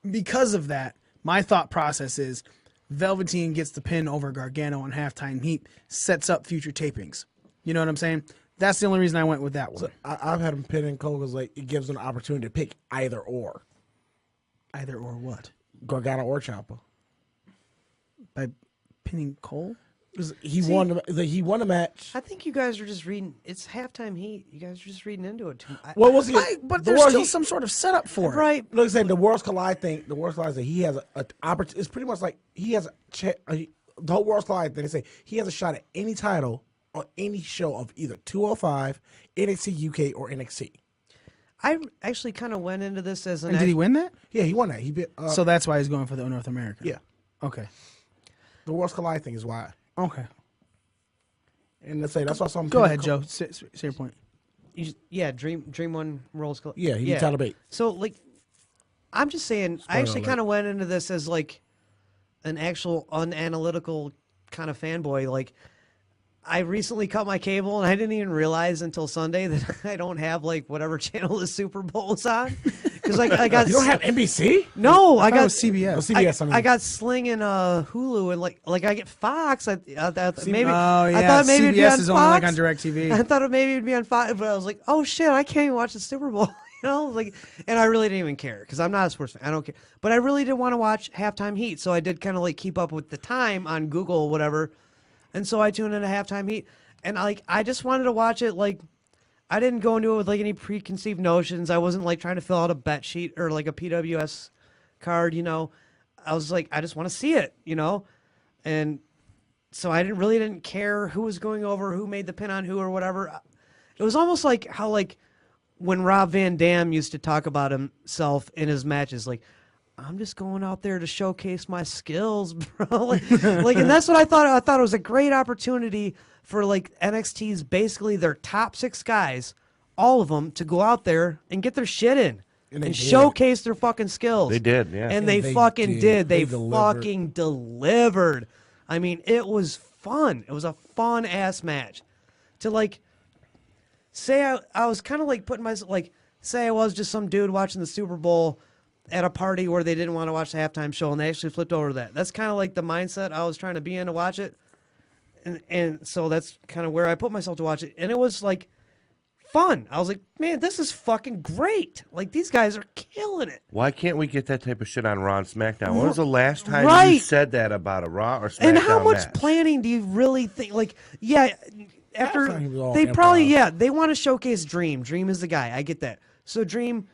A: because of that, my thought process is Velveteen gets the pin over Gargano on Halftime Heat, sets up future tapings. You know what I'm saying? That's the only reason I went with that one.
F: So I've had him pin in Cole because like it gives them an opportunity to pick either or,
A: Either or what?
F: Gargano or Ciampa.
A: By pinning Cole?
F: 'Cause he won. He won a match.
G: I think you guys are just reading. It's halftime heat. You guys are just reading into it too much.
F: What was he?
A: But
F: the
A: there's
F: world-
A: still some sort of setup for it.
G: Right.
F: Look, I said the Worlds Collide thing. The Worlds Collide thing. He has a opportunity. It's pretty much like he has the whole Worlds Collide thing. They say he has a shot at any title on any show of either 205, NXT UK, or NXT.
G: I actually kind of went into this as an.
A: And did he win that?
F: Yeah, he won that. He bit.
A: So that's why he's going for the North American.
F: yeah,
A: Okay.
F: the Worlds Collide thing is why.
A: Okay.
F: And let's say that's why some.
A: Go ahead, Joe. Say your point.
G: Yeah, Dream One Rolls.
F: Yeah, he beat Tyler Bate.
G: So like, I'm just saying. I actually kind of went into this as like an actual unanalytical kind of fanboy. Like, I recently cut my cable, and I didn't even realize until Sunday that I don't have like whatever channel the Super Bowl is on. Because like I got
F: You don't have NBC?
G: no, I
A: thought it
G: got
A: was CBS.
F: Oh, CBS. I mean,
G: I got Sling and Hulu, and like I get Fox. I maybe
A: Oh yeah.
G: I thought maybe it'd be
A: CBS
G: on
A: is only like on
G: Fox.
A: DirecTV.
G: I thought it maybe it'd be on Fox, but I was like, oh shit, I can't even watch the Super Bowl. You know, like, and I really didn't even care because I'm not a sports fan. I don't care, but I really did want to watch Halftime Heat, so I did kind of like keep up with the time on Google or whatever, and so I tuned into Halftime Heat, and like I just wanted to watch it. Like, I didn't go into it with like any preconceived notions. I wasn't like trying to fill out a bet sheet or like a PWS card. You know, I was like, I just want to see it. You know, and so I didn't care who was going over, who made the pin on who or whatever. It was almost like how like when Rob Van Dam used to talk about himself in his matches, like, I'm just going out there to showcase my skills, bro. like, and that's what I thought. I thought it was a great opportunity for like NXT's basically their top 6 guys, all of them, to go out there and get their shit in
F: And they
G: and
F: did.
G: showcase their fucking skills.
E: They did, yeah.
G: And they
F: they
G: fucking
F: did.
G: did. They
F: They delivered.
G: fucking delivered. I mean, it was fun. It was a fun ass match. To like say I was kind of like putting myself like say I was just some dude watching the Super Bowl at a party where they didn't want to watch the halftime show and they actually flipped over to that. That's kind of like the mindset I was trying to be in to watch it. And so that's kind of where I put myself to watch it. And it was like fun. I was like, man, this is fucking great. Like these guys are killing it.
E: Why can't we get that type of shit on Raw and SmackDown? When was the last time you
G: Right.
E: said that about a Raw or SmackDown
G: And how much
E: match?
G: planning do you really think? Like, yeah, after
F: thought he was all
G: they probably,
F: improv.
G: yeah, they want to showcase Dream. Dream is the guy. I get that. So Dream,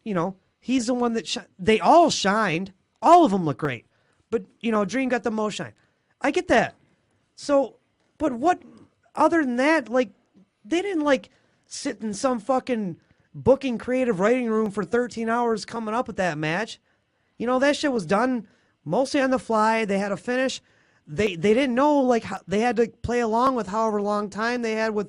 G: you know, he's the one that they all shined. All of them look great, but you know, Dream got the most shine. I get that. So, but what other than that? Like, they didn't like sit in some fucking booking creative writing room for 13 hours coming up with that match. You know, that shit was done mostly on the fly. They had a finish. They didn't know like how, they had to play along with however long time they had with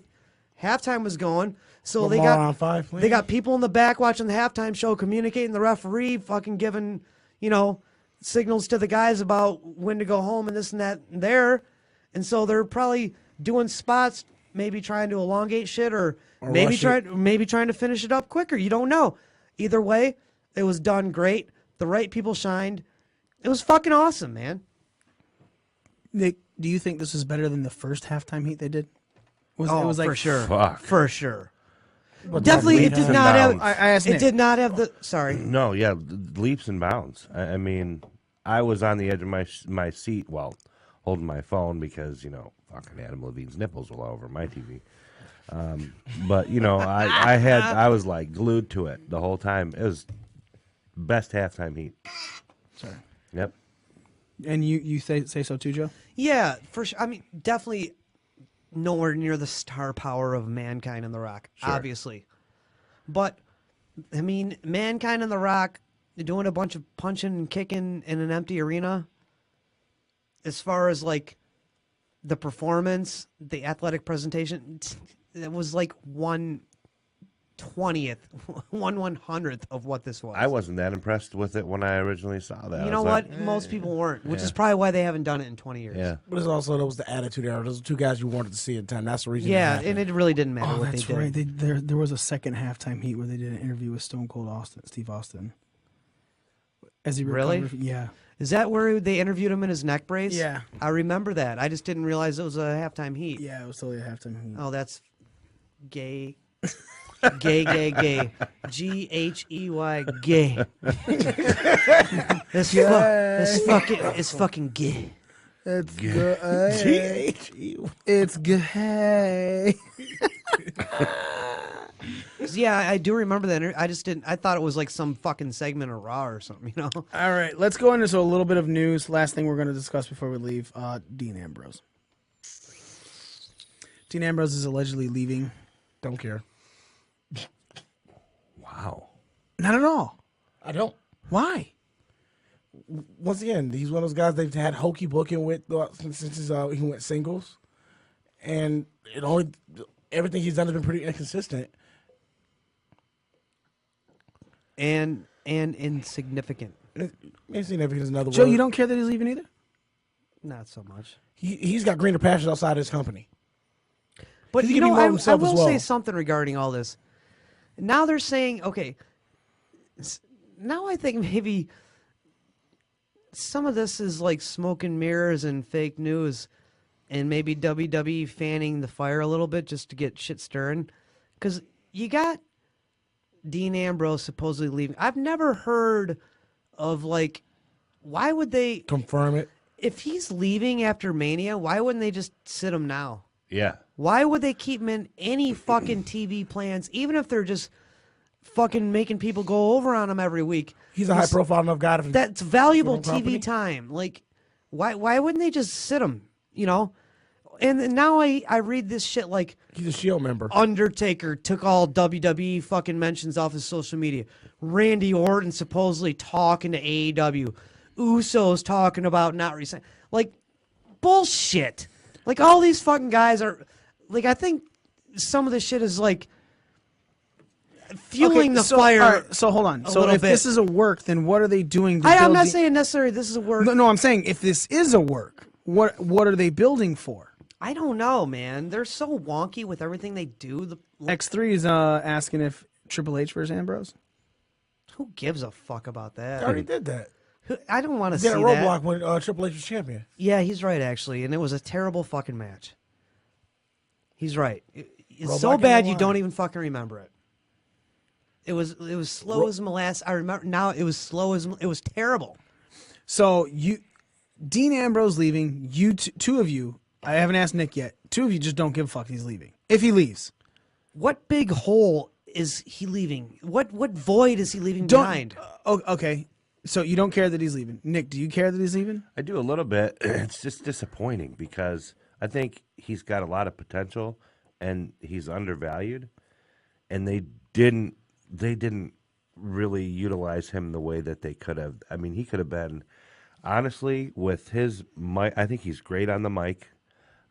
G: halftime was going. So
F: Lamar
G: they got
F: on 5, please.
G: they got people in the back watching the halftime show, communicating the referee, fucking giving, you know, signals to the guys about when to go home and this and that and there. And so they're probably doing spots, maybe trying to elongate shit or maybe
F: rush
G: trying to finish it up quicker. You don't know. Either way, it was done great. The right people shined. It was fucking awesome, man.
A: Nick, do you think this is better than the first halftime heat they did? It was like
G: for sure.
E: Fuck.
G: For sure.
F: But
G: Definitely, it
E: leaps
G: did
E: and
G: not have.
E: bounds.
A: I asked
G: It
A: Nick.
G: did not have the. Sorry.
E: No, yeah, leaps and bounds. I mean, I was on the edge of my seat while holding my phone because, you know, fucking Adam Levine's nipples were all over my TV. But, you know, I was like glued to it the whole time. It was best halftime heat.
A: Sorry.
E: Yep.
A: And you say so too, Joe?
G: Yeah, for sure. I mean, definitely nowhere near the star power of Mankind and The Rock, obviously. But, I mean, Mankind and The Rock doing a bunch of punching and kicking in an empty arena, as far as, like, the performance, the athletic presentation, it was like one 1/20th, 1/100th of what this was.
E: I wasn't that impressed with it when I originally saw that.
G: You
E: I
G: know
E: was
G: what?
E: like,
G: Most people weren't, which is probably why they haven't done it in 20 years.
E: Yeah.
F: But it's also, that was the attitude era. Those are two guys you wanted to see in time. That's the reason.
G: Yeah, and it really didn't matter
A: Oh,
G: what
A: that's
G: they did.
A: right. There was a second halftime heat where they did an interview with Stone Cold Steve Austin. As he
G: Really?
A: recovered, yeah.
G: Is that where they interviewed him in his neck brace?
A: Yeah.
G: I remember that. I just didn't realize it was a halftime heat.
A: Yeah, it was totally a halftime heat.
G: Oh, that's gay. Gay. G-H-E-Y, gay. It's fucking gay.
A: It's gay. It's gay.
G: Yeah, I do remember that. I just didn't. I thought it was like some fucking segment of Raw or something, you know?
A: All right, let's go into a little bit of news. Last thing we're going to discuss before we leave, Dean Ambrose. Dean Ambrose is allegedly leaving.
F: Don't care.
E: Wow.
A: Not at all.
F: I don't.
A: Why?
F: Once again, he's one of those guys they've had hokey booking with since he went singles, and everything he's done has been pretty inconsistent.
G: And insignificant.
F: Insignificant is another
A: Joe,
F: word.
A: you don't care that he's leaving either?
G: Not so much.
F: He's got greener pastures outside his company.
G: But
F: He
G: you
F: can be
G: know,
F: more
G: I
F: himself as
G: will
F: well.
G: say something regarding all this. Now they're saying, okay, now I think maybe some of this is like smoke and mirrors and fake news, and maybe WWE fanning the fire a little bit just to get shit stirring. Because you got Dean Ambrose supposedly leaving. I've never heard of, like, why would they
F: Confirm it.
G: if he's leaving after Mania, why wouldn't they just sit him now?
E: Yeah.
G: Why would they keep him in any fucking TV plans, even if they're just fucking making people go over on him every week?
F: He's a high profile enough guy to.
G: That's valuable
F: Different company.
G: TV time. Like, why wouldn't they just sit him? You know? And then now I read this shit like
F: He's a Shield member.
G: Undertaker took all WWE fucking mentions off his social media. Randy Orton supposedly talking to AEW. Usos talking about not resigning. Like, bullshit. Like, all these fucking guys are... Like, I think some of this shit is, like, fueling the fire.
A: All right, so hold on. So
G: little
A: if
G: bit.
A: this is a work, then what are they doing to
G: I'm
A: build
G: not
A: the-
G: saying necessarily this is a word.
A: No, I'm saying if this is a work, what are they building for?
G: I don't know, man. They're so wonky with everything they do.
A: X3 is asking if Triple H versus Ambrose.
G: Who gives a fuck about
F: I
G: that?
F: already did that.
G: I don't want to
F: He
G: see
F: did a
G: that.
F: roadblock when Triple H was champion.
G: Yeah, he's right, actually, and it was a terrible fucking match. He's right. It's
F: Roadblock
G: so
F: in
G: bad
F: the
G: you
F: line.
G: don't even fucking remember it. It was slow as molasses. I remember now. It was slow as it was terrible.
A: So Dean Ambrose leaving. You two of you. I haven't asked Nick yet. Two of you just don't give a fuck he's leaving. If he leaves,
G: What big hole is he leaving? What void is he leaving
A: don't.
G: behind?
A: Okay. So you don't care that he's leaving. Nick, do you care that he's leaving?
E: I do a little bit. It's just disappointing because I think he's got a lot of potential and he's undervalued, and they didn't really utilize him the way that they could have. I mean, he could have been, honestly, with his mic. I think he's great on the mic.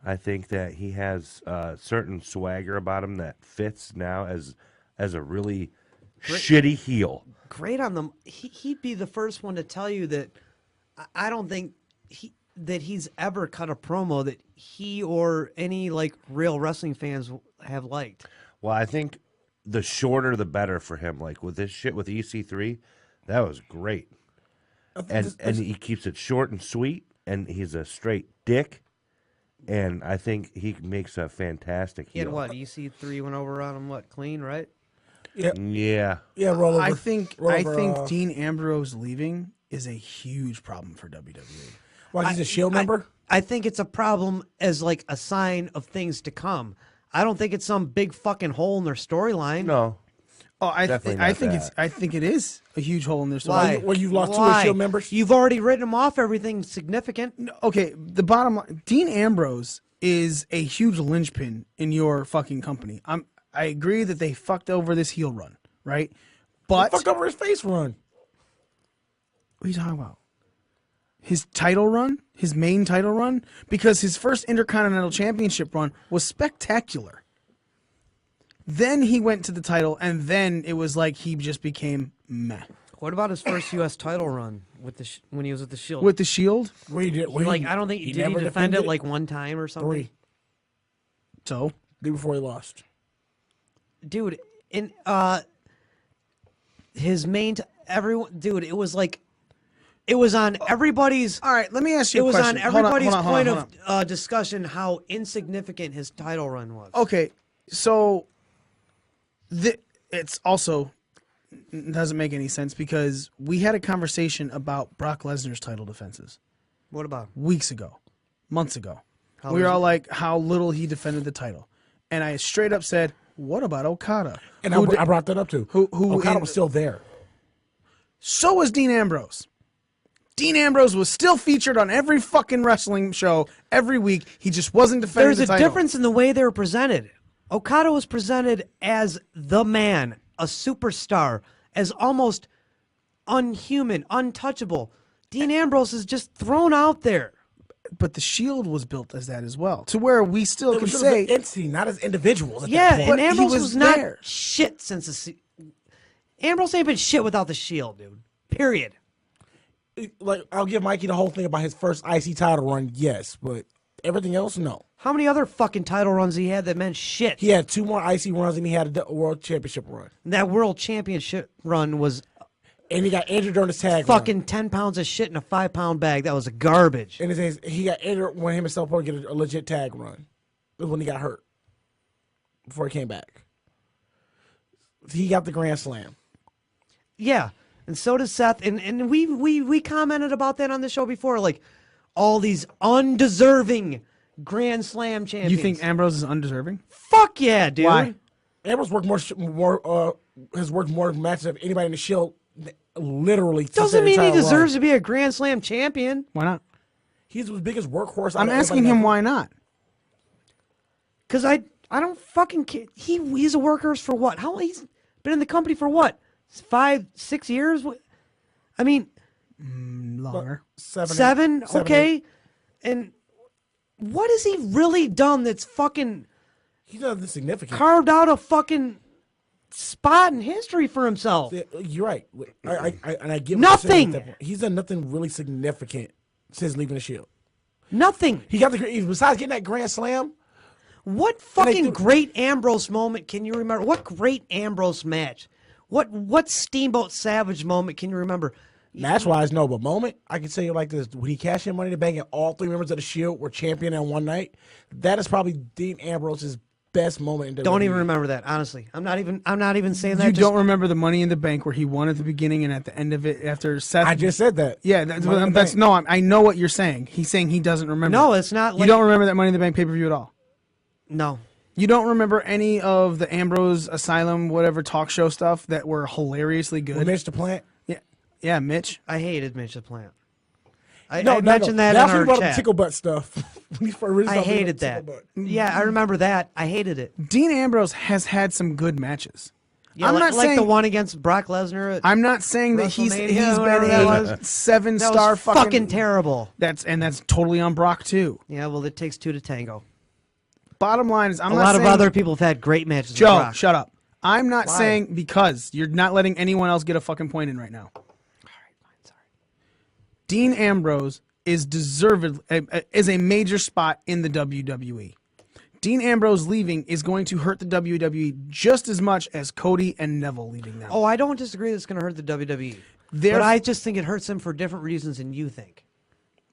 E: I think that he has a certain swagger about him that fits now as a really shitty heel.
G: Great on them. He'd be the first one to tell you that I don't think that he's ever cut a promo that he or any like real wrestling fans have liked.
E: Well, I think the shorter the better for him. Like with this shit with EC3, that was great. And he keeps it short and sweet, and he's a straight dick. And I think he makes a fantastic
G: He had
E: heel.
G: what? EC3 went over on him, what, clean, right?
E: Yeah.
F: Yeah, roll over.
A: I think
F: Roll over,
A: Dean Ambrose leaving is a huge problem for WWE.
F: Why, he's a Shield member?
G: I think it's a problem as like a sign of things to come. I don't think it's some big fucking hole in their storyline.
E: No.
A: Oh, I
E: Definitely not
A: think
E: that.
A: I think it is a huge hole in their story.
G: Why?
F: Well, you've lost two
G: Why?
F: of Shield members?
G: You've already written them off everything significant.
A: Okay, the bottom line, Dean Ambrose is a huge linchpin in your fucking company. I agree that they fucked over this heel run, right? But
F: Fucked over his face run.
A: what are you talking about? His title run? His main title run? Because his first Intercontinental Championship run was spectacular. Then he went to the title, and then it was like he just became meh.
G: What about his first U.S. title run with the when he was with the Shield?
A: With the Shield?
F: Where he did, where
G: like,
F: he,
G: I don't think
F: he
G: did he
F: never
G: defend
F: defended
G: it like one time or something?
F: 3.
A: So?
F: Before he lost.
G: Dude, in his main everyone, dude, it was like it was on everybody's.
A: All right, let me ask you
G: It
A: a
G: was
A: question.
G: on
A: Hold
G: everybody's
A: hold
G: point
A: hold
G: of discussion how insignificant his title run was.
A: Okay, so it's also doesn't make any sense because we had a conversation about Brock Lesnar's title defenses
G: What about?
A: weeks ago, months ago.
G: How
A: We were
G: was
A: all
G: it?
A: like, how little he defended the title. And I straight up said, what about Okada?
F: And
A: Who
F: I brought that up too.
A: who
F: Okada
A: in-
F: was still there.
A: So was Dean Ambrose. Dean Ambrose was still featured on every fucking wrestling show every week. He just wasn't defending
G: There's
A: the
G: a
A: title.
G: difference in the way they were presented. Okada was presented as the man, a superstar, as almost unhuman, untouchable. Dean Ambrose is just thrown out there.
A: But the Shield was built as that as well, to where we still
F: It
A: can
F: was just
A: say
F: an entity, not as individuals. At
G: Yeah,
F: that point.
G: and
A: he
G: Ambrose
A: was
G: was not
A: there.
G: shit since Ambrose ain't been shit without the Shield, dude. Period.
F: Like, I'll give Mikey the whole thing about his first IC title run, yes, but everything else, no.
G: How many other fucking title runs he had that meant shit?
F: He had 2 more IC runs and he had a world championship run.
G: That world championship run was
F: And he got injured during his tag
G: fucking
F: run.
G: 10 pounds of shit in a 5-pound bag. That was garbage.
F: And he got injured when him and Cell get a legit tag run. It was when he got hurt. Before he came back. He got the Grand Slam.
G: Yeah, and so does Seth. And we commented about that on the show before. Like, all these undeserving Grand Slam champions.
A: you think Ambrose is undeserving.
G: Fuck yeah, dude.
A: Why?
F: Ambrose worked has worked more matches than anybody in the Shield. Literally, since
G: Doesn't
F: their
G: mean he
F: entire
G: deserves
F: run.
G: to be a Grand Slam champion.
A: Why not?
F: He's the biggest workhorse.
A: I'm asking him why not.
G: Because I don't fucking care. He's a workhorse for what? How long? He's been in the company for what? 5, 6 years? I mean,
A: Longer.
G: 7?
F: 7,
G: Okay.
F: 8.
G: And what has he really done that's fucking
F: He's nothing significant.
G: carved out a fucking spot in history for himself?
F: Yeah, you're right. I give
G: Nothing.
F: He's done nothing really significant since leaving the Shield.
G: Nothing.
F: He got besides getting that Grand Slam.
G: What fucking great Ambrose moment can you remember? What great Ambrose match? What Steamboat Savage moment can you remember?
F: Match wise, no, but moment I can tell you like this: when he cashed in Money in the Bank and all 3 members of the Shield were champion in one night, that is probably Dean Ambrose's best moment in WWE.
G: Don't even remember that. Honestly, I'm not even saying that.
A: You
G: just-
A: don't remember the Money in the Bank where he won at the beginning and at the end of it after Seth.
F: I just said that.
A: Yeah,
F: Money in the
A: that's
F: Bank.
A: no. I know what you're saying. He's saying he doesn't remember.
G: No,
A: it.
G: it's not.
A: You
G: Like,
A: don't remember that Money in the Bank pay per view at all.
G: No.
A: You don't remember any of the Ambrose Asylum whatever talk show stuff that were hilariously good.
F: With Mitch the Plant.
A: Yeah, Mitch.
G: I hated Mitch the Plant. I
F: No,
G: mentioned that
F: That's
G: in
F: when
G: our
F: he brought up
G: chat.
F: tickle butt stuff. When he first really
G: I
F: started bringing
G: hated
F: up
G: that.
F: tickle butt.
G: Yeah, I remember that. I hated it.
A: Dean Ambrose has had some good matches.
G: Yeah,
A: I'm
G: like,
A: not
G: like
A: saying
G: the one against Brock Lesnar.
A: I'm not saying that he's
G: WrestleMania,
A: been
G: whatever that
A: a
G: was. That
A: 7-star
G: was fucking terrible.
A: That's totally on Brock too.
G: Yeah, well, it takes 2 to tango.
A: Bottom line is I'm
G: A
A: not
G: lot of
A: saying,
G: other people have had great matches with
A: Joe,
G: Brock.
A: shut up. I'm not
G: Why?
A: saying because you're not letting anyone else get a fucking point in right now. All right, fine, sorry. Dean Ambrose is deserved is a major spot in the WWE. Dean Ambrose leaving is going to hurt the WWE just as much as Cody and Neville leaving them.
G: Oh, I don't disagree that it's going to hurt the WWE.
A: Theref-
G: but I just think it hurts him for different reasons than you think.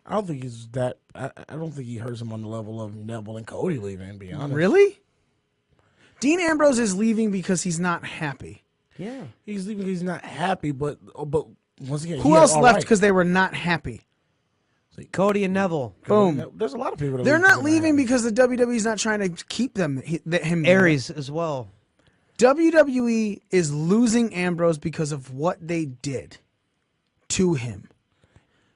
F: I don't think he's that. I don't think he hurts him on the level of Neville and Cody leaving. To be honest,
A: Really? Dean Ambrose is leaving because he's not happy.
G: Yeah.
F: he's leaving. He's not happy, but once again,
A: Who
F: he had
A: else
F: all
A: left
F: right.
A: because they were not happy?
G: Cody and Neville.
A: Boom.
F: There's a lot of people. That
A: They're
F: leave
A: not
F: because
A: leaving
F: of that.
A: because the WWE's not trying to keep him there.
G: Aries as well.
A: WWE is losing Ambrose because of what they did to him.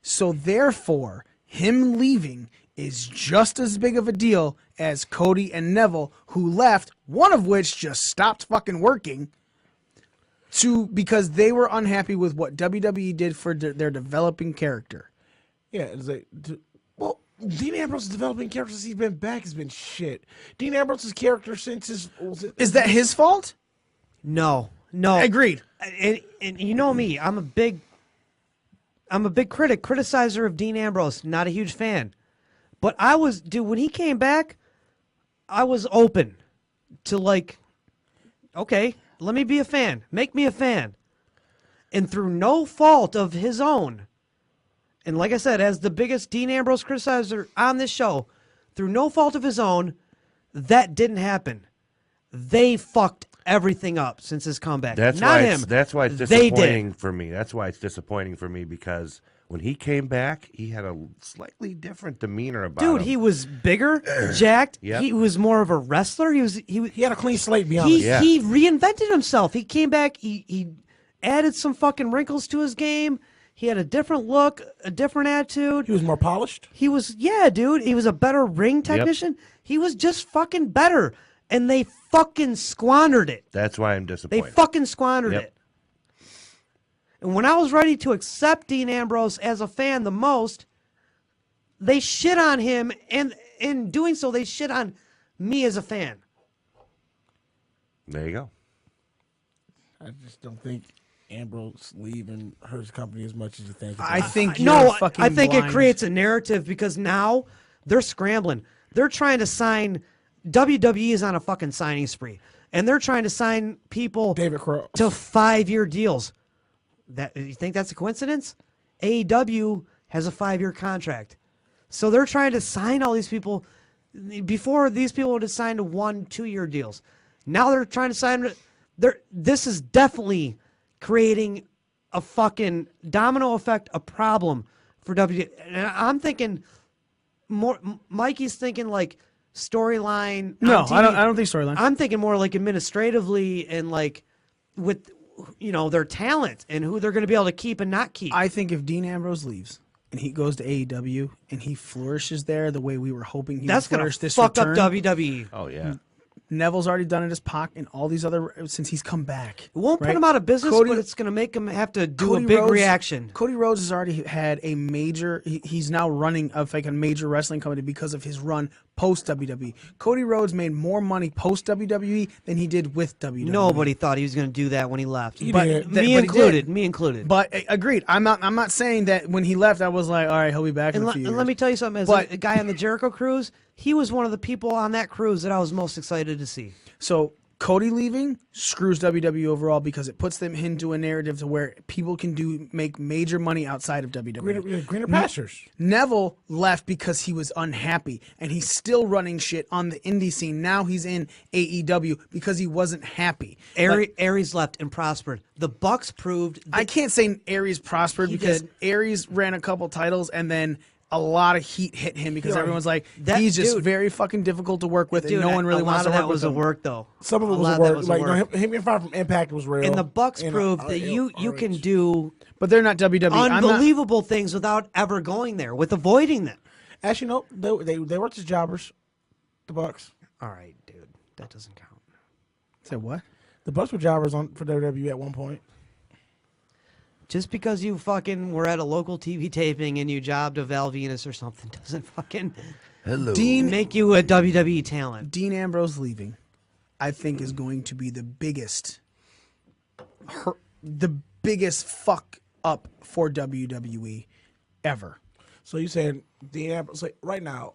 A: So therefore, him leaving is just as big of a deal as Cody and Neville, who left, one of which just stopped fucking working because they were unhappy with what WWE did for their developing character.
F: Yeah, it's like, well, Dean Ambrose developing characters he's been back has been shit. Dean Ambrose's character since his
A: Is that his fault?
G: No.
A: Agreed.
G: And you know me, I'm a big criticizer of Dean Ambrose. Not a huge fan, but when he came back, I was open to like, okay, let me be a fan, make me a fan, and through no fault of his own, and like I said, as the biggest Dean Ambrose criticizer on this show, through no fault of his own, that didn't happen. They fucked everything up since his comeback.
E: That's
G: Not
E: why
G: him.
E: That's why it's
G: They
E: disappointing
G: did.
E: for me. That's why it's disappointing for me because when he came back, he had a slightly different demeanor about him.
G: Dude, he was bigger, jacked.
E: Yep.
G: He was more of a wrestler. He
F: He had a clean slate beyond
G: he,
F: it.
G: he reinvented himself. He came back. He added some fucking wrinkles to his game. He had a different look, a different attitude.
F: He was more polished.
G: He was, dude. He was a better ring technician. He was just fucking better. And they fucking squandered it.
E: That's why I'm
G: They
E: disappointed.
G: fucking squandered
E: Yep.
G: it. And when I was ready to accept Dean Ambrose as a fan the most, they shit on him. And in doing so, they shit on me as a fan.
E: There you go.
F: I just don't think Ambrose leaving hurts the company as much as you think.
A: I think
G: No,
A: you're fucking
G: I think
A: blind.
G: it creates a narrative because now they're scrambling. They're trying to sign. WWE is on a fucking signing spree, and they're trying to sign people
F: David Cross.
G: to 5-year deals. That you think that's a coincidence? AEW has a 5-year contract, so they're trying to sign all these people. Before these people would have signed 1-2-year deals. Now they're trying to sign. This is definitely creating a fucking domino effect, a problem for WWE. And I'm thinking more. Mikey's thinking like storyline.
A: No,
G: on TV.
A: I don't think storyline.
G: I'm thinking more like administratively and like with their talent and who they're going to be able to keep and not keep.
A: I think if Dean Ambrose leaves and he goes to AEW and he flourishes there the way we were hoping he
G: That's
A: would
G: going
A: flourish
G: to
A: this
G: fuck
A: return,
G: up WWE.
E: Oh, yeah.
A: Neville's already done it as Pac and all these other since he's come back.
G: It won't
A: right?
G: put him out of business,
A: Cody-
G: but it's going to make him have to do
A: Cody
G: a big
A: Rhodes-
G: reaction.
A: Cody Rhodes has already had a major. He's now running of like a major wrestling company because of his run post WWE. Cody Rhodes made more money post WWE than he did with WWE.
G: Nobody thought he was going to do that when he left.
F: He
A: But
F: did.
A: but
G: Me
A: he
G: included.
A: did.
G: Me included.
A: But agreed. I'm not saying that when he left, I was like, all right, he'll be back in
G: And
A: a few years.
G: let me tell you something. As
A: But-
G: a guy on the Jericho cruise, he was one of the people on that cruise that I was most excited to see.
A: So Cody leaving screws WWE overall because it puts them into a narrative to where people can make major money outside of WWE.
F: Greener pastures.
A: Neville left because he was unhappy, and he's still running shit on the indie scene. Now he's in AEW because he wasn't happy.
G: Aries left and prospered. The Bucks proved.
A: I can't say Aries prospered
G: He
A: because
G: did.
A: Aries ran a couple titles and then a lot of heat hit him because
F: Yeah,
A: everyone's like,
G: that
A: he's just
G: dude-
A: very fucking difficult to work with,
G: Dude,
A: and no one really
G: a
A: wants
G: lot
A: to
G: of
A: work
G: that was
A: with
G: a
A: him.
G: work though.
F: Some of it
G: A
F: was
G: lot
F: a
G: that
F: work.
G: was
F: Like
G: work.
F: him being fired from Impact was real.
G: And the Bucks
F: And,
G: proved that you can do
A: But they're not WWE. I'm not-
G: unbelievable things without ever going there, with avoiding them.
F: Actually, no, they worked as jobbers. The Bucks.
G: All right, dude, that doesn't count.
A: Say what?
F: The Bucks were jobbers for WWE at one point.
G: Just because you fucking were at a local TV taping and you jobbed a Val Venus or something doesn't fucking make you a WWE talent.
A: Dean Ambrose leaving, I think, is going to be the biggest fuck up for WWE ever.
F: So you saying Dean Ambrose right now?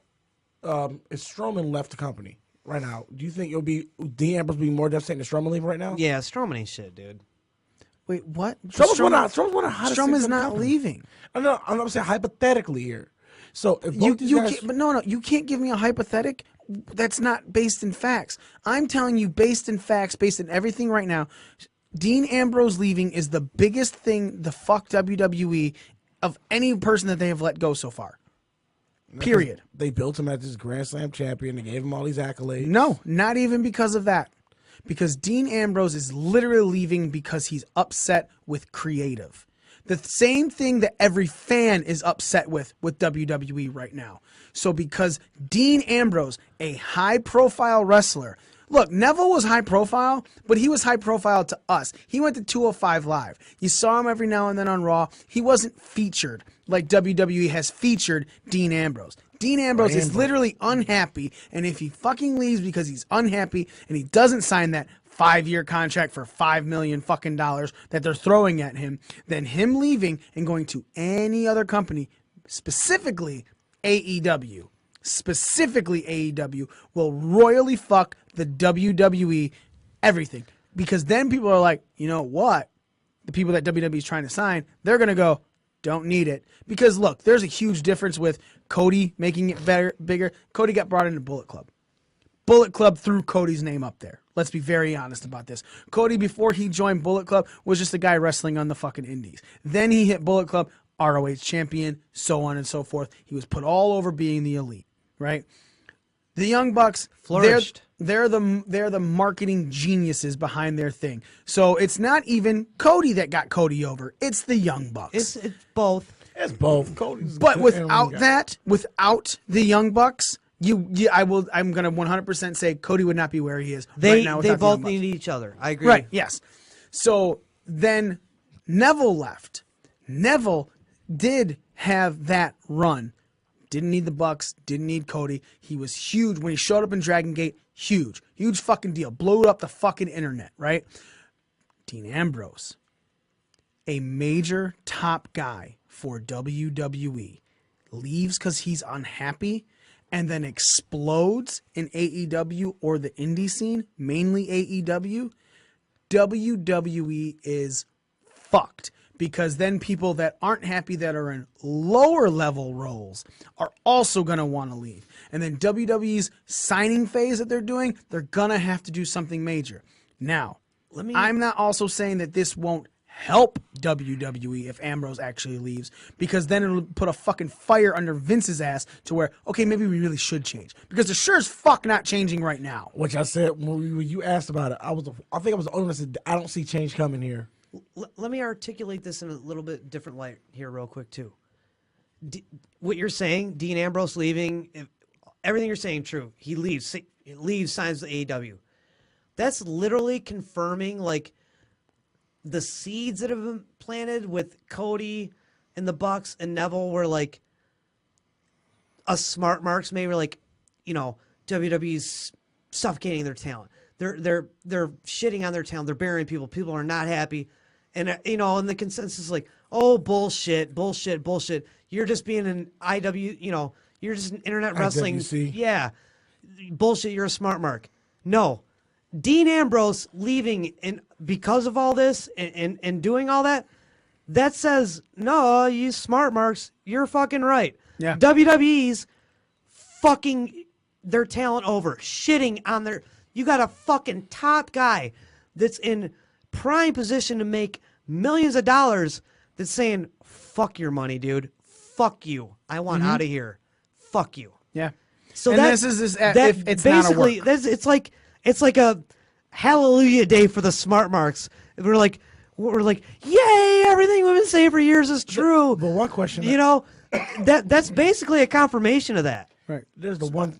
F: If Strowman left the company right now, do you think it'll be Dean Ambrose be more devastating than Strowman leaving right now?
G: Yeah, Strowman ain't shit, dude.
A: Wait, what?
F: Strowman's one of the hottest things
A: Strowman's
F: in the
A: not
F: company.
A: leaving.
F: I'm not saying hypothetically here. So if
A: You
F: both these guys,
A: can't, but no, you can't give me a hypothetic that's not based in facts. I'm telling you, based in facts, based in everything right now. Dean Ambrose leaving is the biggest thing the fuck WWE of any person that they have let go so far. Period.
F: they built him as this Grand Slam champion. They gave him all these accolades.
A: No, not even because of that. Because Dean Ambrose is literally leaving because he's upset with creative. The same thing that every fan is upset with WWE right now. So because Dean Ambrose, a high-profile wrestler, Look, Neville was high profile, but he was high profile to us. He went to 205 Live. You saw him every now and then on Raw. He wasn't featured like WWE has featured Dean Ambrose. Dean Ambrose is literally unhappy, and if he fucking leaves because he's unhappy and he doesn't sign that 5-year contract for $5 million fucking dollars that they're throwing at him, then him leaving and going to any other company, specifically AEW, will royally fuck the WWE everything. Because then people are like, you know what? The people that WWE is trying to sign, they're going to go, don't need it. Because look, there's a huge difference with Cody making it bigger. Cody got brought into Bullet Club. Bullet Club threw Cody's name up there. Let's be very honest about this. Cody, before he joined Bullet Club, was just a guy wrestling on the fucking indies. Then he hit Bullet Club, ROH champion, so on and so forth. He was put all over being the elite, right? The Young Bucks
G: Flourished.
A: They're the marketing geniuses behind their thing. So it's not even Cody that got Cody over. It's the Young Bucks.
G: It's both.
F: It's both. Cody's
A: But
F: good
A: without
F: and
A: that, without the Young Bucks, I'm gonna 100% say Cody would not be where he is right now.
G: They
A: without the
G: both
A: Young Bucks.
G: need each other. I agree.
A: Right, yes. So then Neville left. Neville did have that run. Didn't need the Bucks, didn't need Cody. He was huge. When he showed up in Dragon Gate, huge fucking deal. Blew up the fucking internet, right? Dean Ambrose, a major top guy for WWE, leaves because he's unhappy and then explodes in AEW or the indie scene, mainly AEW. WWE is fucked, because then people that aren't happy that are in lower level roles are also going to want to leave. And then WWE's signing phase that they're doing, they're going to have to do something major. Now, I'm not also saying that this won't help WWE if Ambrose actually leaves, because then it'll put a fucking fire under Vince's ass to where, okay, maybe we really should change, because they're sure as fuck not changing right now.
F: Which I said when you asked about it, I think I was the only one that said I don't see change coming here.
G: Let me articulate this in a little bit different light here real quick, too. What you're saying, Dean Ambrose leaving, everything you're saying true. He leaves, signs the AEW. That's literally confirming, like, the seeds that have been planted with Cody and the Bucks and Neville were, like, a smart marks, maybe, like, you know, WWE's suffocating their talent. They're shitting on their talent. They're burying people. People are not happy. And, you know, and the consensus is like, oh, bullshit. You're just being an IW, you know, you're just an internet wrestling.
F: IWC.
G: Yeah. Bullshit, you're a smart mark. No. Dean Ambrose leaving and because of all this and doing all that, that says, no, you smart marks, you're fucking right.
A: Yeah.
G: WWE's fucking their talent over, shitting on their... You got a fucking top guy that's in prime position to make millions of dollars that's saying, fuck your money, dude. Fuck you. I want out of here. Fuck you.
A: Yeah.
G: So
A: And
G: that,
A: this is
G: that
A: if it's not a
G: basically,
A: work.
G: it's like a hallelujah day for the smart marks. We're like, yay, everything we've been saying for years is true.
F: But one question,
G: You know, that's basically a confirmation of that.
A: Right.
F: there's the one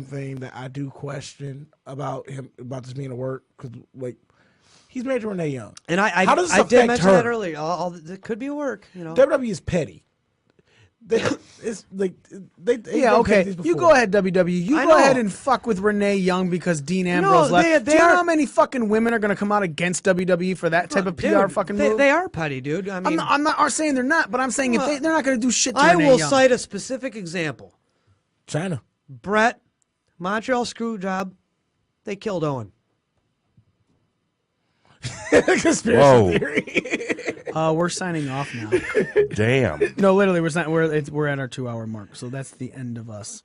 F: thing that I do question about him, about this being a work, because like he's married to Renee Young.
G: And
F: How does this
G: I did
F: affect
G: mention
F: her?
G: that earlier. It could be work, you know.
F: WWE is petty. It's like they
A: Yeah,
F: done
A: okay.
F: these
A: You
F: before.
A: go ahead, WWE. You
G: I
A: go
G: know.
A: ahead and fuck with Renee Young because Dean Ambrose left.
G: they
A: Do you know
G: are-
A: how many fucking women are going to come out against WWE for that type of PR
G: Dude,
A: fucking
G: they,
A: move?
G: they are petty, dude. I mean,
A: I'm not saying they're not, but I'm saying if they're not going to do shit to
G: I
A: Renee
G: will
A: Young.
G: cite a specific example.
F: China.
G: Brett, Montreal Screwjob, they killed Owen.
F: Conspiracy
E: Whoa.
F: theory.
A: We're signing off now.
E: Damn.
A: No, literally, we're at our 2-hour mark, so that's the end of us.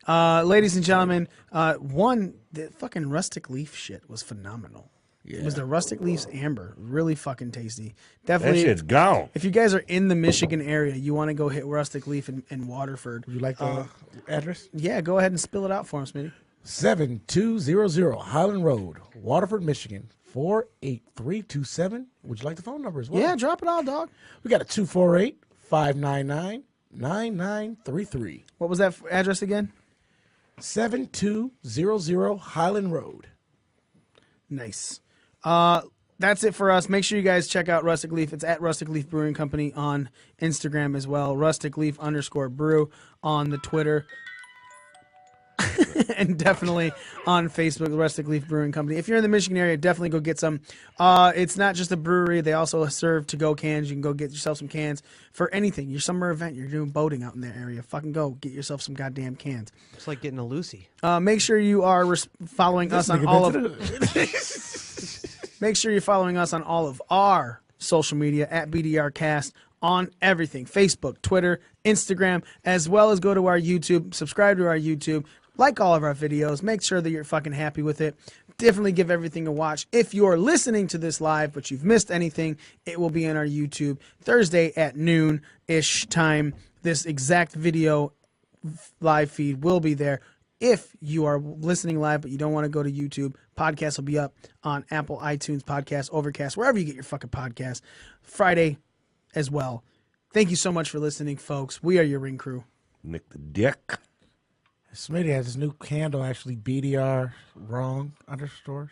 A: Ladies and gentlemen, the fucking rustic leaf shit was phenomenal. It was the rustic leafs amber, really fucking tasty.
E: That
A: Definitely,
E: shit's gone.
A: if you guys are in the Michigan area, you want to go hit rustic leaf in Waterford.
F: Would you like the address?
A: Yeah, go ahead and spill it out for him, Smitty.
F: 7200 Highland Road, Waterford, Michigan, 48327. Would you like the phone number as well?
A: Yeah, drop it all, dog.
F: We got a 248-599-9933.
A: What was that address again?
F: 7200 Highland Road,
A: Nice. That's it for us. Make sure you guys check out Rustic Leaf. It's at Rustic Leaf Brewing Company on Instagram as well. Rustic Leaf _brew on the Twitter. And definitely on Facebook, Rustic Leaf Brewing Company. If you're in the Michigan area, definitely go get some. It's not just a brewery. They also serve to-go cans. You can go get yourself some cans for anything. Your summer event, you're doing boating out in that area. Fucking go. Get yourself some goddamn cans.
G: It's like getting a Lucy.
A: Make sure you are following us on all of... Make sure you're following us on all of our social media at BDRcast on everything. Facebook, Twitter, Instagram, as well as go to our YouTube. Subscribe to our YouTube. Like all of our videos. Make sure that you're fucking happy with it. Definitely give everything a watch. If you're listening to this live but you've missed anything, it will be in our YouTube Thursday at noon-ish time. This exact video live feed will be there. If you are listening live but you don't want to go to YouTube, podcast will be up on Apple, iTunes, Podcast, Overcast, wherever you get your fucking podcast. Friday as well. Thank you so much for listening, folks. We are your ring crew.
E: Nick the Dick.
F: Smitty has his new handle, actually, BDR wrong underscores.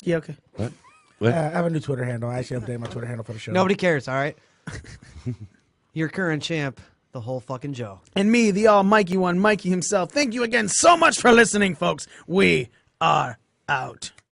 A: Yeah, okay.
E: What?
F: I have a new Twitter handle. I actually updated my Twitter handle for the show.
G: Nobody cares, all right? Your current champ, the whole fucking Joe.
A: And me, the almighty one, Mikey himself. Thank you again so much for listening, folks. We are out.